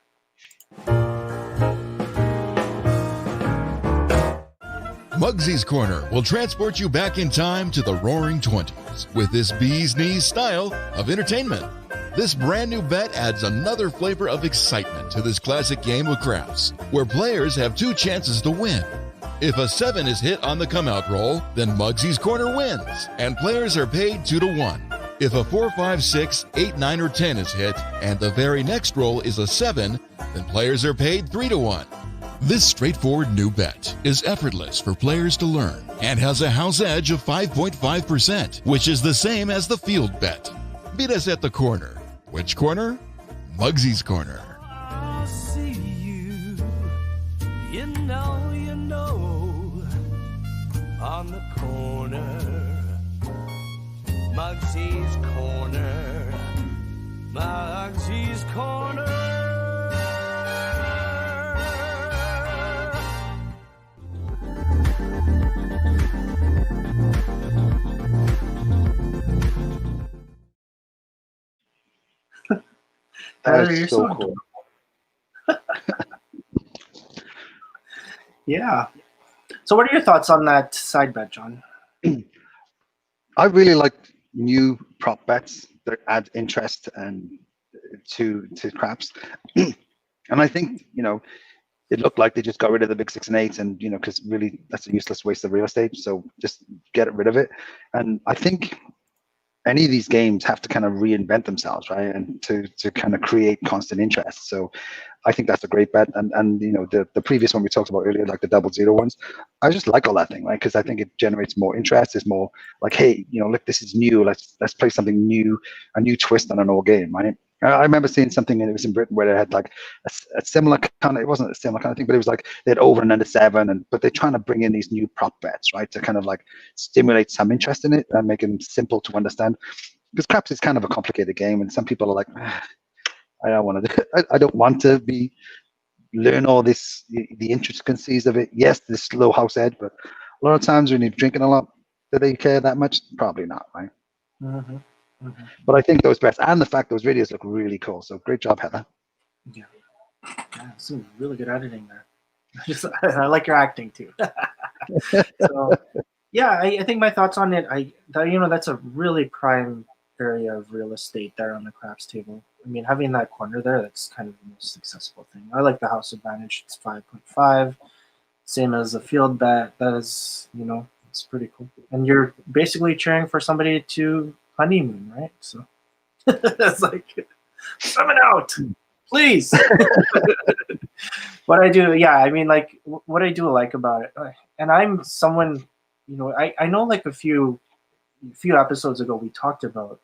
Muggsy's Corner will transport you back in time to the roaring 20s with this bee's knees style of entertainment. This brand new bet adds another flavor of excitement to this classic game of craps, where players have 2 chances to win. If a 7 is hit on the come-out roll, then Muggsy's Corner wins, and players are paid 2 to 1. If a 4, 5, 6, 8, 9, or 10 is hit, and the very next roll is a 7, then players are paid 3 to 1. This straightforward new bet is effortless for players to learn and has a house edge of 5.5%, which is the same as the field bet. Beat us at the corner. Which corner? Muggsy's Corner. I see you, you know, on the corner, Muggsy's Corner, Muggsy's Corner. That is so cool. Yeah. So what are your thoughts on that side bet, John? I really like new prop bets that add interest and to craps. And I think, it looked like they just got rid of the big 6 and 8, and because really that's a useless waste of real estate. So just get rid of it. And I think any of these games have to kind of reinvent themselves, right? And to kind of create constant interest. So I think that's a great bet. And the previous one we talked about earlier, like the 0-0 ones, I just like all that thing, right? Because I think it generates more interest. It's more like, hey, look, this is new. Let's play something new, a new twist on an old game, right? I remember seeing something, and it was in Britain, where they had like a similar kind of, it wasn't a similar kind of thing, but it was like they had over and under 7, but they're trying to bring in these new prop bets, right, to kind of like stimulate some interest in it and make them simple to understand. Because craps is kind of a complicated game, and some people are like, I don't want to be learn all this, the intricacies of it. Yes, this low house edge, but a lot of times when you're drinking a lot, do they care that much? Probably not, right? Mm-hmm. Mm-hmm. But I think those bets and the fact those videos look really cool. So great job, Heather. Yeah, some really good editing there. I like your acting too. So yeah, I think my thoughts on it. That's a really prime area of real estate there on the craps table. I mean, having that corner there, that's kind of the most successful thing. I like the house advantage. It's 5.5, same as the field bet. That is, It's pretty cool. And you're basically cheering for somebody to honeymoon, right? So it's like, summon out, please. What I do, yeah, I mean, like, what I do like about it, and I'm someone, I know like a few episodes ago we talked about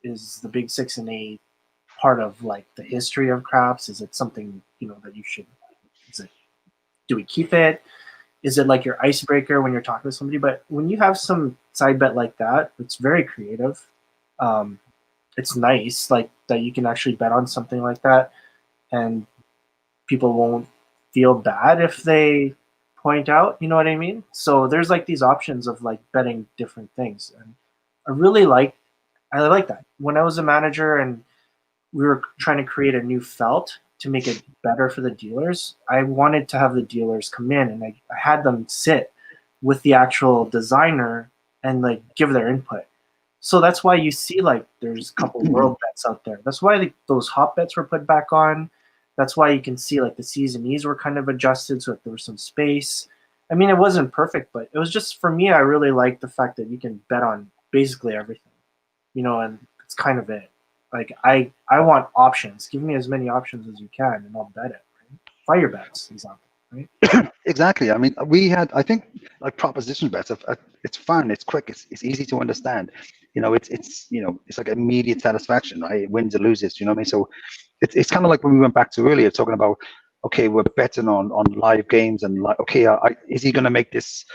is the Big 6 and 8 part of like the history of craps? Is it something that you should? Is it? Do we keep it? Is it like your icebreaker when you're talking to somebody? But when you have some side bet like that, it's very creative. It's nice, like that you can actually bet on something like that, and people won't feel bad if they point out. You know what I mean? So there's like these options of like betting different things, and I like that. When I was a manager and we were trying to create a new felt to make it better for the dealers, I wanted to have the dealers come in and I had them sit with the actual designer and like give their input. So that's why you see like there's a couple world bets out there. That's why those hot bets were put back on. That's why you can see like the C's and E's were kind of adjusted so that there was some space. I mean, it wasn't perfect, but it was just, for me, I really like the fact that you can bet on basically everything, and it's kind of it. Like I want options. Give me as many options as you can, and I'll bet it. Right? Fire bets, example. Right? Exactly. I mean, we had, I think, like proposition bets. It's fun. It's quick. It's easy to understand. It's like immediate satisfaction, right? It wins or loses. You know what I mean? So it's kind of like when we went back to earlier talking about, okay, we're betting on live games and like, okay, is he going to make this,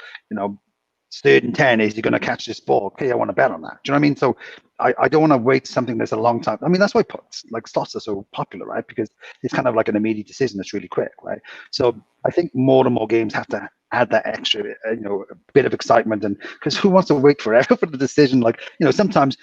3rd and 10? Is he going to catch this ball? Okay, I want to bet on that. Do you know what I mean? So I don't want to wait something that's a long time. I mean, that's why like slots are so popular, right? Because it's kind of like an immediate decision that's really quick, right? So I think more and more games have to add that extra, a bit of excitement, and because who wants to wait forever for the decision? Like, sometimes,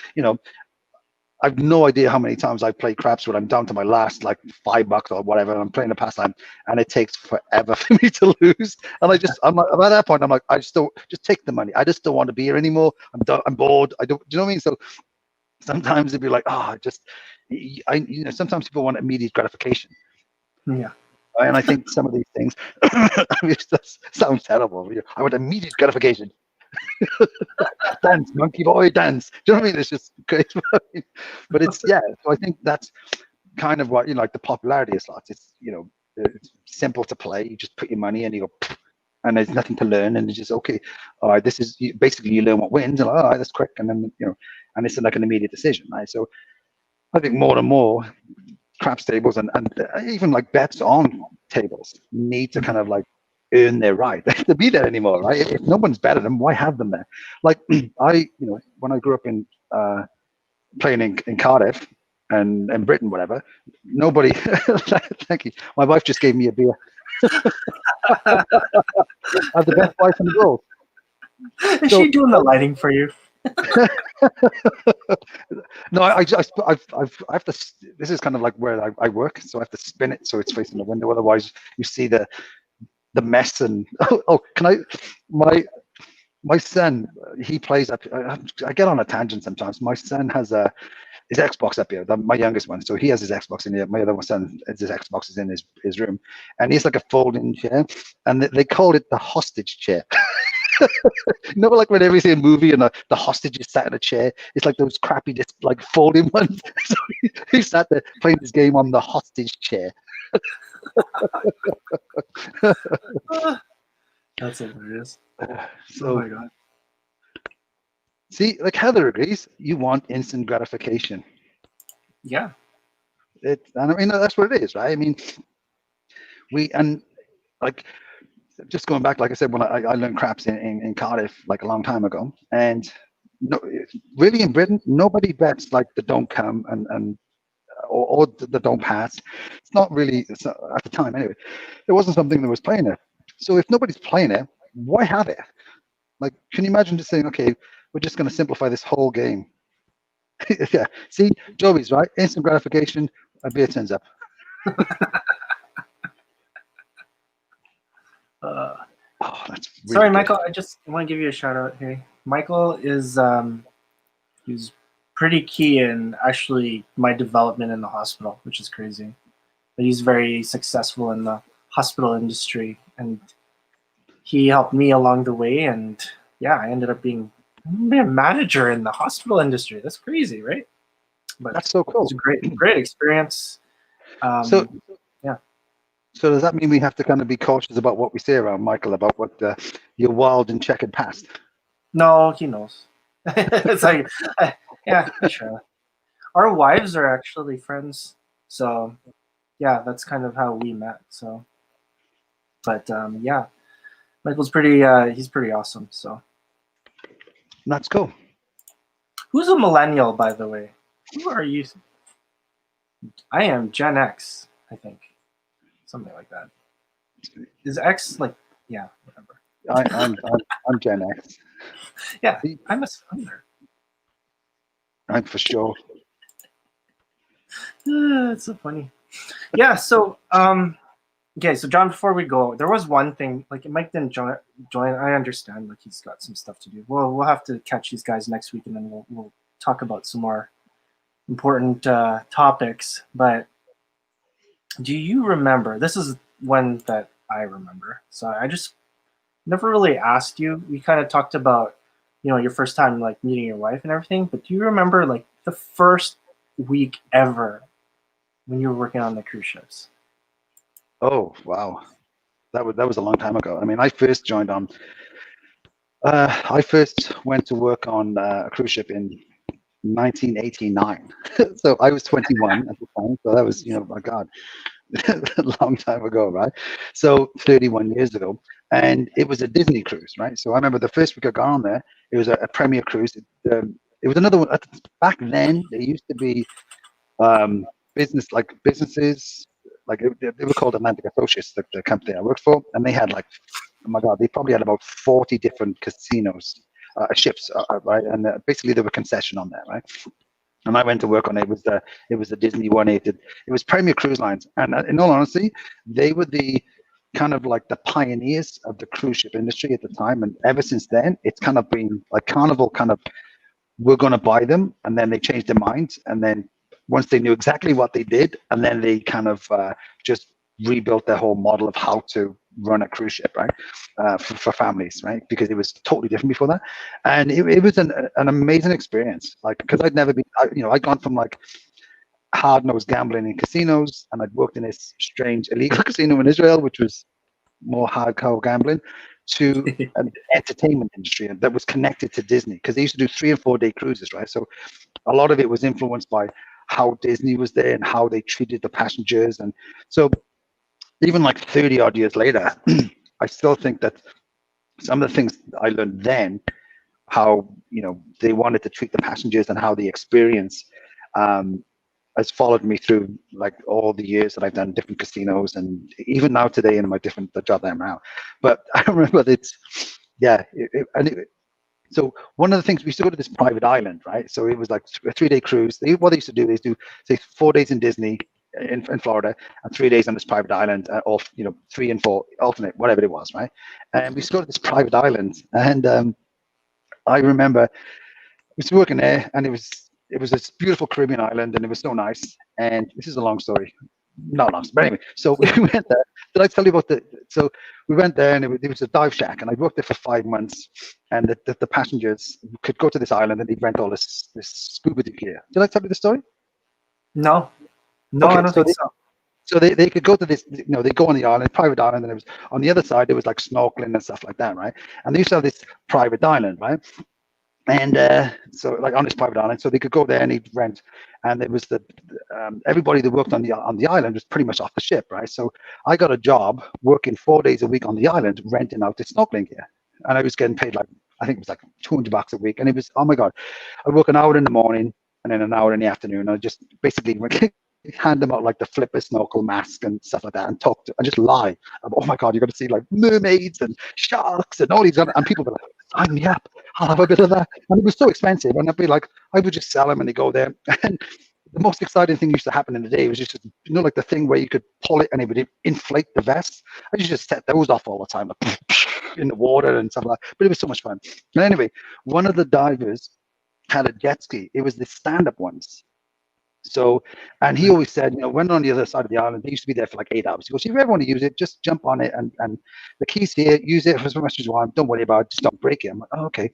I've no idea how many times I've played craps when I'm down to my last like $5 or whatever, and I'm playing a pastime, and it takes forever for me to lose. And I'm like, at that point, I'm like, I just take the money. I just don't want to be here anymore. I'm done. I'm bored. I don't. Do you know what I mean? So sometimes it'd be like, sometimes people want immediate gratification. Yeah. And I think some of these things, that sounds terrible. I want immediate gratification. Dance, monkey boy, dance. Do you know what I mean? It's just great. But it's, yeah. So I think that's kind of what, like the popularity of slots. It's, it's simple to play. You just put your money in, you go, and there's nothing to learn. And it's just, okay, all right, this is basically you learn what wins. And all right, that's quick. And then, and it's like an immediate decision, right? So I think more and more craps tables and even like bets on tables need to kind of like earn their right to be there anymore, right? If no one's better than them, why have them there? Like when I grew up in playing in Cardiff and Britain, whatever, nobody. Thank you. My wife just gave me a beer. I have the best wife in the world. Is she doing the lighting for you? No, I have to. This is kind of like where I work, so I have to spin it so it's facing the window. Otherwise, you see the mess. And can I? My son, he plays up. I get on a tangent sometimes. My son has his Xbox up here. My youngest one, so he has his Xbox in here. My other son, his Xbox is in his room, and he's like a folding chair, and they call it the hostage chair. Like whenever you see a movie and the hostage is sat in a chair, it's like those crappy, just like folding ones. So he sat there playing this game on the hostage chair. That's hilarious. So, oh my god. See, like Heather agrees, you want instant gratification. Yeah. And I mean, that's what it is, right? I mean, like, just going back, like I said, when I learned craps in Cardiff like a long time ago, and really in Britain, nobody bets like the don't come or the don't pass. It's not at the time anyway. It wasn't something that was playing it. So if nobody's playing it, why have it? Like, can you imagine just saying, okay, we're just going to simplify this whole game? Yeah. See, Joey's right. Instant gratification. A beer turns up. That's really sorry, good. Michael. I just want to give you a shout out here. Michael is he's pretty key in actually my development in the hospital, which is crazy. But he's very successful in the hospital industry, and he helped me along the way. And yeah, I ended up being a manager in the hospital industry. That's crazy, right? But That's so it was cool. a great experience. So, Yeah. so does that mean we have to kind of be cautious about what we say around Michael about what your wild and checkered past? No, he knows. It's like, yeah, sure. Our wives are actually friends, so yeah, that's kind of how we met. So, but yeah, Michael's pretty. He's pretty awesome. So, That's cool. who's a millennial, by the way? Who are you? I am Gen X, I think, something like that. Is X like? Yeah, whatever. I'm Gen X. Yeah, I'm there. I'm for sure. It's so funny. Yeah. So, okay. So, John, before we go, there was one thing. Like, Mike didn't join. I understand. Like, he's got some stuff to do. Well, we'll have to catch these guys next week, and then we'll talk about some more important topics. But do you remember? This is one that I remember. So I just never really asked you. We kind of talked about, your first time like meeting your wife and everything. But do you remember like the first week ever when you were working on the cruise ships? Oh wow, that was a long time ago. I mean, I first joined on. I first went to work on a cruise ship in 1989. So I was 21 at the time. So that was, my God, a long time ago, right? So 31 years ago, and it was a Disney cruise, right? So I remember the first week I got on there, it was a premier cruise. It was another one. Back then, there used to be businesses like they were called Atlantic Associates, the company I worked for, and they had like, oh my God, they probably had about 40 different casinos, ships, right? And basically they were concession on that, right? And I went to work on it. It was the Disney one. It was Premier Cruise Lines, and in all honesty, they were the kind of like the pioneers of the cruise ship industry at the time. And ever since then, it's kind of been like Carnival kind of, we're going to buy them, and then they changed their minds, and then once they knew exactly what they did, and then they kind of just rebuilt their whole model of how to run a cruise ship, right, for families, right, because it was totally different before that. And it was an amazing experience, like, because I'd never been, I'd gone from like hard-nosed gambling in casinos, and I'd worked in this strange illegal casino in Israel, which was more hardcore gambling, to an entertainment industry that was connected to Disney, because they used to do 3 and 4 day cruises, right? So a lot of it was influenced by how Disney was there and how they treated the passengers. And so even like 30 odd years later, I still think that some of the things I learned then, how they wanted to treat the passengers and how the experience has followed me through like all the years that I've done different casinos, and even now today in the job that I'm now. But I remember so one of the things, we used to go to this private island, right? So it was like a 3-day cruise. What they used to do is do, say, 4 days in Disney in Florida and 3 days on this private island, or 3 and 4 alternate, whatever it was, right? And we used to go to this private island, and I remember was working there, and it was this beautiful Caribbean island, and it was so nice. And this is a long story, not long, but anyway. So we went there. Did I tell you about So we went there, and it was a dive shack, and I worked there for 5 months. And the passengers could go to this island, and they'd rent all this scuba gear. Did I tell you the story? No, Okay, I don't think so. So they could go to this, they go on the island, private island, and it was on the other side, there was like snorkeling and stuff like that, right? And they used to have this private island, right? And so like on this private island, so they could go there and they'd rent, and it was everybody that worked on the island was pretty much off the ship, right? So I got a job working 4 days a week on the island, renting out this snorkeling gear, and I was getting paid like, I think it was like $200 a week, and it was, oh my God, I'd work an hour in the morning and then an hour in the afternoon. I just basically hand them out like the flipper snorkel mask and stuff like that, and talk to and just lie about, oh my God, you're going to see like mermaids and sharks and all these other, and people were like, sign me up, I'll have a bit of that. And it was so expensive, and I'd be like, I would just sell them, and they go there. And the most exciting thing used to happen in the day was just, like the thing where you could pull it and it would inflate the vest. I used to just set those off all the time, like in the water and stuff like that. But it was so much fun. And anyway, one of the divers had a jet ski. It was the stand-up ones. So, and he always said, when on the other side of the island, they used to be there for like 8 hours. He goes, if you ever want to use it, just jump on it, and the key's here, use it for as much as you want. Don't worry about it, just don't break it. I'm like, oh, okay.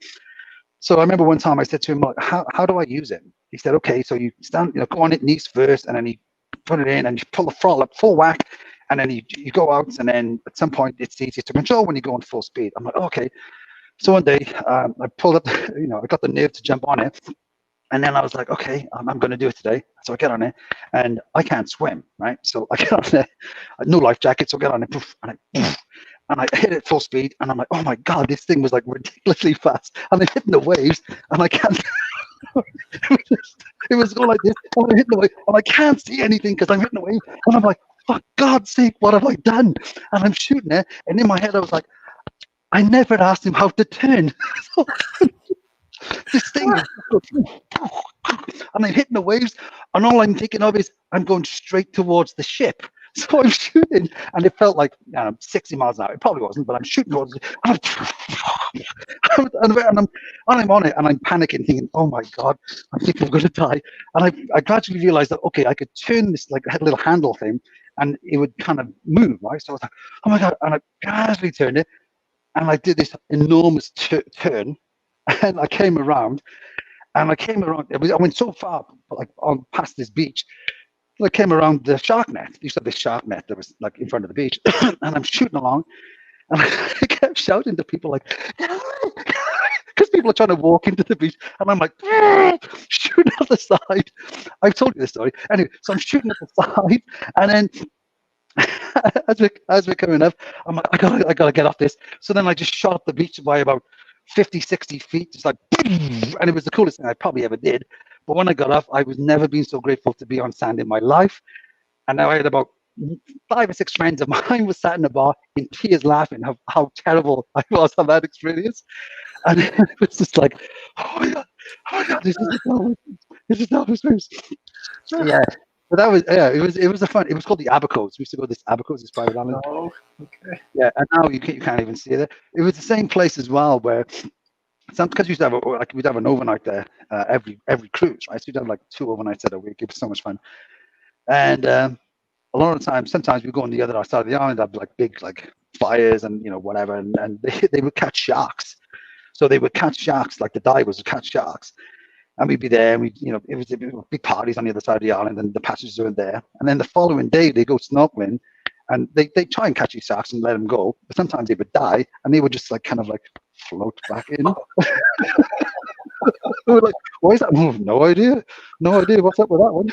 So I remember one time I said to him, how do I use it? He said, okay, so you stand, go on it knees first, and then you put it in, and you pull the throttle up full whack, and then you go out, and then at some point it's easier to control when you go on full speed. I'm like, oh, okay. So one day I pulled up, I got the nerve to jump on it. And then I was like, okay, I'm going to do it today. So I get on it, and I can't swim, right? So I get on there, no life jacket, so I get on it, poof, and I hit it full speed, and I'm like, oh my God, this thing was like ridiculously fast. And I'm hitting the waves, and I can't, it was going like this, and I'm hitting the wave, and I can't see anything because I'm hitting the wave. And I'm like, for God's sake, what have I done? And I'm shooting it, and in my head, I was like, I never asked him how to turn. This thing, and I'm hitting the waves, and all I'm thinking of is I'm going straight towards the ship. So I'm shooting, and it felt like 60 miles an hour. It probably wasn't, but I'm shooting towards it, and I'm on it, and I'm panicking, thinking, "Oh my God, I think I'm going to die." And I gradually realized that I could turn this like a little handle thing, and it would kind of move, right? So I was like, "Oh my God!" And I gradually turned it, and I did this enormous turn. And I came around. I went so far, like on past this beach. I came around the shark net. They used to have this shark net that was like in front of the beach, and I'm shooting along, and I kept shouting to people like, because people are trying to walk into the beach, and I'm like shooting at the side. I've told you this story anyway. So I'm shooting at the side, and then as we're coming up, I'm like, I gotta get off this. So then I just shot up the beach by about 50, 60 feet, just like, and it was the coolest thing I probably ever did. But when I got off, I was never been so grateful to be on sand in my life. And now I had about 5 or 6 friends of mine was sat in a bar in tears laughing how terrible I was on that experience. And it was just like, oh my God, this is the experience. Yeah. But that was it was a fun. It was called the Abacos. We used to go to this Abacos, this private island. Oh, okay. Yeah, and now you can't even see it. It was the same place as well where because we used to have we'd have an overnight there every cruise, right? So we'd have like 2 overnights a week. It was so much fun. And a lot of the time, sometimes we go on the other side of the island, have like big like fires and whatever, and they would catch sharks. So they would catch sharks, like the divers would catch sharks. And we'd be there, and it was big parties on the other side of the island, and the passengers were there. And then the following day, they go snorkeling, and they try and catch these sharks and let them go. But sometimes they would die, and they would just like kind of like float back in. We were like, why is that? No idea. What's up with that one?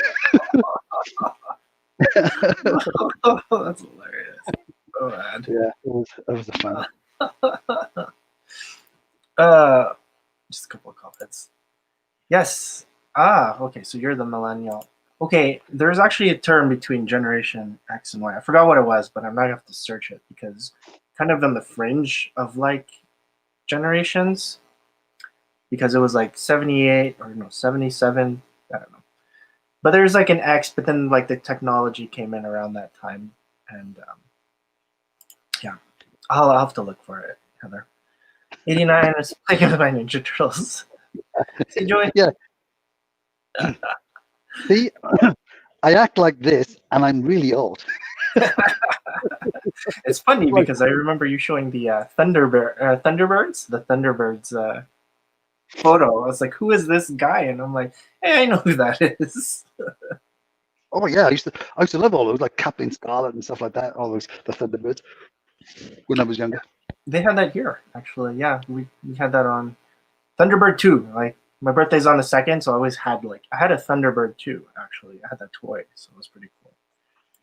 Oh, that's hilarious. Oh man. Yeah, it was a fun. Just a couple of comments. Yes. Okay, so you're the millennial. Okay, there's actually a term between Generation X and Y. I forgot what it was, but I might have to search it because kind of on the fringe of like generations, because it was like 78 or no 77. I don't know. But there's like an X, but then like the technology came in around that time, and yeah, I'll have to look for it, Heather. 89 is playing with my Ninja Turtles. Enjoy. Yeah. See, I act like this, and I'm really old. It's funny because I remember you showing the Thunderbirds, the Thunderbirds photo. I was like, "Who is this guy?" And I'm like, "Hey, I know who that is." Oh yeah, I used to love all those like Captain Scarlet and stuff like that. All those the Thunderbirds when I was younger. They had that here, actually. Yeah, we had that on Thunderbird 2. Like my birthday's on the 2nd, so I always had I had a Thunderbird 2, actually. I had that toy, so it was pretty cool.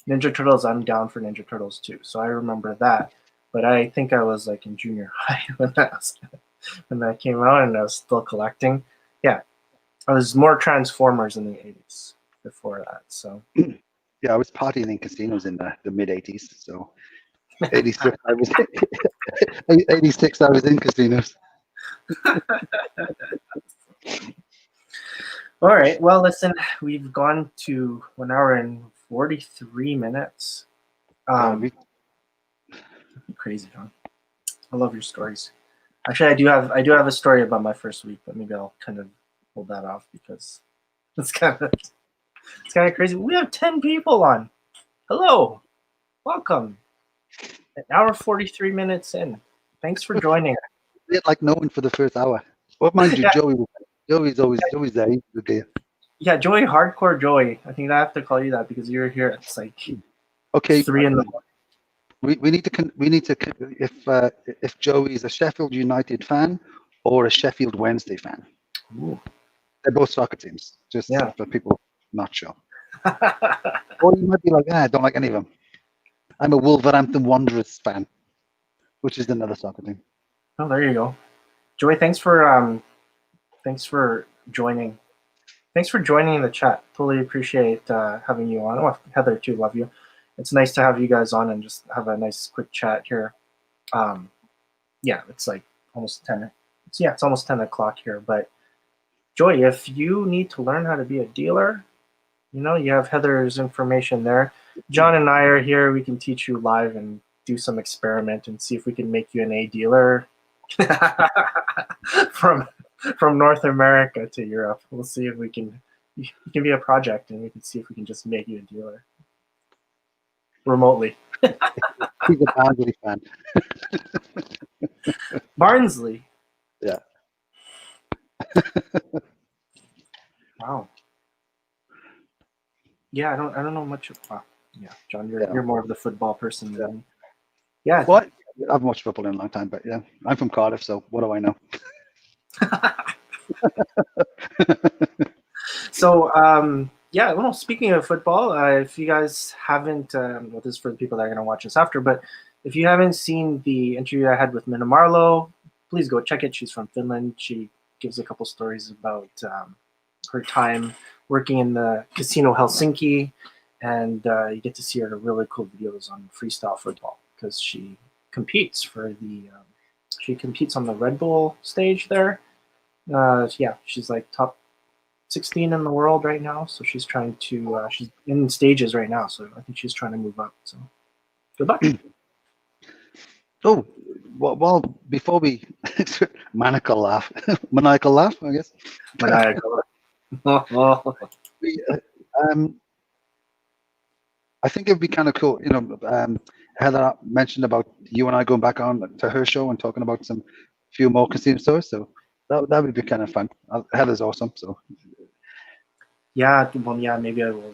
Ninja Turtles, I'm down for Ninja Turtles too, so I remember that. But I think I was like in junior high when that came out, and I was still collecting. Yeah, I was more Transformers in the 80s before that. So yeah, I was partying in casinos in the mid 80s. So 86, I was 86. I was in casinos. All right. Well, listen, we've gone to 1 hour and 43 minutes. Crazy, John. I love your stories. Actually, I do have a story about my first week, but maybe I'll kind of hold that off because it's kind of It's kind of crazy. We have 10 people on. Hello. Welcome. An hour 43 minutes in. Thanks for joining. It's like no one for the first hour. Well, mind you, Yeah. Joey's always there. He's a good guy. Yeah, Joey, hardcore Joey. I think I have to call you that because you're here. It's like Okay, 3 in the morning. we need to if Joey's a Sheffield United fan or a Sheffield Wednesday fan. Ooh. They're both soccer teams, just Yeah. for people not sure. Or you might be like, I don't like any of them. I'm a Wolverhampton Wanderers fan, which is another soccer team. Oh, there you go. Joey, thanks for joining. Thanks for joining the chat. Totally appreciate having you on. Oh, Heather too, love you. It's nice to have you guys on and just have a nice quick chat here. Yeah, it's like almost 10. It's almost 10 o'clock here. But Joey, if you need to learn how to be a dealer, you have Heather's information there. John and I are here. We can teach you live and do some experiment and see if we can make you an A dealer from North America to Europe. We'll see if we can. You can be a project, and we can see if we can just make you a dealer remotely. He's a Barnsley fan. Barnsley. Yeah. Wow. Yeah, I don't know much. Yeah, John, you're more of the football person than me. Yeah. What? I haven't watched football in a long time, but yeah, I'm from Cardiff, so what do I know? So, yeah, well, speaking of football, if you guys haven't, well, this is for the people that are going to watch this after, but if you haven't seen the interview I had with Minna Marlowe, please go check it. She's from Finland. She gives a couple stories about her time working in the casino Helsinki, and you get to see her really cool videos on freestyle football because she competes on the Red Bull stage there. Yeah, she's like top 16 in the world right now, so she's trying to she's in stages right now, so I think she's trying to move up. So good luck. Oh, well, before we maniacal laugh, I guess. Maniacal. I think it'd be kind of cool, Heather mentioned about you and I going back on to her show and talking about some few more casino stories, so that would be kind of fun. Heather's awesome, so. Yeah, well, yeah, maybe I will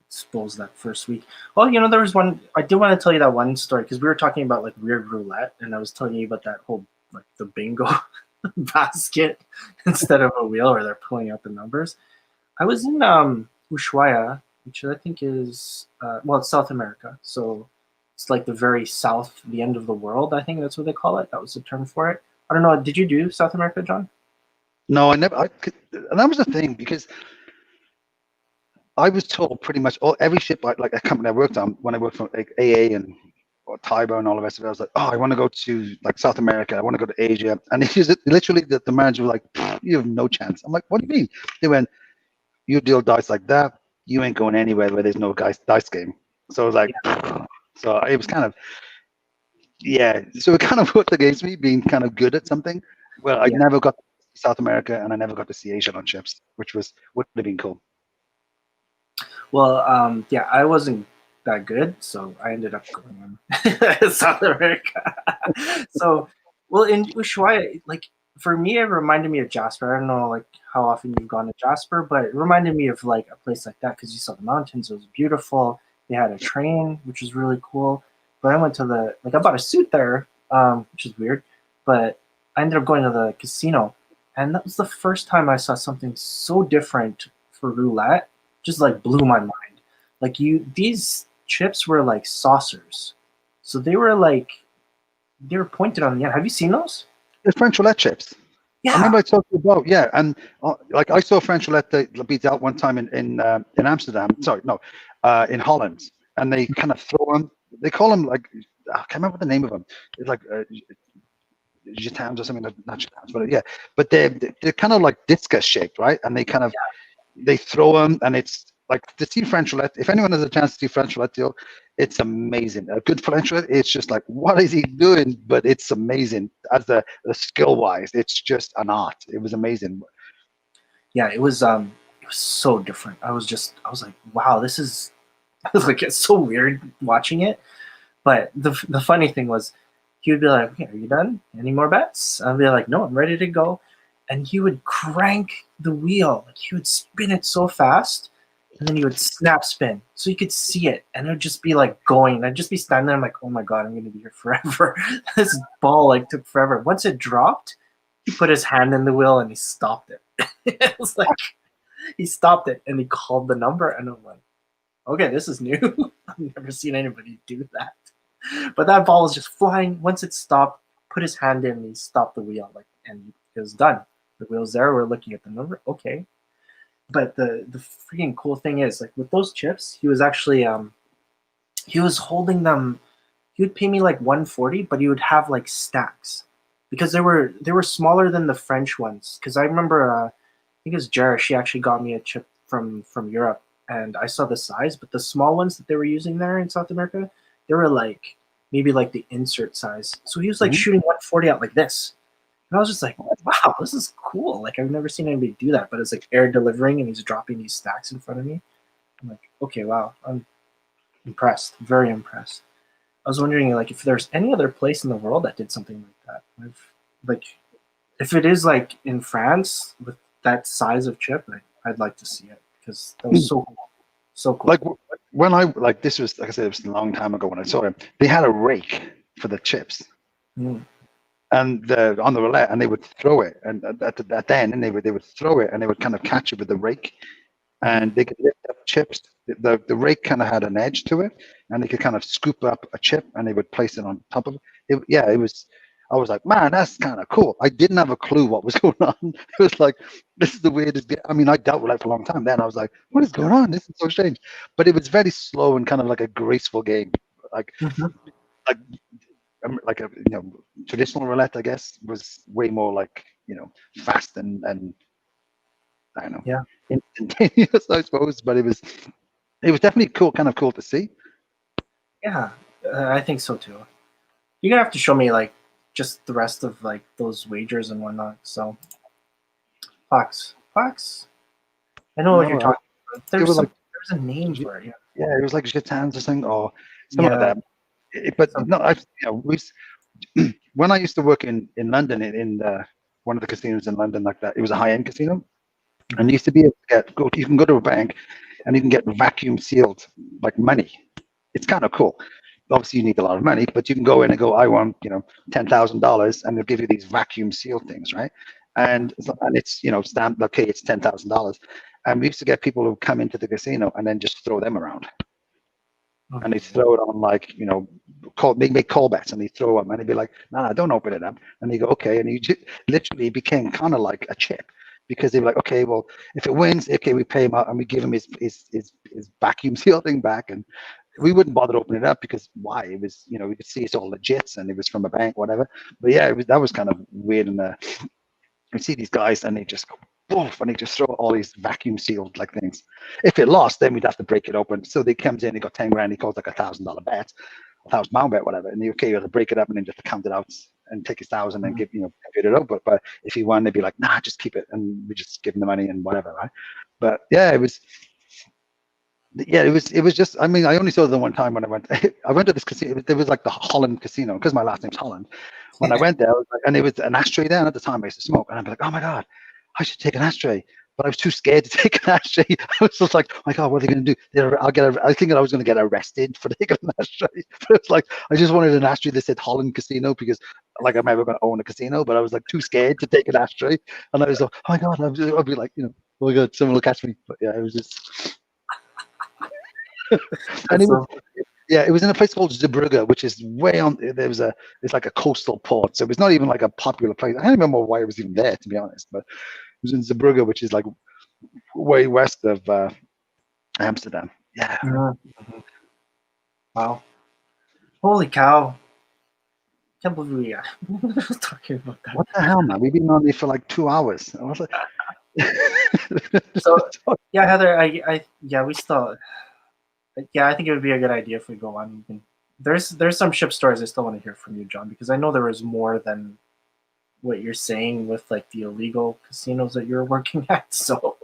expose that first week. Well, there was one, I did want to tell you that one story because we were talking about like weird roulette, and I was telling you about that whole like the bingo basket instead of a wheel where they're pulling out the numbers. I was in Ushuaia, which I think is it's South America, so it's like the very south, the end of the world. I think that's what they call it. That was the term for it. I don't know. Did you do South America, John? No, I never. And that was the thing because I was told pretty much every ship like a company I worked on when I worked for like AA and Taibo and all the rest of it. I was like, I want to go to like South America. I want to go to Asia. And it was literally the manager was like, you have no chance. I'm like, what do you mean? They went, you deal dice like that, you ain't going anywhere where there's no dice game. So I was like, so it was kind of, yeah. So it kind of worked against me being kind of good at something. Well, I never got to South America and I never got to see Asia on ships, which would have been cool. Well, yeah, I wasn't that good, so I ended up going on South America. So, well, in Ushuaia, like for me, it reminded me of Jasper. I don't know, like how often you've gone to Jasper, but it reminded me of like a place like that because you saw the mountains. It was beautiful. They had a train, which was really cool. But I went to I bought a suit there, which is weird. But I ended up going to the casino, and that was the first time I saw something so different for roulette. Just like blew my mind. Like these chips were like saucers, so they were pointed on the end. Have you seen those? The French roulette chips. Yeah. I remember I talked about and like I saw French roulette that beat out one time in Amsterdam. Sorry, no, in Holland, and they kind of throw them. They call them like I can't remember the name of them. It's like Jitams or something. Not Jitams, but yeah. But they're kind of like discus shaped, right? And they kind of they throw them, and it's like to see French roulette. If anyone has a chance to see French roulette, deal, it's amazing. A good French roulette, it's just like, what is he doing? But it's amazing as the skill wise. It's just an art. It was amazing. Yeah, it was was so different. I was like, wow, this is I was like, it's so weird watching it. But the funny thing was, he would be like, okay, are you done? Any more bets? I'd be like, no, I'm ready to go. And he would crank the wheel. Like, he would spin it so fast, and then he would snap spin. So you could see it, and it would just be like going. And I'd just be standing there. I'm like, oh my God, I'm going to be here forever. This ball like took forever. Once it dropped, he put his hand in the wheel and he stopped it. It was like, he stopped it and he called the number. And I'm like, okay, this is new. I've never seen anybody do that. But that ball was just flying. Once it stopped, put his hand in, and he stopped the wheel, like, and it was done. The wheel's there. We're looking at the number. Okay. But the freaking cool thing is, like, with those chips, he was actually he was holding them. He would pay me like 140, but he would have like stacks because they were smaller than the French ones. Because I remember, I think it was Jara. She actually got me a chip from Europe, and I saw the size. But the small ones that they were using there in South America, they were like maybe like the insert size. So he was like shooting 140 out like this. And I was just like, wow, this is cool. Like, I've never seen anybody do that. But it's like air delivering, and he's dropping these stacks in front of me. I'm like, okay, wow. I'm impressed. Very impressed. I was wondering, like, if there's any other place in the world that did something like that. Like, if it is, like, in France with that size of chip, I'd like to see it. Because that was so cool. So cool. Like, when this was, like I said, it was a long time ago when I saw him. They had a rake for the chips. Mm. And on the roulette, and they would throw it, and at the end, and they would throw it, and they would kind of catch it with the rake, and they could lift up chips. The rake kind of had an edge to it, and they could kind of scoop up a chip, and they would place it on top of it. It was. I was like, man, that's kind of cool. I didn't have a clue what was going on. It was like, this is the weirdest. I mean, I dealt with it for a long time. Then I was like, what is going on? This is so strange. But it was very slow and kind of like a graceful game, like like a traditional roulette, I guess, was way more like fast and I don't know, instantaneous, I suppose. But it was definitely cool, kind of cool to see. Yeah, I think so too. You're gonna have to show me like just the rest of like those wagers and whatnot. So, Fox. I know what you're talking about. There's a name for it. Yeah, it was like Gitans or something, or something like that. But no, when I used to work in London in one of the casinos in London like that, it was a high-end casino, and you used to be able to you can go to a bank and you can get vacuum sealed like money. It's kind of cool. Obviously, you need a lot of money, but you can go in and go, I want $10,000, and they'll give you these vacuum sealed things, right? And it's stamped, okay, it's $10,000. And we used to get people who come into the casino and then just throw them around. Okay. And they throw it on like, they make call bets, and they throw them, and they'd be like, no, don't open it up. And they go, okay. And he literally became kind of like a chip, because they were like, okay, well, if it wins, okay, we pay him out and we give him his vacuum seal thing back. And we wouldn't bother to open it up because why? It was, we could see it's all legit and it was from a bank, whatever. But yeah, that was kind of weird. And you see these guys and they just go, woof, and they just throw all these vacuum sealed like things. If it lost, then we'd have to break it open. So they comes in, he got 10 grand, he calls like $1,000 bet, £1,000 bet, whatever. And you have to break it up and then just count it out and take his 1,000 and give, compute it up. But if he won, they'd be like, nah, just keep it. And we just give him the money and whatever, right? But yeah, it was just, I mean, I only saw it the one time when I went to this casino. There was like the Holland casino, because my last name's Holland. When I went there, I was like, and there was an ashtray there, and at the time I used to smoke, and I'd be like, oh my God, I should take an ashtray. But I was too scared to take an ashtray. I was just like, oh my God, what are they going to do? I think that I was going to get arrested for taking an ashtray. But it's like, I just wanted an ashtray that said Holland Casino, because like I'm never going to own a casino, but I was like too scared to take an ashtray. And I was like, oh my God, I'd be like, oh my God, someone will catch me. But yeah, it was just... And it was in a place called Zeebrugge, which is way on. It's like a coastal port, so it was not even like a popular place. I don't remember why it was even there, to be honest. But it was in Zeebrugge, which is like way west of Amsterdam. Yeah. Mm-hmm. Wow. Holy cow! Can't believe we were talking about that. What the hell, man? We've been on there for like 2 hours. I was like... So yeah, Heather, we still. Yeah, I think it would be a good idea if we go on. There's some ship stories I still want to hear from you, John, because I know there was more than what you're saying with like the illegal casinos that you're working at. So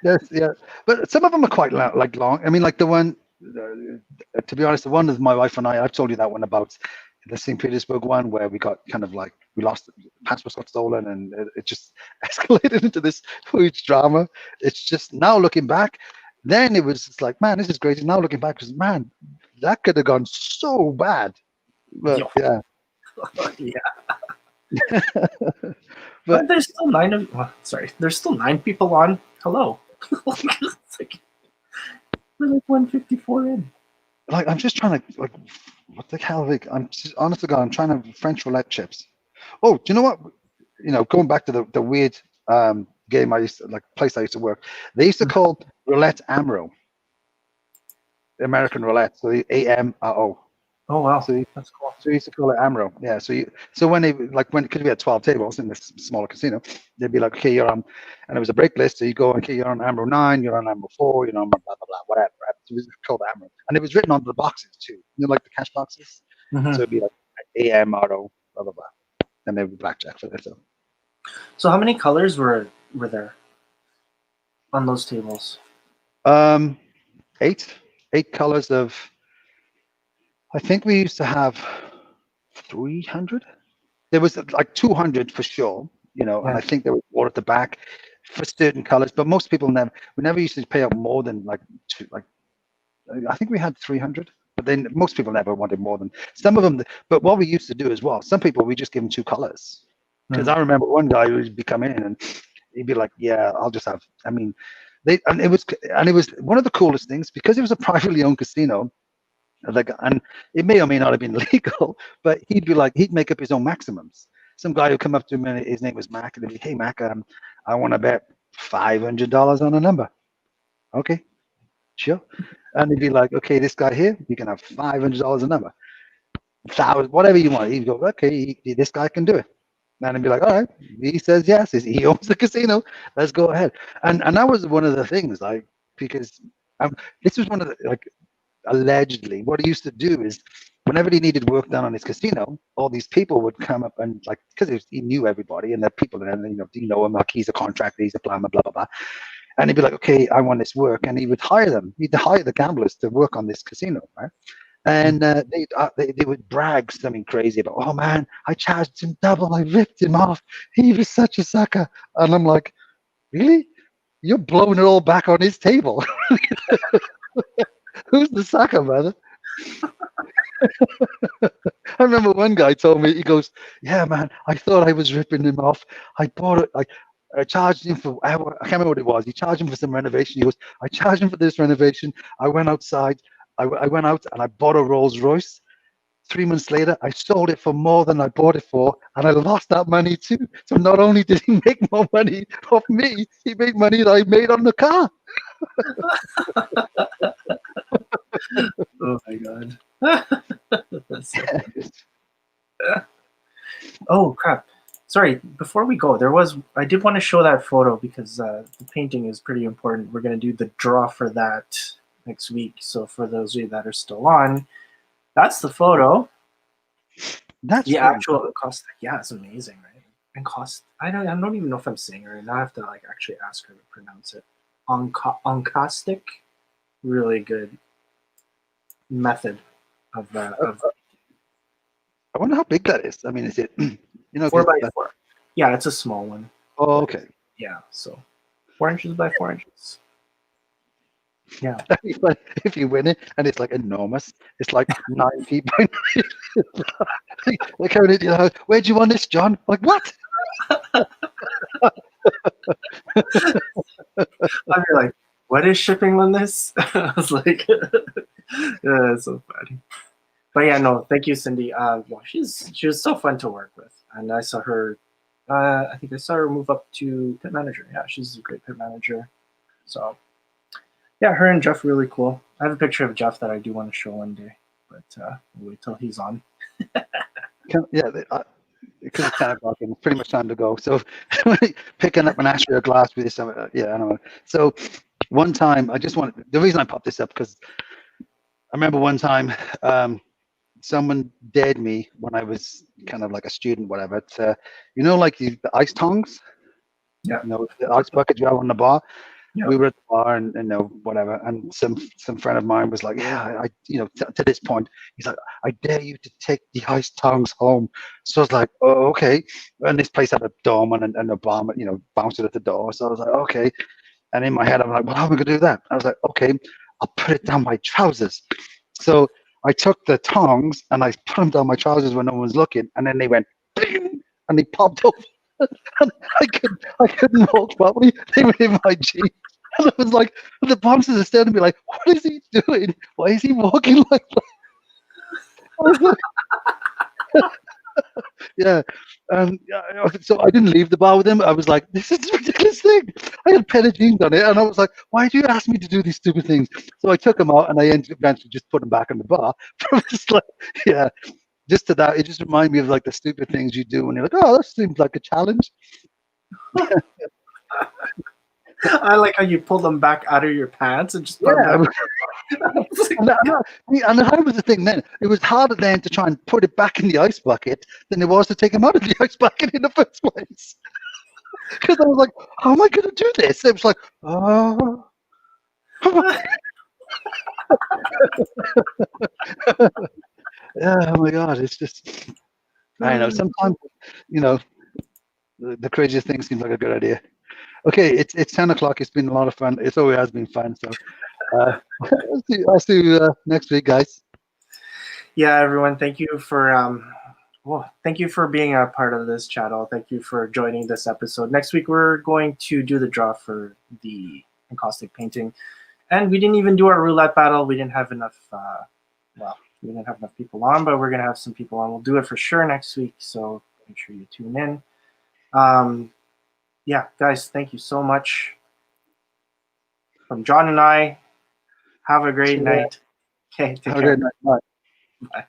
Yes, yeah. But some of them are quite like long. I mean, like the one, to be honest, the one with my wife and I've told you that one about the St. Petersburg one where we got kind of like, we lost, passports got stolen and it just escalated into this huge drama. It's just now looking back, then it was just like, man, this is crazy. Now looking back, because man, that could have gone so bad. But Yo. yeah. Yeah. But But there's still nine of. Sorry, there's still 9 people on. Hello. It's like, we're like 154 in. like, I'm just trying to, like, what the hell? Like, I'm just, honest to God, I'm trying to French roulette chips. Oh, do you know what? You know, going back to the weird game I used to, like, place I used to work, they used to call roulette Amro, American roulette. So the AMRO. Oh wow, So that's cool. we used to call it Amro. Yeah. So when they, like, because we had 12 tables in this smaller casino, they'd be like, okay, you're on, and it was a break list. So you go, okay, you're on Amro 9, you're on Amro 4, you're on blah blah blah, whatever. Right? So it was called Amro, and it was written onto the boxes too. You know, like the cash boxes. Mhm. So it'd be like AMRO, blah blah blah, and there'd be blackjack for it. So how many colors were there on those tables? Eight colors of. I think we used to have 300. There was like 200 for sure, you know, and Yeah. I think there was more at the back for certain colors, but most people never. We never used to pay out more than like two. Like, I think we had 300, but then most people never wanted more than some of them. But what we used to do as well, some people we just give them 2 colors. Because I remember one guy who would be coming in and he'd be like, "Yeah, I'll just have." I mean, and it was one of the coolest things because it was a privately owned casino. Like, and it may or may not have been legal, but he'd be like, he'd make up his own maximums. Some guy would come up to him and his name was Mac, and he'd be, "Hey Mac, I want to bet $500 on a number." Okay, sure. And he'd be like, "Okay, this guy here, you can have $500 a number, 1,000, whatever you want." He'd go, "Okay, this guy can do it." And I'd be like, "All right." He says yes. He owns the casino. Let's go ahead. And that was one of the things, like, because this was one of the, like, allegedly what he used to do is whenever he needed work done on his casino, all these people would come up and, like, because he knew everybody and the people, and, you know, do you know him? Like, he's a contractor, he's a plumber, blah blah blah. And he'd be like, "Okay, I want this work," and he would hire them. He'd hire the gamblers to work on this casino, right? And they would brag something crazy about, "Oh man, I charged him double, I ripped him off. He was such a sucker." And I'm like, "Really? You're blowing it all back on his table." Who's the sucker, brother? I remember one guy told me, he goes, "Yeah, man, I thought I was ripping him off. I bought it, like, I charged him for, I can't remember what it was. He charged him for some renovation." He goes, "I charged him for this renovation. I went outside, I went out and I bought a Rolls Royce. 3 months later, I sold it for more than I bought it for, and I lost that money too. So not only did he make more money off me, he made money that I made on the car." Oh my god. That's so funny. Oh crap. Sorry, before we go, I did want to show that photo because the painting is pretty important. We're going to do the draw for that next week. So for those of you that are still on, that's the photo. That's The really actual cost. Yeah, it's amazing, right? And cost. I don't even know if I'm saying it right now. I have to, like, actually ask her to pronounce it. Oncostic. Really good method of I wonder how big that is. I mean, is it, you know, 4x4. Yeah, it's a small one. Oh, okay. Yeah, so 4 inches by 4 inches. Yeah. If you win it and it's like enormous, it's like 9 feet by 9. They're carrying it, you know, "Where'd you want this, John?" Like, what? I'd be like, "What is shipping on this?" I was like, yeah, it's so funny. But yeah, no, thank you, Cindy. Well, she was so fun to work with, and I saw her. I think I saw her move up to pit manager. Yeah, she's a great pit manager. So yeah, her and Jeff really cool. I have a picture of Jeff that I do want to show one day, but we'll wait till he's on. Yeah, because it's 10 o'clock and it's pretty much time to go. So picking up an Ashray glass with this, yeah, I don't know. So one time, the reason I popped this up because I remember one time someone dared me when I was kind of like a student, whatever. You know, like the ice tongs. Yeah. The ice bucket you have on the bar. Yeah. We were at the bar and whatever, and some friend of mine was like, yeah, to this point, he's like, I dare you to take the ice tongs home. So I was like, oh, okay. And this place had a dome and a bomb, bounced it at the door. So I was like, okay. And in my head, I'm like, well, how am I gonna do that? I was like, okay, I'll put it down my trousers. So I took the tongs and I put them down my trousers when no one was looking, and then they went, bing, and they popped up. And I couldn't walk properly. They were in my jeans. And I was like, the bouncers are staring at me like, what is he doing? Why is he walking like that? I was like, yeah. So I didn't leave the bar with him. I was like, this is a ridiculous thing. I had a pair of jeans on it, and I was like, why do you ask me to do these stupid things? So I took them out, and I eventually just put them back in the bar. Just like, yeah. Just to that, it just reminded me of like the stupid things you do when you're like, oh, that seems like a challenge. I like how you pull them back out of your pants and just put them back. And that was the thing then. It was harder then to try and put it back in the ice bucket than it was to take them out of the ice bucket in the first place. Because I was like, how am I going to do this? It was like, oh. Oh my God, it's just, I know, sometimes, the craziest thing seems like a good idea. Okay, it's 10 o'clock. It's been a lot of fun. It always has been fun. So I'll see you next week, guys. Yeah, everyone, thank you for thank you for being a part of this channel. Thank you for joining this episode. Next week we're going to do the draw for the encaustic painting, and we didn't even do our roulette battle. We didn't have enough. We didn't have enough people on, but we're gonna have some people on. We'll do it for sure next week. So make sure you tune in. Yeah, guys, thank you so much. From John and I, have a great night. Okay, take care. Have a great night. Bye. Bye.